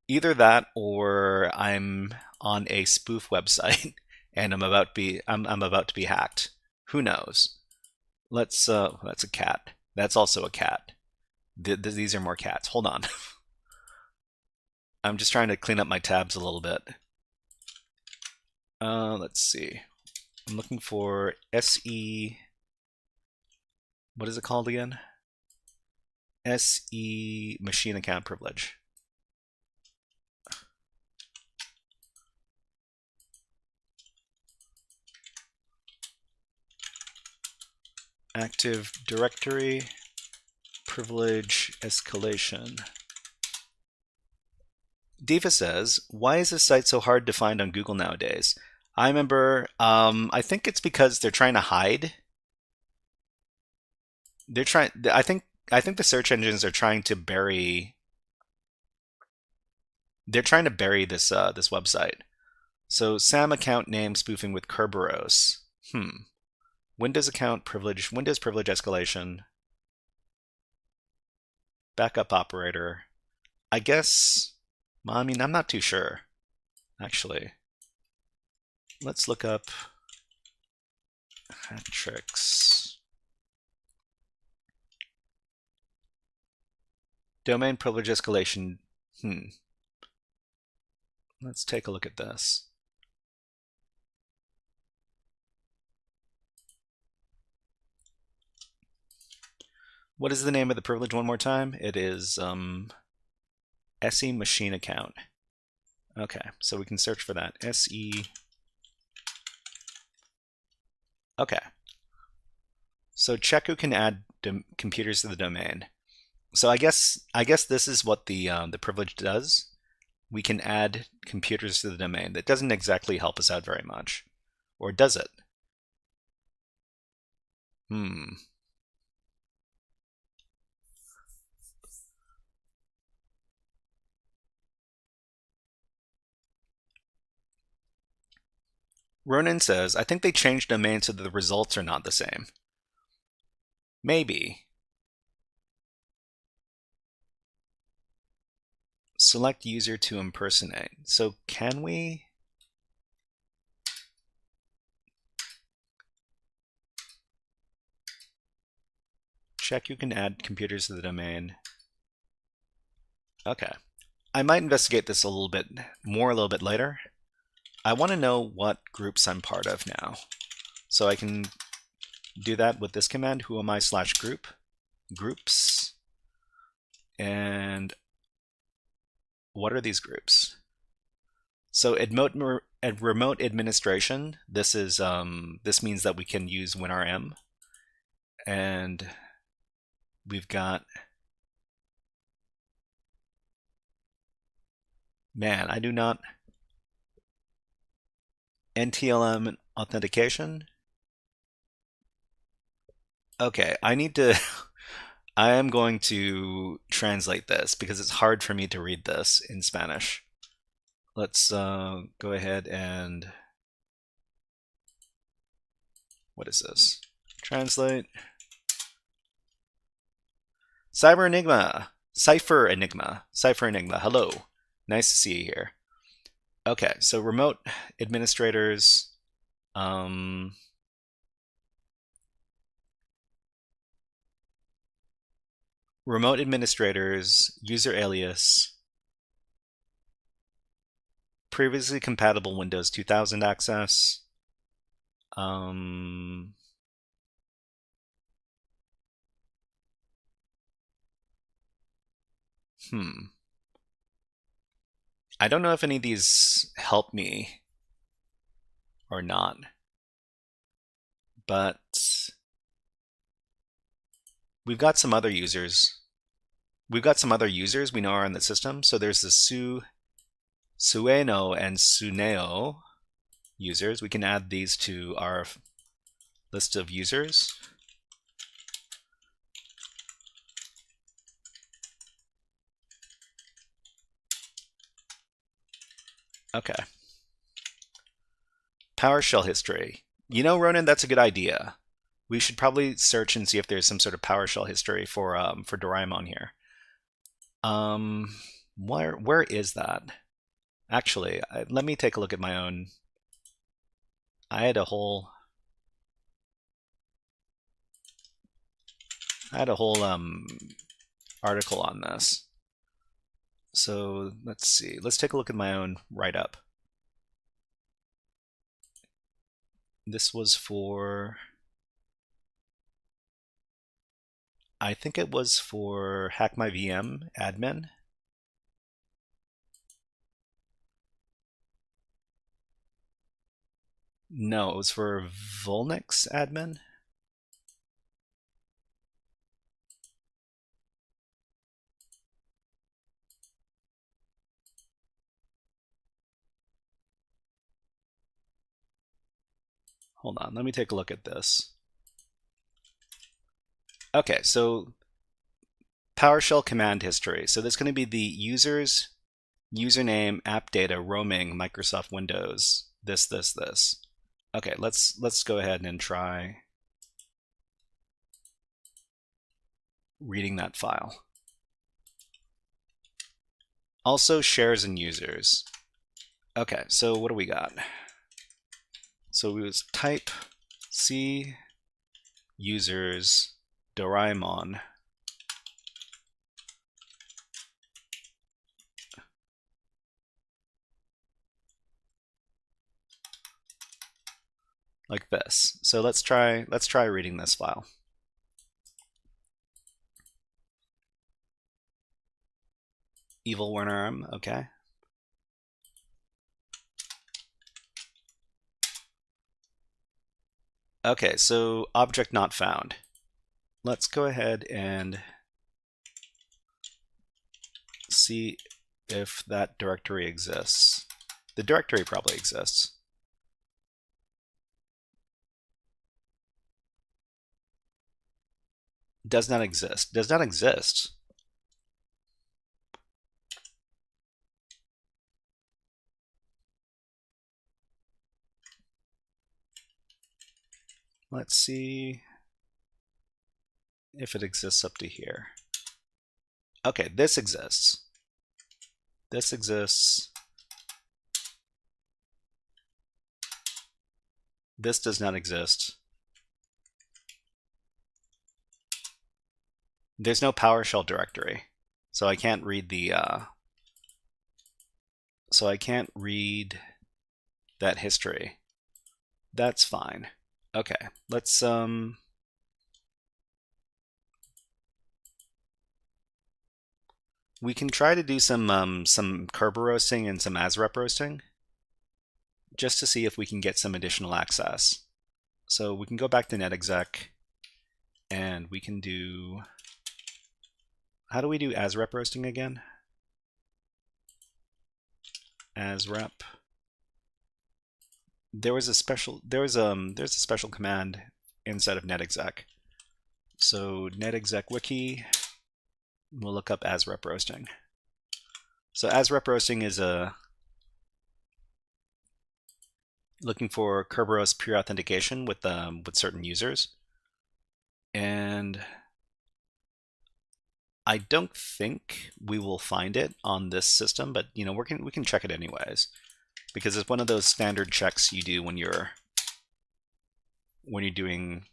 Either that or I'm on a spoof website and I'm about to be hacked. Who knows? Let's that's a cat. That's also a cat. These are more cats. Hold on. I'm just trying to clean up my tabs a little bit. Let's see. I'm looking for SE. What is it called again? SE machine account privilege. Active Directory privilege escalation. Diva says, why is this site so hard to find on Google nowadays? I remember, I think it's because they're trying to hide. I think the search engines are trying to bury. They're trying to bury this this website. So Sam account name spoofing with Kerberos. Windows account privilege, Windows privilege escalation. Backup operator. I guess, I mean, I'm not too sure, actually. Let's look up hat tricks. Domain privilege escalation. Let's take a look at this. What is the name of the privilege one more time? It is SE machine account. Okay, so we can search for that. SE. Okay. So check who can add computers to the domain. So I guess this is what the privilege does. We can add computers to the domain. That doesn't exactly help us out very much, or does it? Ronan says, I think they changed domains so that the results are not the same. Maybe. Select user to impersonate. So can we? Check you can add computers to the domain. Okay. I might investigate this a little bit later. I want to know what groups I'm part of now. So I can do that with this command, whoami/group, groups. And what are these groups? So remote administration, this is this means that we can use WinRM. And we've got, man, I do not, NTLM authentication. Okay, I need to, I am going to translate this because it's hard for me to read this in Spanish. Let's go ahead and, what is this? Translate. Cipher Enigma. Hello. Nice to see you here. Okay, so remote administrators. Remote administrators, user alias, previously compatible Windows 2000 access. I don't know if any of these help me or not, but we've got some other users. We know are in the system. So there's the Sueno and Suneo users. We can add these to our list of users. Okay. PowerShell history. You know, Ronan, that's a good idea. We should probably search and see if there's some sort of PowerShell history for Doraemon here. Where is that? Actually, let me take a look at my own. I had a whole. I had a whole article on this. So let's see. Let's take a look at my own write-up. This was for, I think it was for Hack My VM admin. No, it was for Volnix admin. Hold on, let me take a look at this. Okay, so PowerShell command history. So there's going to be the user's username, app data, roaming, Microsoft Windows, this. Okay, let's go ahead and try reading that file. Also shares and users. Okay, so what do we got? So we was type C users Doraemon. Like this. So let's try reading this file. Evil worm, okay. Okay, so object not found. Let's go ahead and see if that directory exists. The directory probably exists. Does not exist. Does not exist. Let's see if it exists up to here. Okay, this exists. This exists. This does not exist. There's no PowerShell directory, so I can't read the that history. That's fine. Okay, let's we can try to do some Kerber roasting and some ASREP roasting, just to see if we can get some additional access. So we can go back to netexec, and we can do. How do we do ASREP roasting again? ASREP. There's a special command inside of netexec. So netexec wiki, we'll look up ASREP roasting. So ASREP roasting is looking for Kerberos pure authentication with certain users, and I don't think we will find it on this system, but you know we can check it anyways, because it's one of those standard checks you do when you're doing.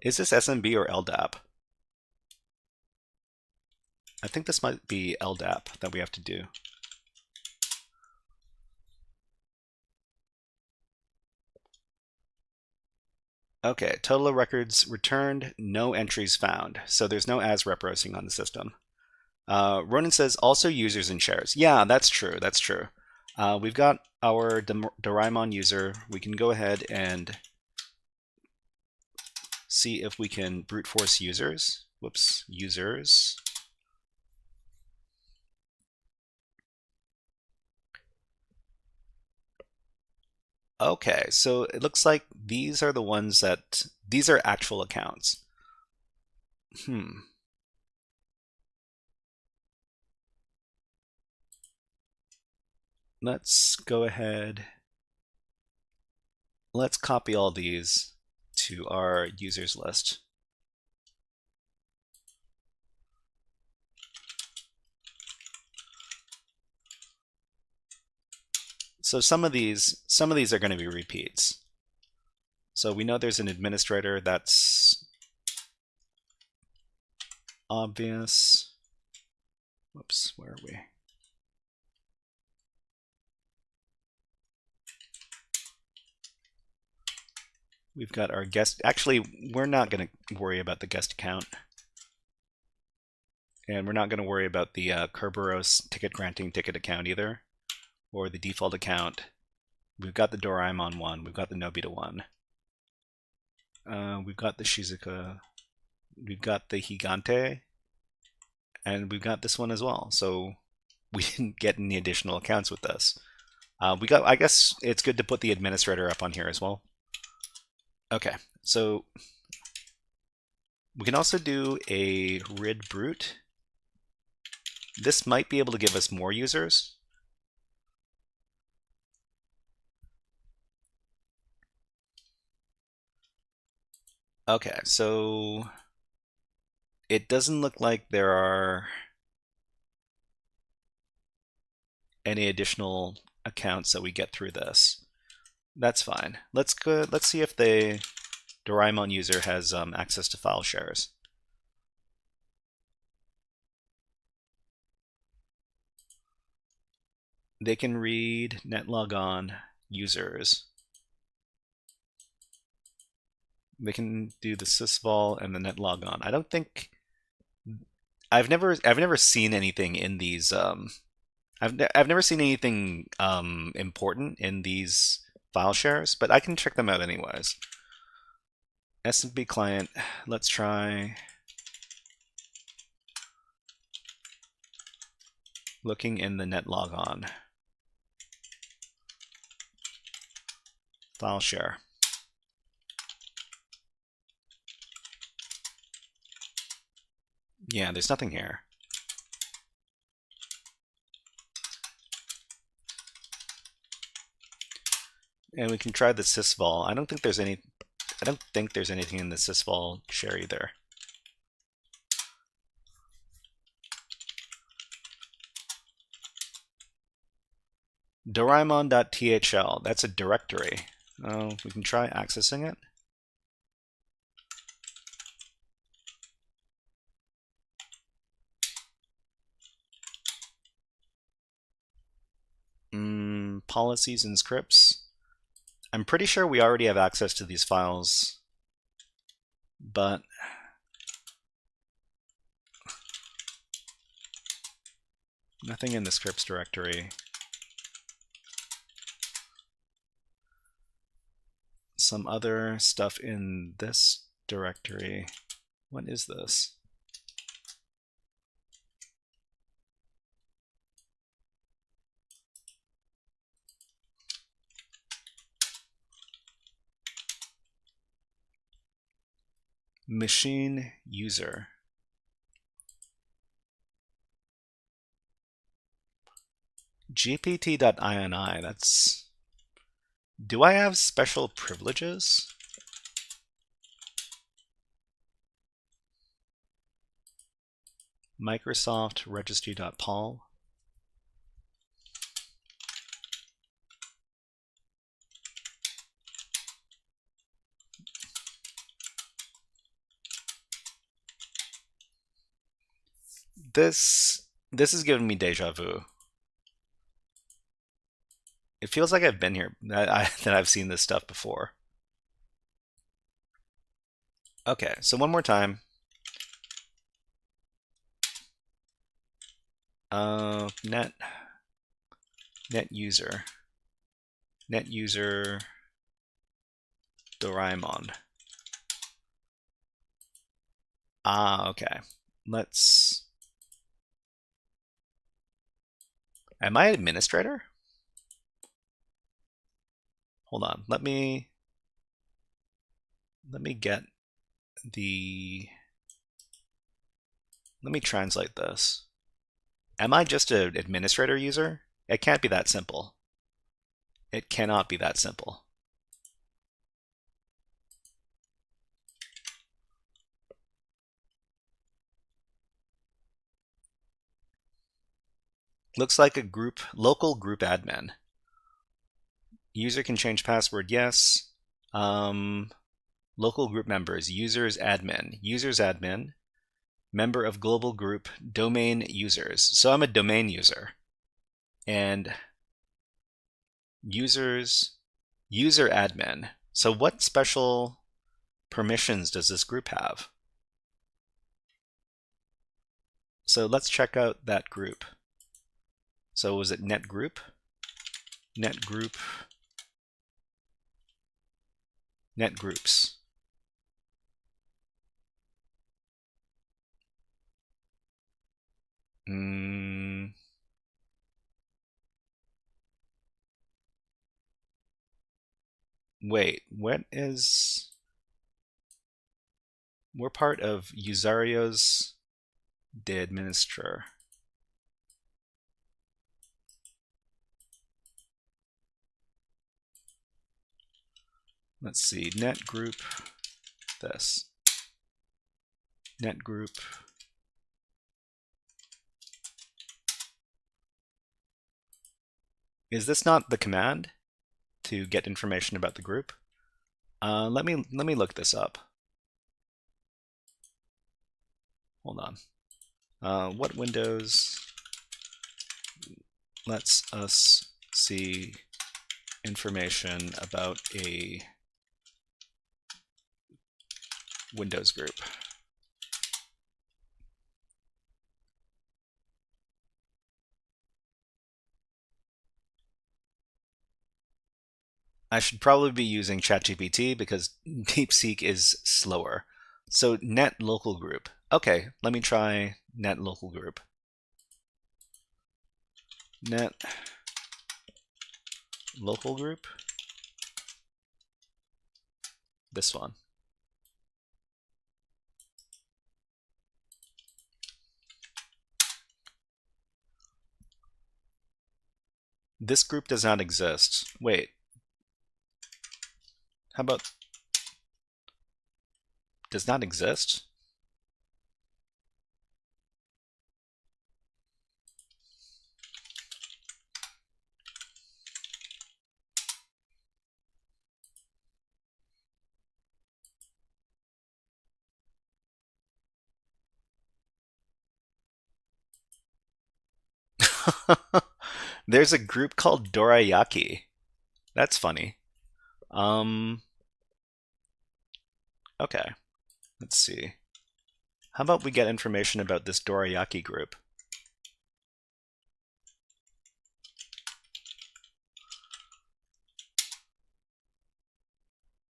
Is this SMB or LDAP? I think this might be LDAP that we have to do. Okay, total of records returned, no entries found. So there's no ASREP roasting on the system. Ronan says also users and shares. Yeah, that's true. That's true. We've got our Doraemon user. We can go ahead and see if we can brute force users. Whoops, users. Okay, so it looks like these are the ones these are actual accounts. Let's go ahead. Let's copy all these to our users list. So some of these are going to be repeats. So we know there's an administrator. That's obvious. Whoops, where are we? We've got our guest. Actually, we're not going to worry about the guest account. And we're not going to worry about the Kerberos ticket granting ticket account either, or the default account. We've got the Doraemon one. We've got the Nobita one. We've got the Shizuka. We've got the Higante. And we've got this one as well. So we didn't get any additional accounts with this. I guess it's good to put the administrator up on here as well. Okay, so we can also do a rid brute. This might be able to give us more users. Okay, so it doesn't look like there are any additional accounts that we get through this. That's fine. Let's see if the Doraemon user has access to file shares. They can read netlogon users. They can do the sysvol and the netlogon. I don't think I've never seen anything in these. I've never seen anything important in these file shares, but I can check them out anyways. SMB client. Let's try looking in the netlogon file share. Yeah, there's nothing here. And we can try the sysvol. I don't think there's anything in the sysvol share either. Doraemon.thl. That's a directory. Oh, we can try accessing it. Policies and scripts. I'm pretty sure we already have access to these files, but nothing in the scripts directory. Some other stuff in this directory. What is this? Machine user. GPT.ini, that's... Do I have special privileges? Microsoft registry.pol. This is giving me deja vu. It feels like I've been here, that I've seen this stuff before. Okay, so one more time. Net user Doraemon. Okay. Am I administrator? Hold on. Let me get the... Let me translate this. Am I just an administrator user? It can't be that simple. It cannot be that simple. Looks like a local group admin. User can change password, yes. Local group members, users admin, member of global group, domain users. So I'm a domain user. And users, user admin. So what special permissions does this group have? So let's check out that group. So was it net group? Net group, net groups. Wait, what is... We're part of usuarios de administrar. Let's see, net group, this. Net group. Is this not the command to get information about the group? Let me look this up. Hold on. What windows lets us see information about a Windows group? I should probably be using ChatGPT because DeepSeek is slower. So net local group. Okay, let me try net local group. Net local group. This one. This group does not exist. Wait. How about does not exist? There's a group called Dorayaki. That's funny. Okay, let's see. How about we get information about this Dorayaki group?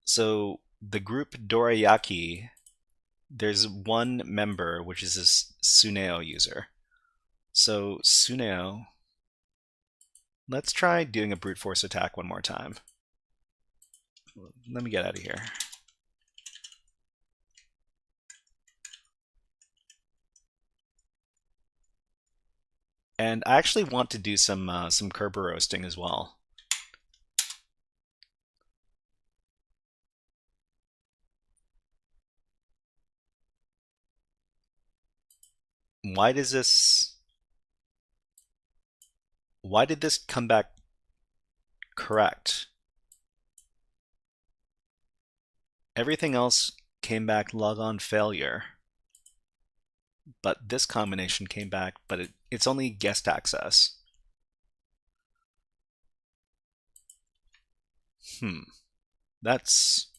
So the group Dorayaki, there's one member, which is this Suneo user. So Suneo, let's try doing a brute force attack one more time. Let me get out of here. And I actually want to do some Kerber roasting as well. Why did this come back correct? Everything else came back logon failure. But this combination came back, but it's only guest access. That's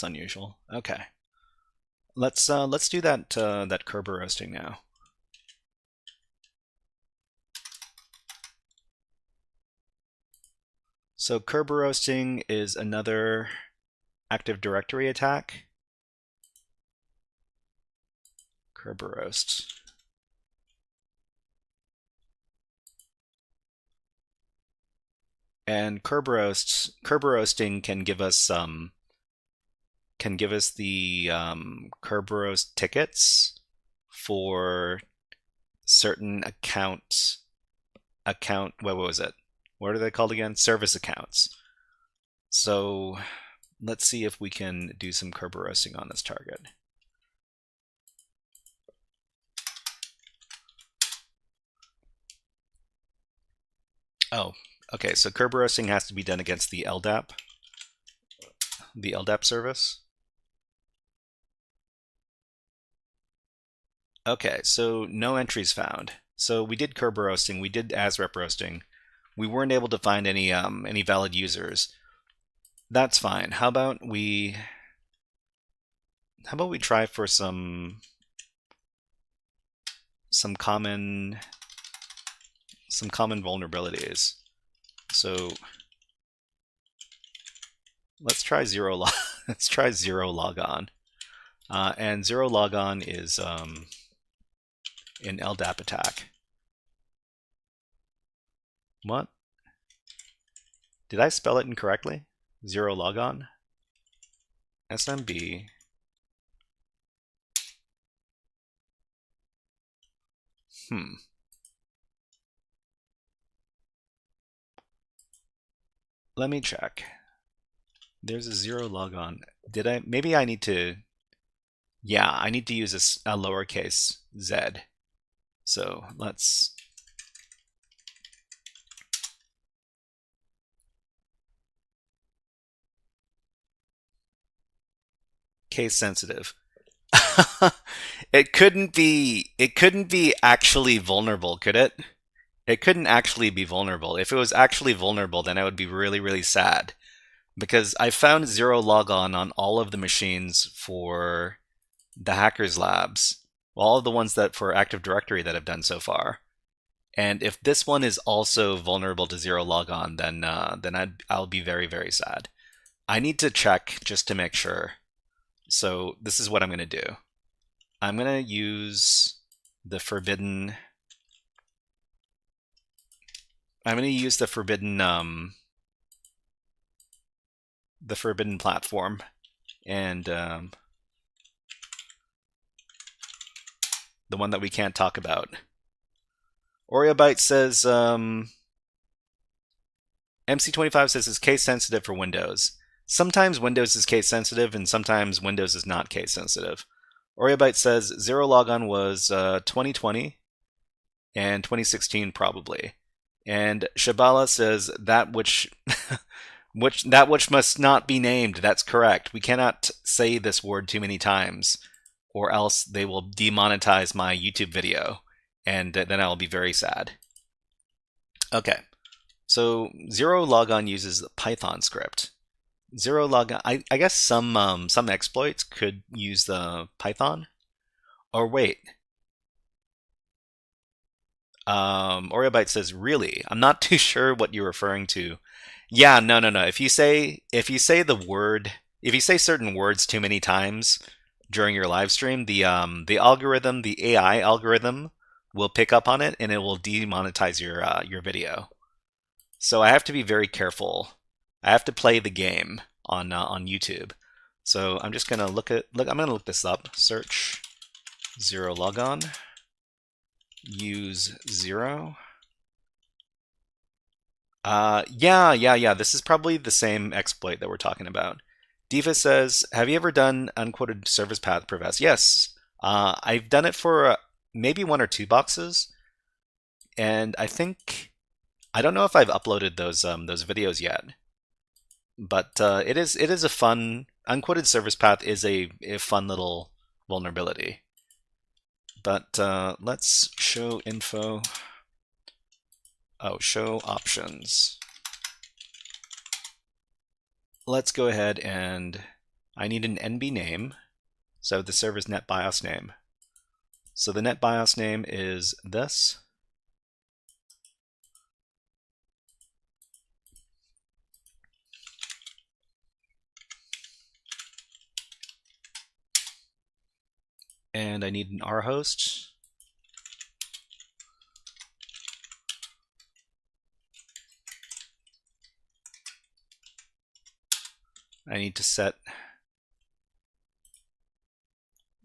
unusual. Okay. Let's do that Kerber roasting now. So Kerber roasting is another Active Directory attack. Kerber roast. And Kerber roasting can give us the Kerber roast tickets for certain what was it? What are they called again? Service accounts. So let's see if we can do some Kerber roasting on this target. Oh, okay, so Kerber roasting has to be done against the LDAP. LDAP service. Okay, so no entries found. So we did curb roasting, we did ASREP roasting. We weren't able to find any valid users. That's fine. How about we try for some common vulnerabilities. So let's try let's try zero logon. And zero logon is an LDAP attack. What? Did I spell it incorrectly? Zero logon? SMB. Let me check. There's a zero logon. Did I? Maybe I need to. Yeah, I need to use a lowercase z. So let's. Case sensitive. It couldn't be actually vulnerable, could it? It couldn't actually be vulnerable. If it was actually vulnerable, then I would be really, really sad. Because I found zero logon on all of the machines for the HackerSlabs, all of the ones that for Active Directory that I've done so far. And if this one is also vulnerable to zero logon, then I'll be very, very sad. I need to check just to make sure. So this is what I'm going to do. I'm going to use the forbidden. I'm going to use the forbidden platform, and the one that we can't talk about. Oreobyte says MC25 says it's case sensitive for Windows. Sometimes Windows is case sensitive, and sometimes Windows is not case sensitive. Oreobyte says zero logon was 2020 and 2016 probably. And Shabala says that which must not be named. That's correct. We cannot say this word too many times, or else they will demonetize my YouTube video, and then I'll be very sad. Okay, so zero logon uses the Python script. Zero logon. I guess some exploits could use the Python. Or wait. Oreobyte says, really? I'm not too sure what you're referring to. Yeah, no. If you say certain words too many times during your live stream, the algorithm, the AI algorithm, will pick up on it and it will demonetize your video. So I have to be very careful. I have to play the game on YouTube. So I'm just gonna I'm gonna look this up. Search zero logon. Use zero. Yeah. This is probably the same exploit that we're talking about. Diva says, have you ever done unquoted service path prevest? Yes. I've done it for maybe 1 or 2 boxes. And I don't know if I've uploaded those videos yet. But it is a fun, unquoted service path is a fun little vulnerability. But let's show info. Oh, show options. Let's go ahead and I need an NB name. So the server's NetBIOS name. So the NetBIOS name is this. And I need an R host. I need to set,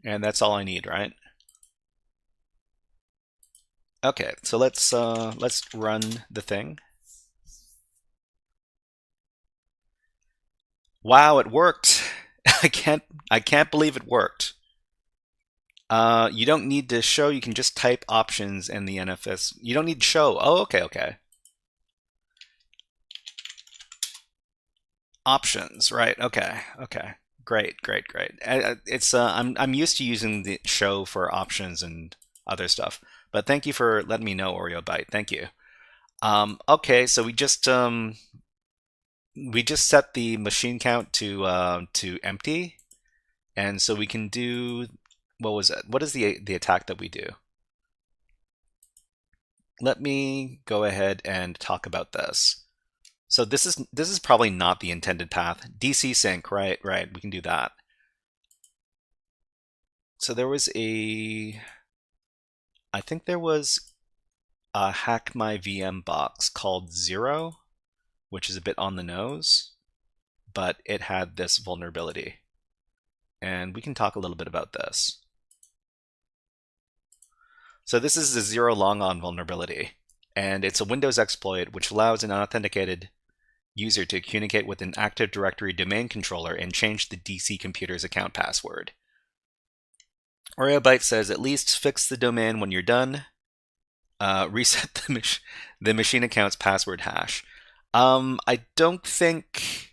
and that's all I need, right? Okay, so let's run the thing. Wow, it worked! I can't believe it worked. You don't need to show, you can just type options in the NFS. You don't need show. Oh, okay. Options, right? Okay, okay, great, great, great. It's I'm used to using the show for options and other stuff, but thank you for letting me know, Oreo Byte. Thank you. Okay, so we just set the machine count to empty, and so we can do, what was it? What is the attack that we do? Let me go ahead and talk about this. So this is probably not the intended path. DC sync, right, right, we can do that. So there was I think there was a hack my VM box called 0, which is a bit on the nose, but it had this vulnerability. And we can talk a little bit about this. So this is the 0 long on vulnerability, and it's a Windows exploit which allows an unauthenticated user to communicate with an Active Directory domain controller and change the DC computer's account password. OreoByte says, at least fix the domain when you're done. Reset the machine account's password hash. I don't think...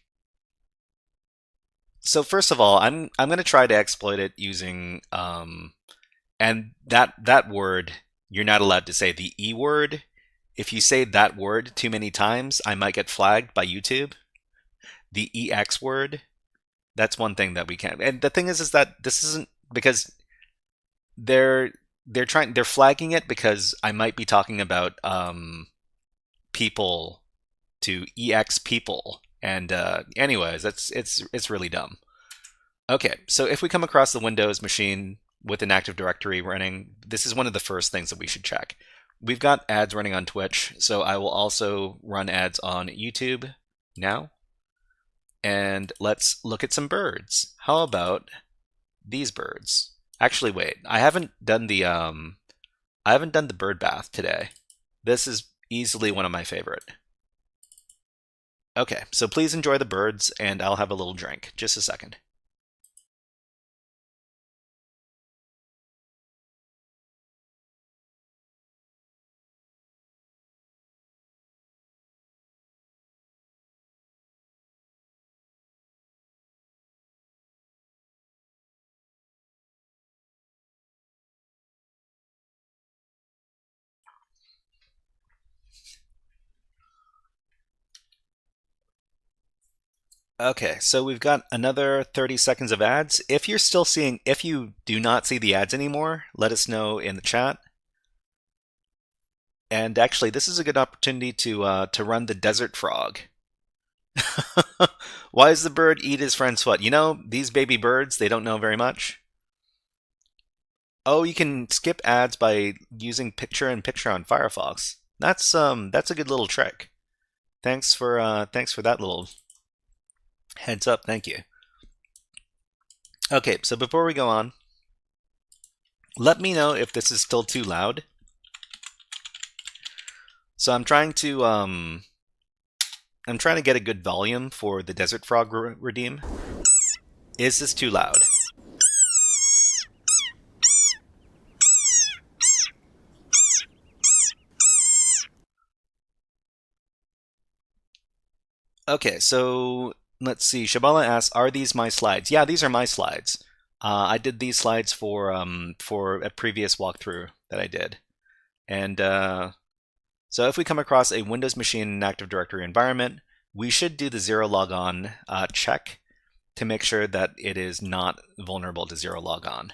So first of all, I'm going to try to exploit it using... and that word, you're not allowed to say the E word. If you say that word too many times, I might get flagged by YouTube. The EX word, that's one thing that we can't. And the thing is that this isn't because they're flagging it because I might be talking about people to EX people. And anyways, it's really dumb. Okay, so if we come across the Windows machine with an Active Directory running, this is one of the first things that we should check. We've got ads running on Twitch, so I will also run ads on YouTube now. And let's look at some birds. How about these birds? Actually, wait, I haven't done the bird bath today. This is easily one of my favorite. Okay, so please enjoy the birds, and I'll have a little drink. Just a second. Okay, so we've got another 30 seconds of ads. If you do not see the ads anymore, let us know in the chat. And actually, this is a good opportunity to run the desert frog. Why does the bird eat his friend's foot? You know, these baby birds, they don't know very much. Oh, you can skip ads by using picture-in-picture on Firefox. That's a good little trick. Thanks for that little heads up, thank you. Okay, so before we go on, let me know if this is still too loud. So I'm trying to get a good volume for the Desert Frog redeem. Is this too loud? Okay, so let's see. Shabala asks, "Are these my slides?" Yeah, these are my slides. I did these slides for a previous walkthrough that I did, and so if we come across a Windows machine in an Active Directory environment, we should do the 0 logon check to make sure that it is not vulnerable to 0 logon.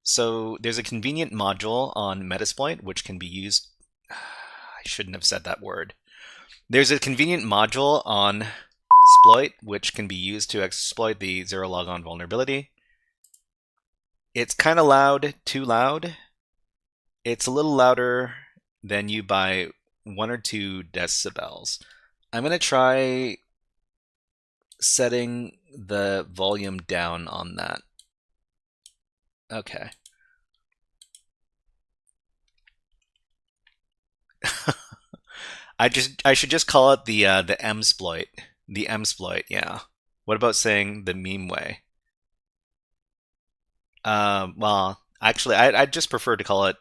So there's a convenient module on Metasploit which can be used. I shouldn't have said that word. There's a convenient module on Sploit which can be used to exploit the 0 logon vulnerability. It's kind of loud, too loud. It's a little louder than you by 1 or 2 decibels. I'm going to try setting the volume down on that. Okay. I should just call it the M-sploit. The M-sploit, yeah. What about saying the meme way? Well, actually, I'd just prefer to call it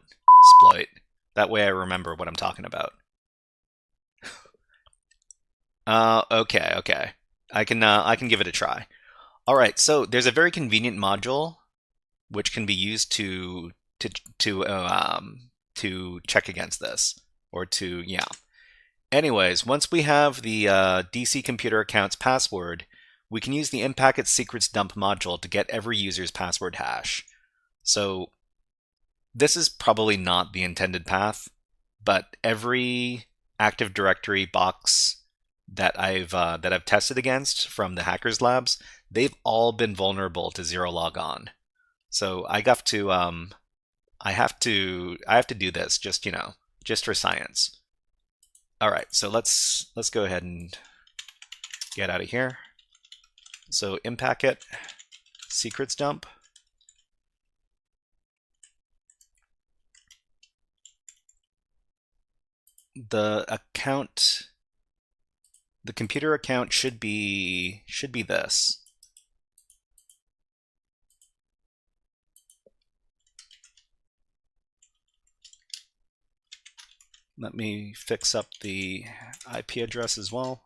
sploit. That way I remember what I'm talking about. Okay. I can give it a try. All right, so there's a very convenient module which can be used to check against this, or to, yeah. Anyways, once we have the DC computer account's password, we can use the Impacket Secrets Dump module to get every user's password hash. So this is probably not the intended path, but every Active Directory box that I've tested against from the Hackers Labs, they've all been vulnerable to zero logon. So I have to do this just, just for science. All right, so let's go ahead and get out of here. So Impacket Secrets Dump. The computer account should be this. Let me fix up the IP address as well.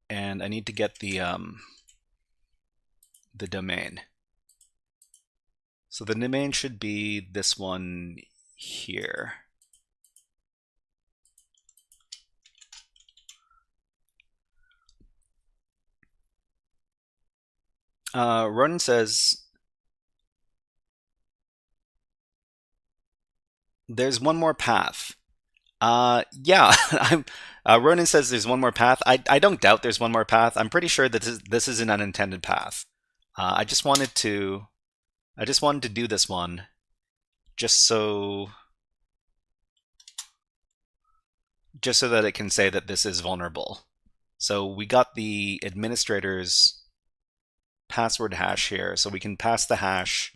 And I need to get the domain. So the domain should be this one here. Ronan says, there's one more path. Yeah, Ronan says there's one more path. I don't doubt there's one more path. I'm pretty sure that this is an unintended path. I just wanted to do this one, just so that it can say that this is vulnerable. So we got the administrator's password hash here, so we can pass the hash,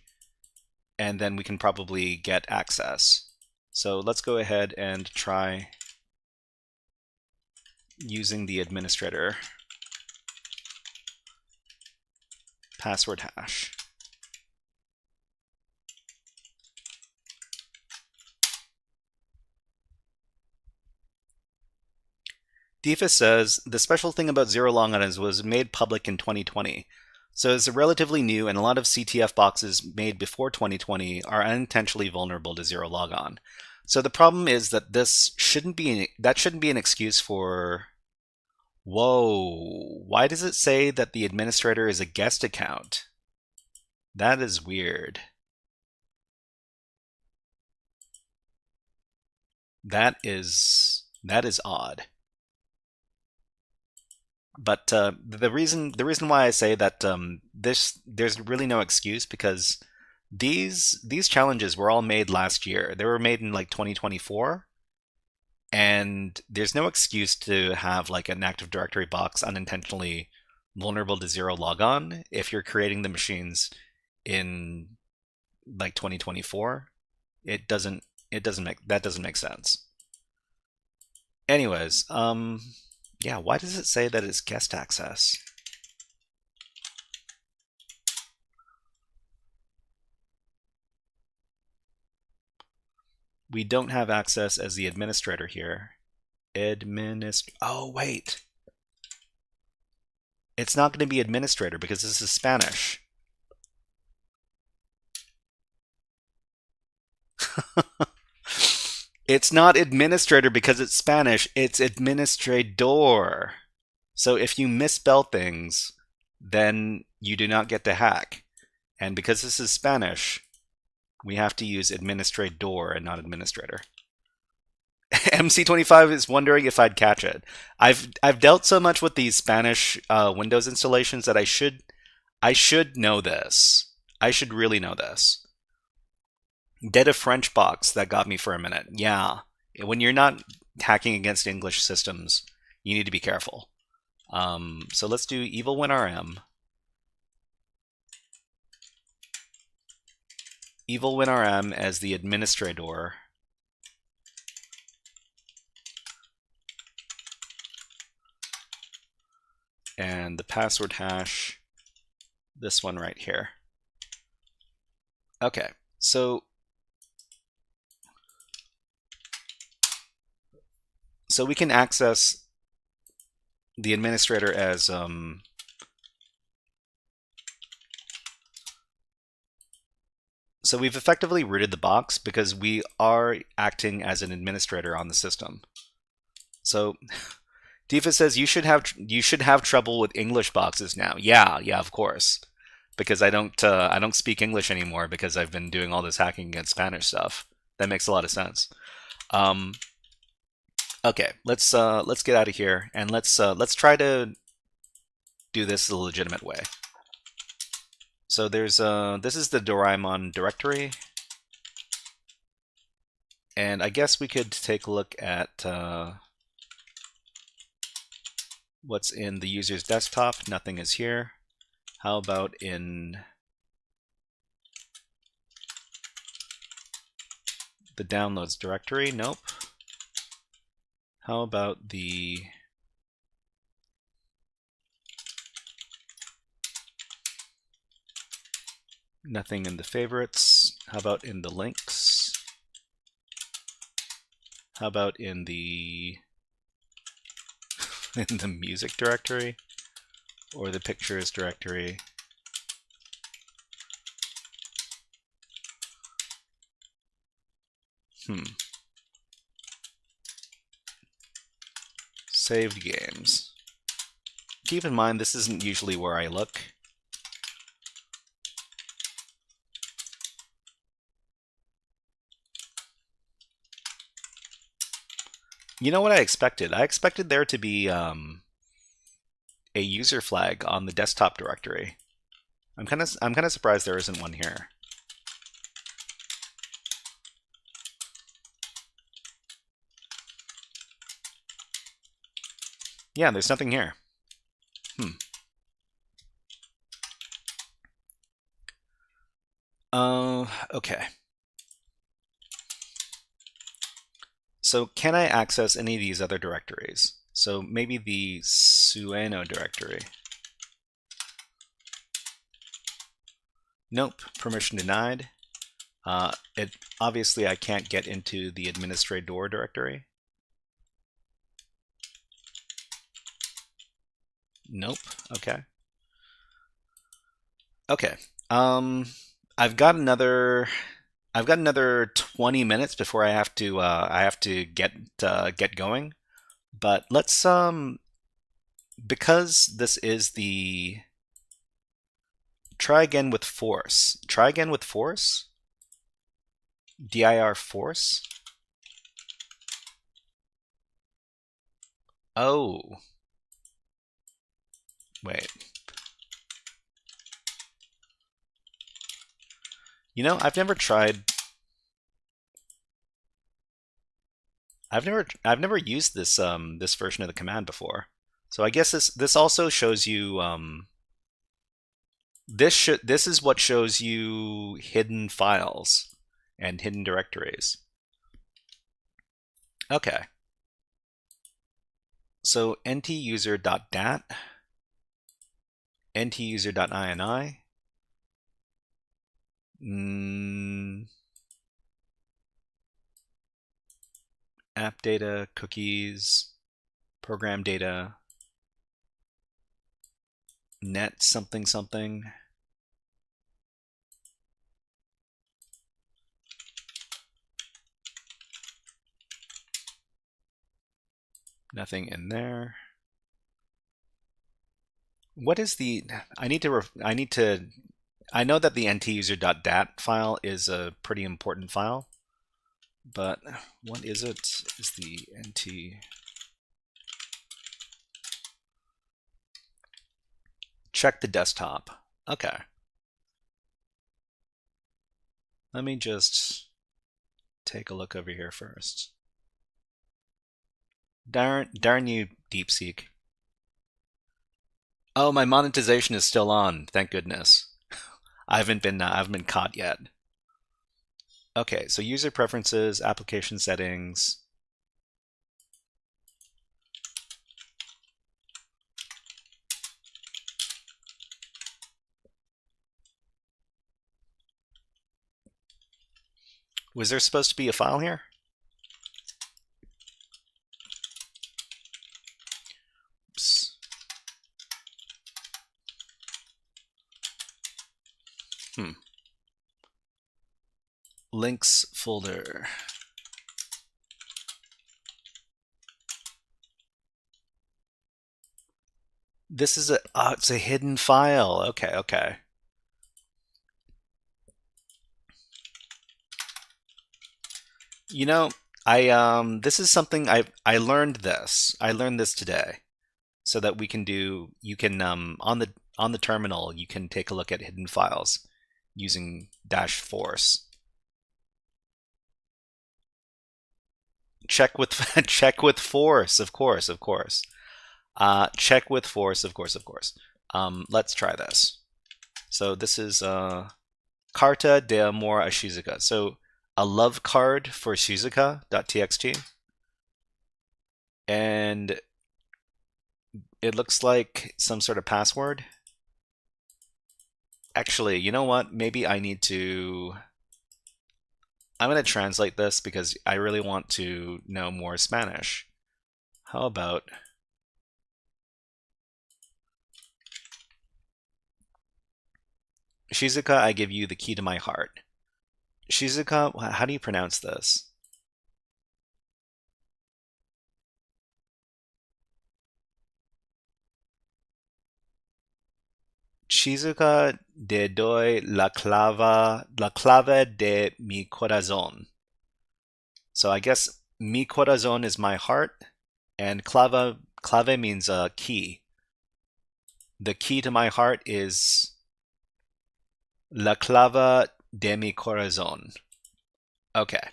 and then we can probably get access. So let's go ahead and try using the administrator password hash. Defus says, the special thing about zero logon is it was made public in 2020. So it's relatively new, and a lot of CTF boxes made before 2020 are unintentionally vulnerable to zero logon. So the problem is that this shouldn't be an excuse for, whoa, why does it say that the administrator is a guest account? That is weird. That is odd. But the reason why I say that there's really no excuse, because these challenges were all made last year. They were made in like 2024, and there's no excuse to have like an Active Directory box unintentionally vulnerable to zero logon if you're creating the machines in like 2024. That doesn't make sense. Anyways, yeah, why does it say that it's guest access? We don't have access as the administrator here. Oh, wait. It's not going to be administrator because this is Spanish. It's not administrator because it's Spanish, it's administrador. So if you misspell things, then you do not get to hack. And because this is Spanish, we have to use administrador and not administrator. MC25 is wondering if I'd catch it. I've dealt so much with these Spanish Windows installations that I should know this. I should really know this. Did a French box that got me for a minute. Yeah, when you're not hacking against English systems, you need to be careful. So let's do evil winrm. Evil winrm as the administrator. And the password hash, this one right here. Okay, so we can access the administrator as so we've effectively rooted the box because we are acting as an administrator on the system. So Diva says you should have trouble with English boxes now. Yeah, of course, because I don't speak English anymore because I've been doing all this hacking against Spanish stuff. That makes a lot of sense. Okay, let's get out of here and let's try to do this the legitimate way. So there's this is the Doraemon directory, and I guess we could take a look at what's in the user's desktop. Nothing is here. How about in the downloads directory? Nope. How about the nothing in the favorites? How about in the links? How about in the in the music directory or the pictures directory? Saved games. Keep in mind, this isn't usually where I look. You know what I expected? I expected there to be a user flag on the desktop directory. I'm kind of surprised there isn't one here. Yeah, there's nothing here. Okay. So can I access any of these other directories? So maybe the Sueno directory. Nope, permission denied. Obviously I can't get into the administrator directory. Nope. Okay. Okay. I've got another 20 minutes before I have to get going. But let's because this is the try again with force. Try again with force. dir force. Oh. Wait. You know, I've never used this this version of the command before. So I guess this also shows you this is what shows you hidden files and hidden directories. Okay. So ntuser.dat, ntuser.ini, app data, cookies, program data, net something something. Nothing in there. What is the, I know that the ntuser.dat file is a pretty important file, but what is it? Is the nt check the desktop. Okay. Let me just take a look over here first. Darn you, DeepSeek. Oh, my monetization is still on. Thank goodness. I haven't been caught yet. Okay, so user preferences, application settings. Was there supposed to be a file here? Oops. Links folder. This is it's a hidden file. Okay, okay. You know, this is something I learned this. I learned this today, so that we can do. You can on the terminal you can take a look at hidden files using -force. Check with check with force, of course, of course. Check with force, of course, of course. Let's try this. So this is Carta de amor a Shizuka. So a love card for Shizuka.txt. And it looks like some sort of password. Actually, you know what? Maybe I need to... I'm going to translate this because I really want to know more Spanish. How about... Shizuka, I give you the key to my heart. Shizuka, how do you pronounce this? Shizuka, te doy la clave de mi corazón. So I guess mi corazón is my heart, and clave means key. The key to my heart is la clave de mi corazón. Okay.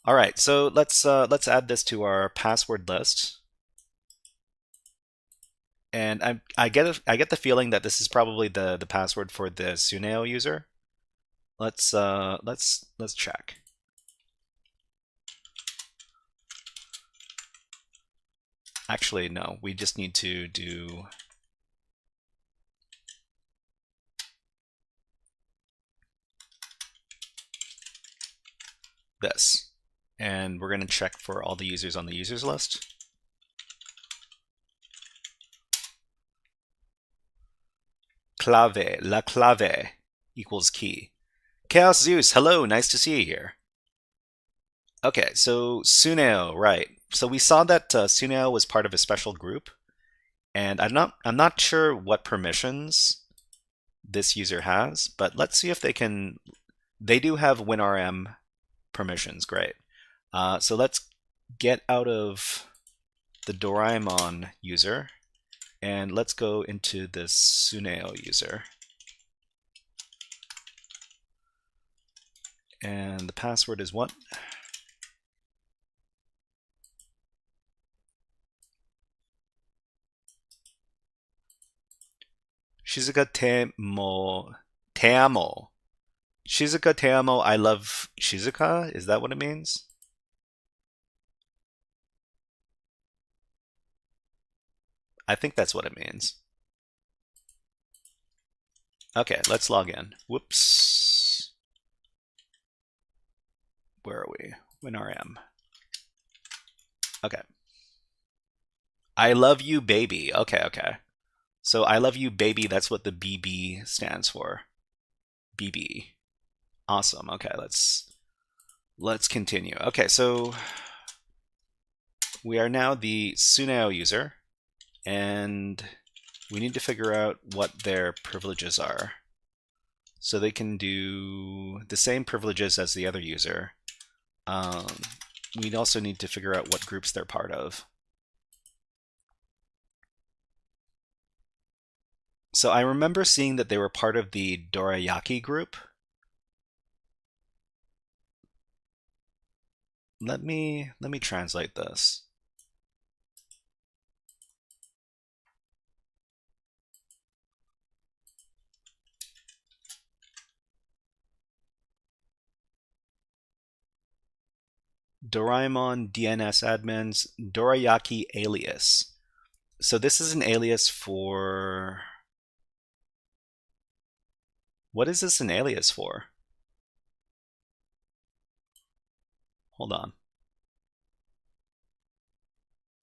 All right. So let's add this to our password list. And I get the feeling that this is probably the password for the Suneo user. Let's check. Actually, no. We just need to do this, and we're going to check for all the users on the users list. Clave, la clave equals key. Chaos Zeus, hello, nice to see you here. Okay, so Suneo, right. So we saw that Suneo was part of a special group, and I'm not sure what permissions this user has, but let's see if they can. They do have WinRM permissions, great. So let's get out of the Doraemon user, and let's go into this Suneo user. And the password is what? Shizuka te amo. Shizuka te amo, I love Shizuka? Is that what it means? I think that's what it means. Okay, let's log in. Whoops. Where are we? WinRM. Okay. I love you, baby. Okay, okay. So I love you, baby. That's what the BB stands for. BB. Awesome. Okay, let's continue. Okay, so we are now the Suneo user, and we need to figure out what their privileges are. So they can do the same privileges as the other user. We'd also need to figure out what groups they're part of. So I remember seeing that they were part of the Dorayaki group. Let me translate this. Doraemon DNS admins Dorayaki alias. So this is an alias for... What is this an alias for? Hold on.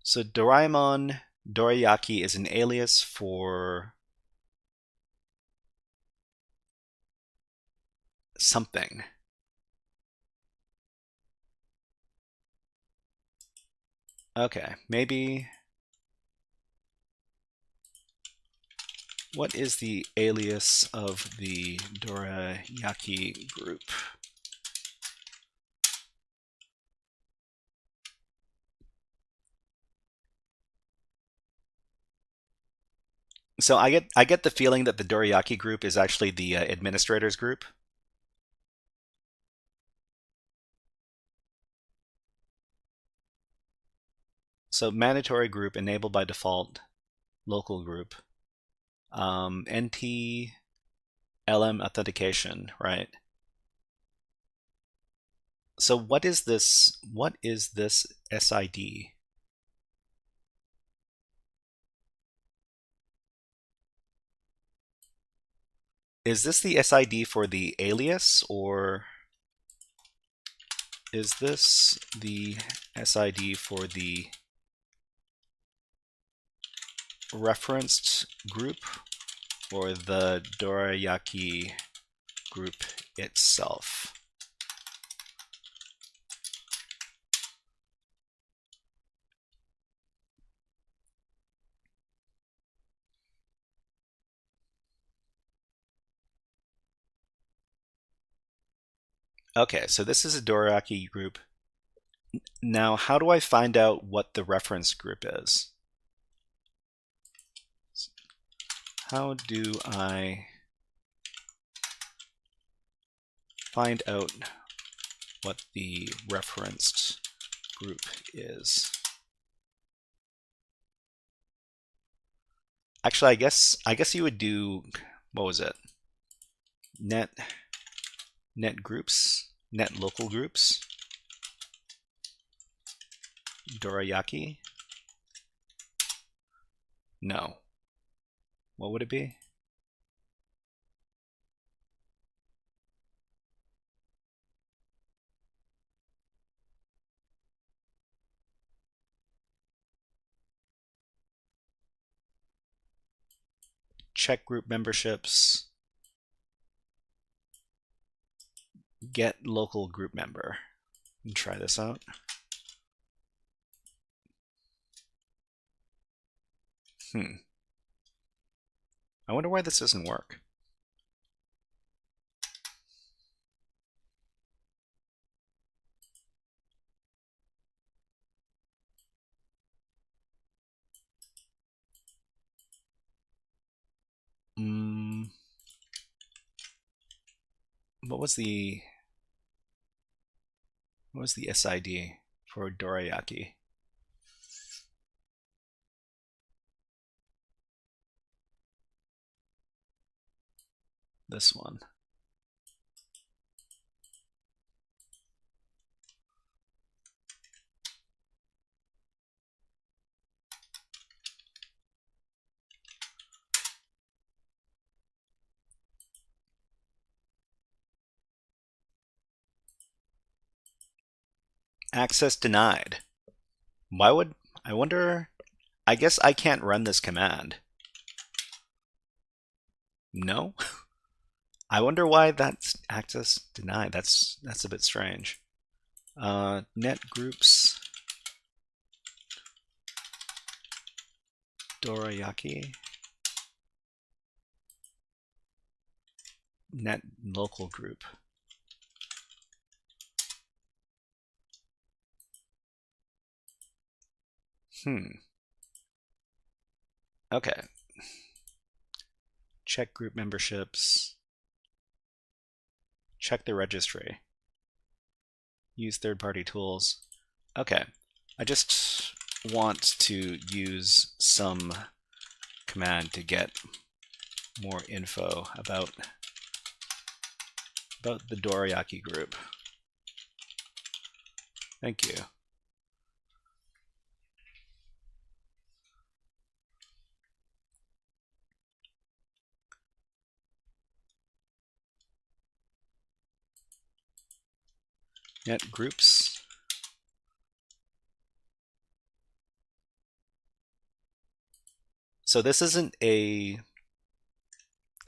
So Doraemon Dorayaki is an alias for... something. Okay, maybe. What is the alias of the Dorayaki group? So I get the feeling that the Dorayaki group is actually the administrators group. So mandatory group enabled by default, local group, NT LM authentication, right? So what is this? What is this SID? Is this the SID for the alias, or is this the SID for the referenced group, or the Dorayaki group itself? Okay, so this is a Dorayaki group. Now, how do I find out what the reference group is? How do I find out what the referenced group is? Actually, I guess you would do, what was it? Net groups, net local groups, Dorayaki. No. What would it be? Check group memberships. Get local group member. And try this out. I wonder why this doesn't work. What was the SID for Dorayaki? This one. Access denied. Why would, I wonder, I guess I can't run this command. No? I wonder why that's access denied. That's a bit strange. Net groups Dorayaki. Net local group. Okay. Check group memberships. Check the registry. Use third-party tools. Okay. I just want to use some command to get more info about the Dorayaki group. Thank you. Net groups. So this isn't a,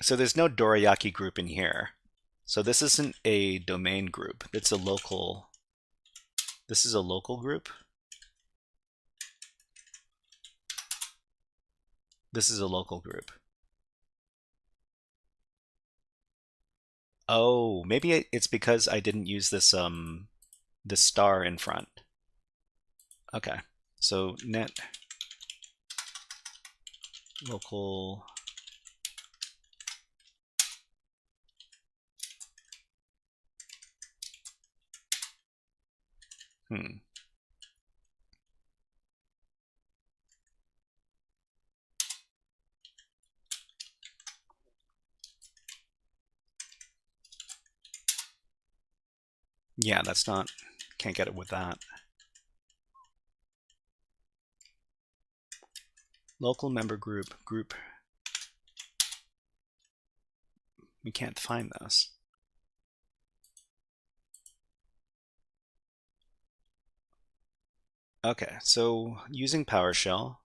so there's no Dorayaki group in here. So this isn't a domain group. It's a local. This is a local group. This is a local group. Oh, maybe it's because I didn't use this this star in front. Okay, so net local Yeah, that's not, can't get it with that. Local member group. We can't find this. Okay, so using PowerShell,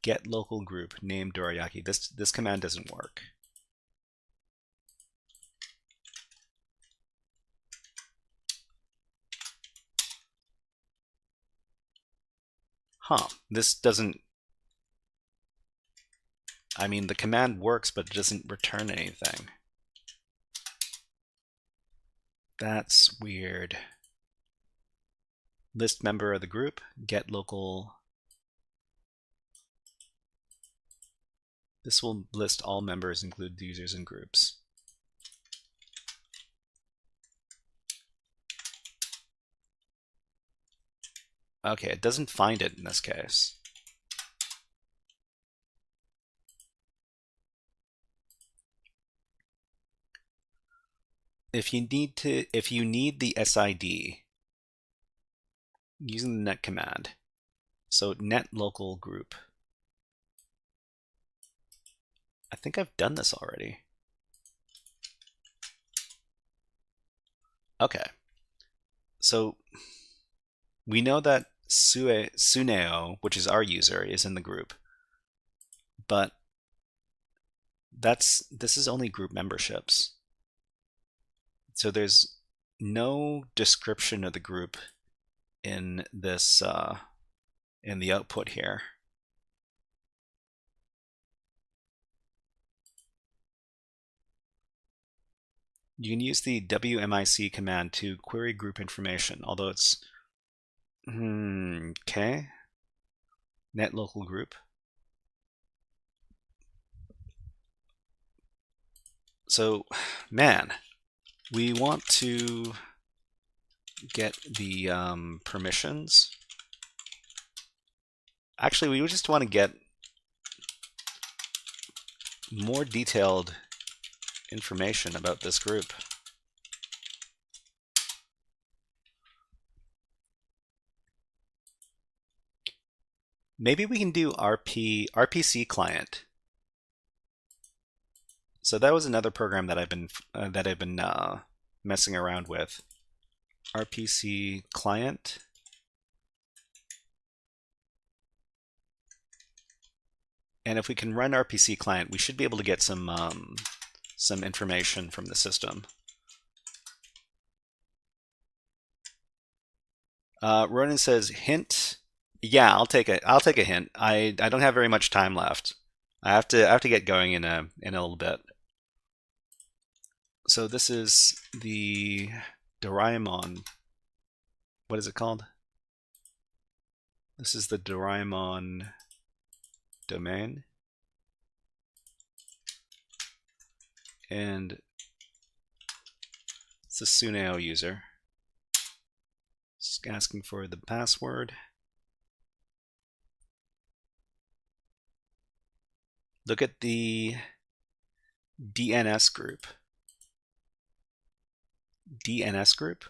get local group name dorayaki. This command doesn't work. Huh, this doesn't, I mean, the command works, but it doesn't return anything. That's weird. List member of the group, get local. This will list all members, include users and groups. Okay, it doesn't find it in this case. If you need the SID using the net command, so net local group. I think I've done this already. Okay, so we know that Suneo, which is our user, is in the group, but this is only group memberships. So there's no description of the group in this in the output here. You can use the WMIC command to query group information, although it's okay. Net local group. So, man, we want to get the permissions. Actually, we just want to get more detailed information about this group. Maybe we can do RPC client. So that was another program that I've been messing around with. RPC client. And if we can run RPC client, we should be able to get some information from the system. Ronan says hint. Yeah, I'll take it. I'll take a hint. I don't have very much time left. I have to get going in a little bit. So this is the Doraemon. What is it called? This is the Doraemon domain. And it's the Suneo user. Just asking for the password. Look at the DNS group. DNS group.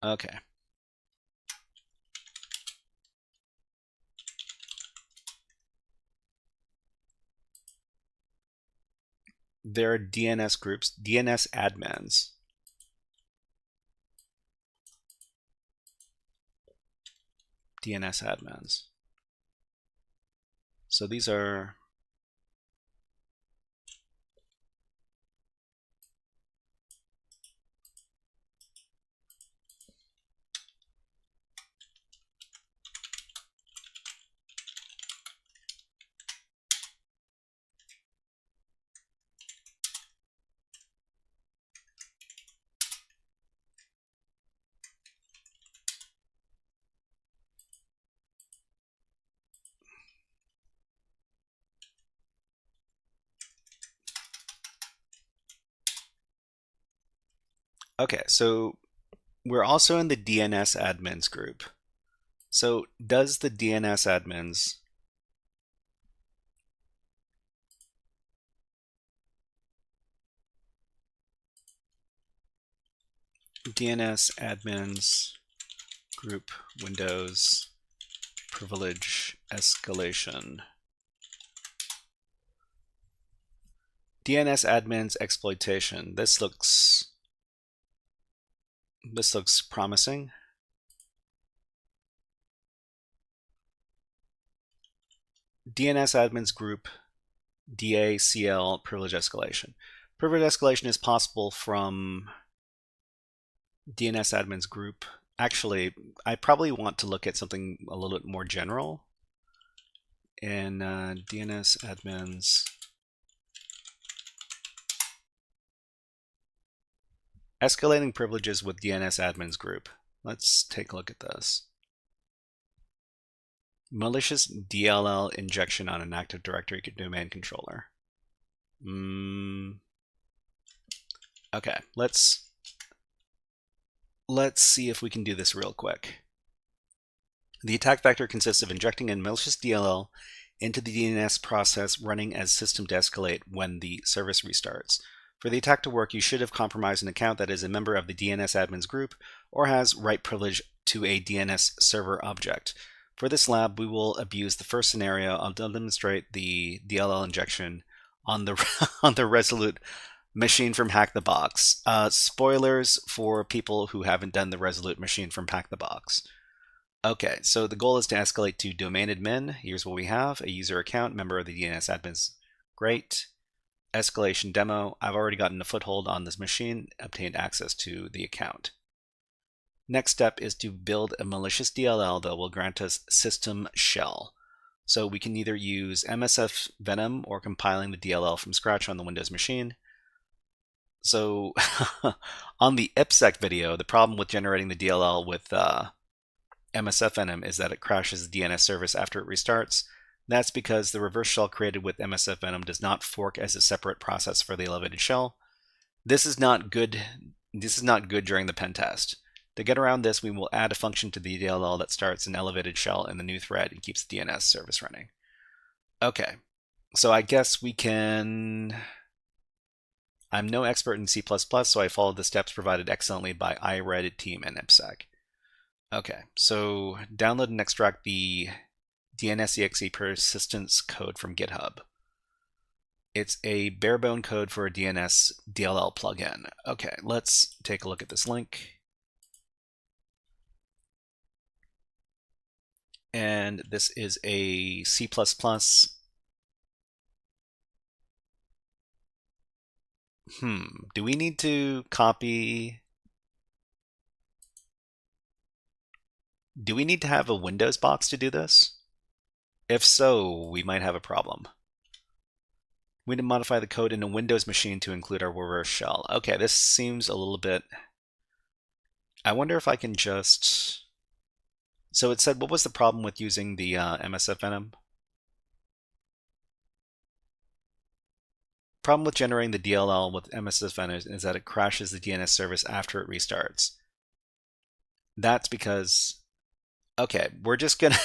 Okay. There are DNS groups, DNS admins. DNS admins. So these are okay, so we're also in the DNS admins group. So does the DNS admins group Windows privilege escalation. DNS admins exploitation. This looks promising. DNS admins group DACL privilege escalation. Privilege escalation is possible from DNS admins group. Actually, I probably want to look at something a little bit more general. In DNS admins escalating privileges with DNS admins group. Let's take a look at this. Malicious DLL injection on an Active Directory domain controller. Okay, let's see if we can do this real quick. The attack vector consists of injecting a malicious DLL into the DNS process running as system to escalate when the service restarts. For the attack to work, you should have compromised an account that is a member of the DNS admins group or has write privilege to a DNS server object. For this lab, we will abuse the first scenario. I'll demonstrate the DLL injection on the on the Resolute machine from Hack the Box. Spoilers for people who haven't done the Resolute machine from Hack the Box. Okay, so the goal is to escalate to domain admin. Here's what we have: a user account, member of the DNS admins. Great. Escalation demo. I've already gotten a foothold on this machine, obtained access to the account. Next step is to build a malicious DLL that will grant us system shell. So we can either use MSF Venom or compiling the DLL from scratch on the Windows machine. So on the IPSec video, the problem with generating the DLL with MSF Venom is that it crashes the DNS service after it restarts. That's because the reverse shell created with MSF Venom does not fork as a separate process for the elevated shell. This is not good. This is not good during the pen test. To get around this, we will add a function to the DLL that starts an elevated shell in the new thread and keeps the DNS service running. Okay, so I guess we can... I'm no expert in C++, so I followed the steps provided excellently by iRed team and IPSec. Okay, so download and extract the DNSEXE persistence code from GitHub. It's a barebone code for a DNS DLL plugin. Okay, let's take a look at this link. And this is a C++. Do we need to copy? Do we need to have a Windows box to do this? If so, we might have a problem. We need to modify the code in a Windows machine to include our reverse shell. Okay, this seems a little bit... I wonder if I can just... So it said, what was the problem with using the MSF Venom? Problem with generating the DLL with MSF Venom is that it crashes the DNS service after it restarts. That's because, okay, we're just gonna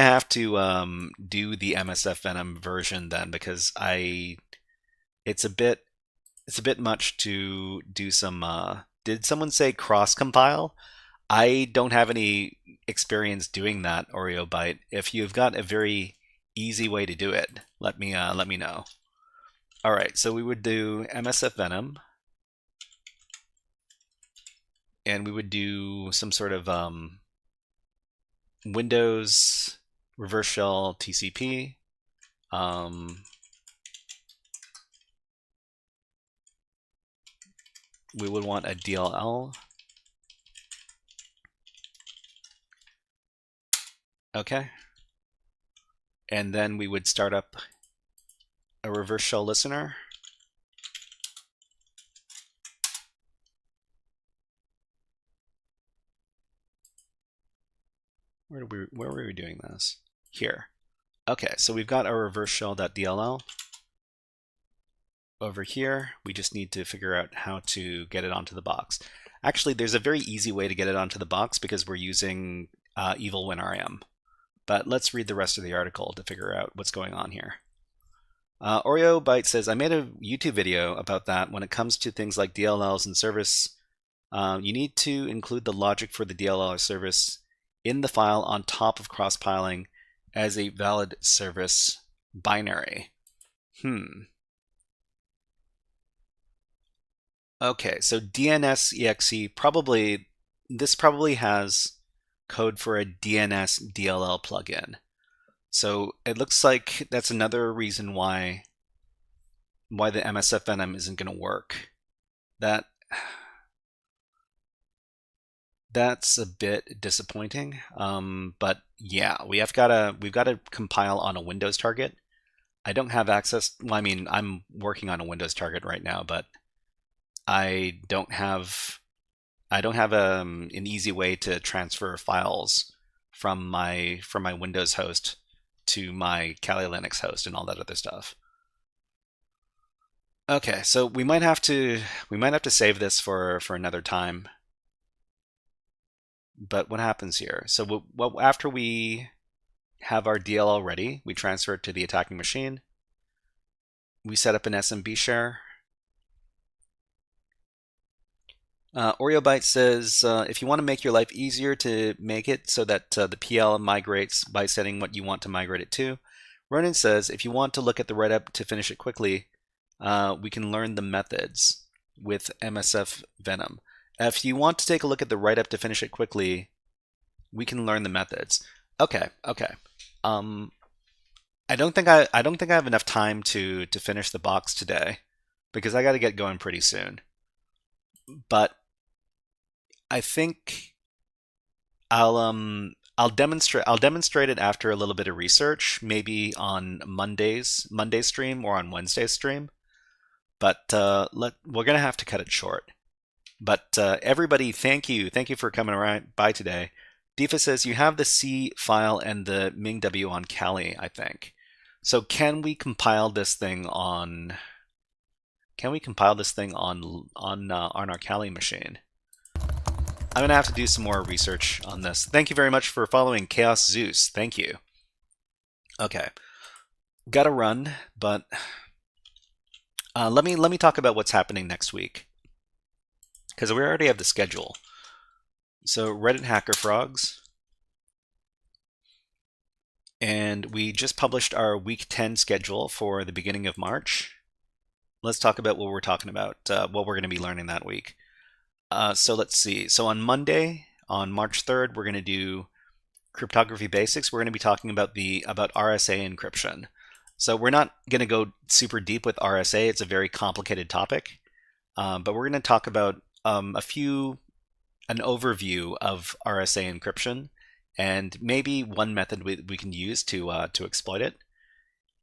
have to do the MSF Venom version then, because it's a bit much to do some. Did someone say cross compile? I don't have any experience doing that, Oreo Byte. If you've got a very easy way to do it, let me know. All right, so we would do MSF Venom, and we would do some sort of Windows reverse shell TCP. We would want a DLL. Okay. And then we would start up a reverse shell listener. Where were we doing this? Here. Okay, so we've got our reverse shell.dll. Over here, we just need to figure out how to get it onto the box. Actually, there's a very easy way to get it onto the box because we're using evil winrm. But let's read the rest of the article to figure out what's going on here. Oreo Byte says, I made a YouTube video about that. When it comes to things like DLLs and service, you need to include the logic for the DLL or service in the file on top of cross-piling as a valid service binary. Okay, so DNS-exe this probably has code for a DNS DLL plugin. So it looks like that's another reason why the MSFNM isn't going to work. That's a bit disappointing. But yeah, we've got to compile on a Windows target. I don't have access. Well, I mean, I'm working on a Windows target right now, but I don't have an easy way to transfer files from my Windows host to my Kali Linux host and all that other stuff. Okay, so we might have to save this for another time. But what happens here? So after we have our DLL ready, we transfer it to the attacking machine. We set up an SMB share. Oreo Byte says, if you want to make your life easier to make it so that the PL migrates by setting what you want to migrate it to, Ronan says, if you want to look at the write-up to finish it quickly, we can learn the methods with MSF Venom. If you want to take a look at the write-up to finish it quickly, we can learn the methods. Okay. I don't think I have enough time to finish the box today because I got to get going pretty soon. But I think I'll demonstrate it after a little bit of research, maybe on Monday stream or on Wednesday stream. But we're gonna have to cut it short. But everybody, thank you for coming around by today. Difa says you have the C file and the MingW on Kali, I think. So can we compile this thing on our Kali machine? I'm gonna have to do some more research on this. Thank you very much for following Chaos Zeus. Thank you. Okay, gotta run, but let me talk about what's happening next week because we already have the schedule. So Reddit HackerFrogs, and we just published our week 10 schedule for the beginning of March. Let's talk about what we're talking about, what we're going to be learning that week. So let's see. So on Monday, on March 3rd, we're going to do cryptography basics. We're going to be talking about RSA encryption. So we're not going to go super deep with RSA. It's a very complicated topic. But we're going to talk about an overview of RSA encryption and maybe one method we can use to exploit it.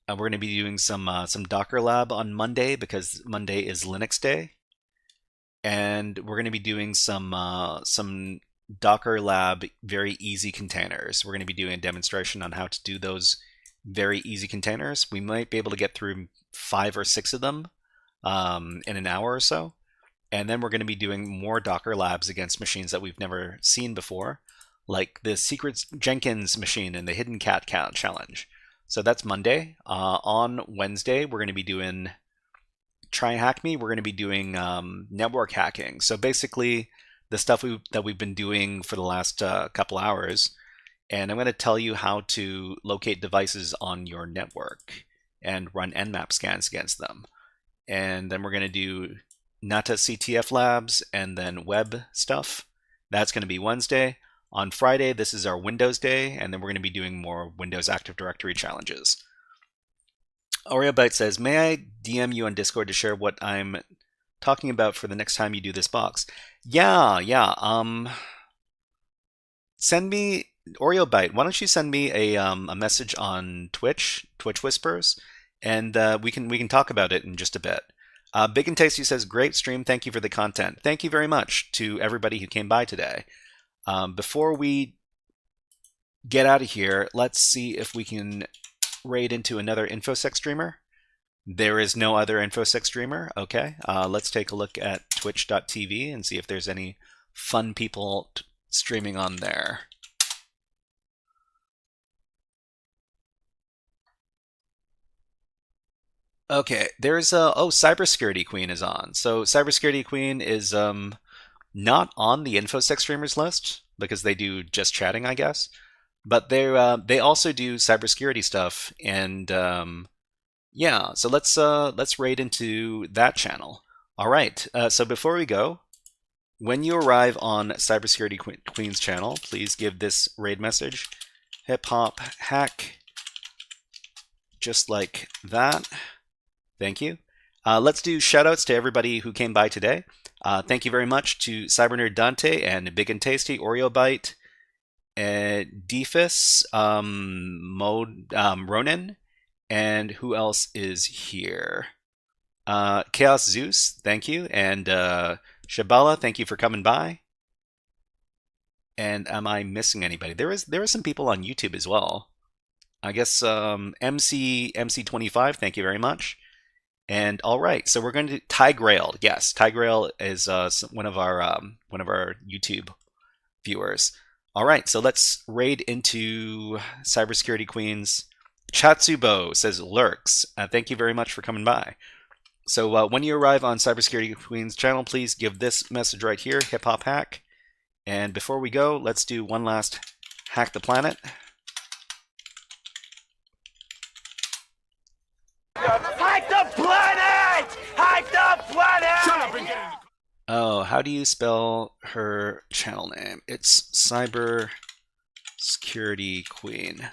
We're going to be doing some Docker Lab on Monday because Monday is Linux Day, and we're going to be doing some Docker Lab very easy containers. We're going to be doing a demonstration on how to do those very easy containers. We might be able to get through 5 or 6 of them in an hour or so, and then we're going to be doing more Docker Labs against machines that we've never seen before, like the Secret Jenkins machine and the Hidden Cat Count challenge. So that's Monday. On Wednesday, we're going to be doing Try Hack Me. We're going to be doing network hacking. So basically, the stuff that we've been doing for the last couple hours. And I'm going to tell you how to locate devices on your network and run Nmap scans against them. And then we're going to do NATA CTF labs and then web stuff. That's going to be Wednesday. On Friday, this is our Windows Day, and then we're going to be doing more Windows Active Directory challenges. OreoBite says, may I DM you on Discord to share what I'm talking about for the next time you do this box? Yeah. Send me, OreoBite, why don't you send me a message on Twitch Whispers, and we can talk about it in just a bit. Big and Tasty says, great stream, thank you for the content. Thank you very much to everybody who came by today. Before we get out of here, let's see if we can raid into another InfoSec streamer. There is no other InfoSec streamer. Okay, let's take a look at twitch.tv and see if there's any fun people streaming on there. Okay, there's Cybersecurity Queen is on. So Cybersecurity Queen is not on the InfoSec streamers list because they do just chatting, I guess. But they also do cybersecurity stuff, and yeah. So let's raid into that channel. All right. So before we go, when you arrive on Cybersecurity Queen's channel, please give this raid message: hip hop hack, just like that. Thank you. Let's do shoutouts to everybody who came by today. Thank you very much to Cybernerd Dante and Big and Tasty, OreoBite, Defus, Ronan, and who else is here? Chaos Zeus, thank you, and Shabala, thank you for coming by. And am I missing anybody? There are some people on YouTube as well. I guess MC25, thank you very much. And all right, so we're going to Tygrail. Yes, Tygrail is one of our YouTube viewers. All right, so let's raid into Cybersecurity Queen's. Chatsubo says lurks. Thank you very much for coming by. So when you arrive on Cybersecurity Queen's channel, please give this message right here: hip hop hack. And before we go, let's do one last hack the planet. Hack the planet! Hack the planet! Shut up and get in. Oh, how do you spell her channel name? It's Cybersecurity Queen.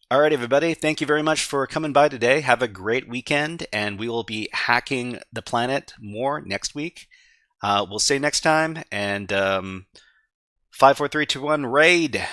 All right, everybody. Thank you very much for coming by today. Have a great weekend, and we will be hacking the planet more next week. We'll see you next time, and 5, 4, 3, 2, 1, raid!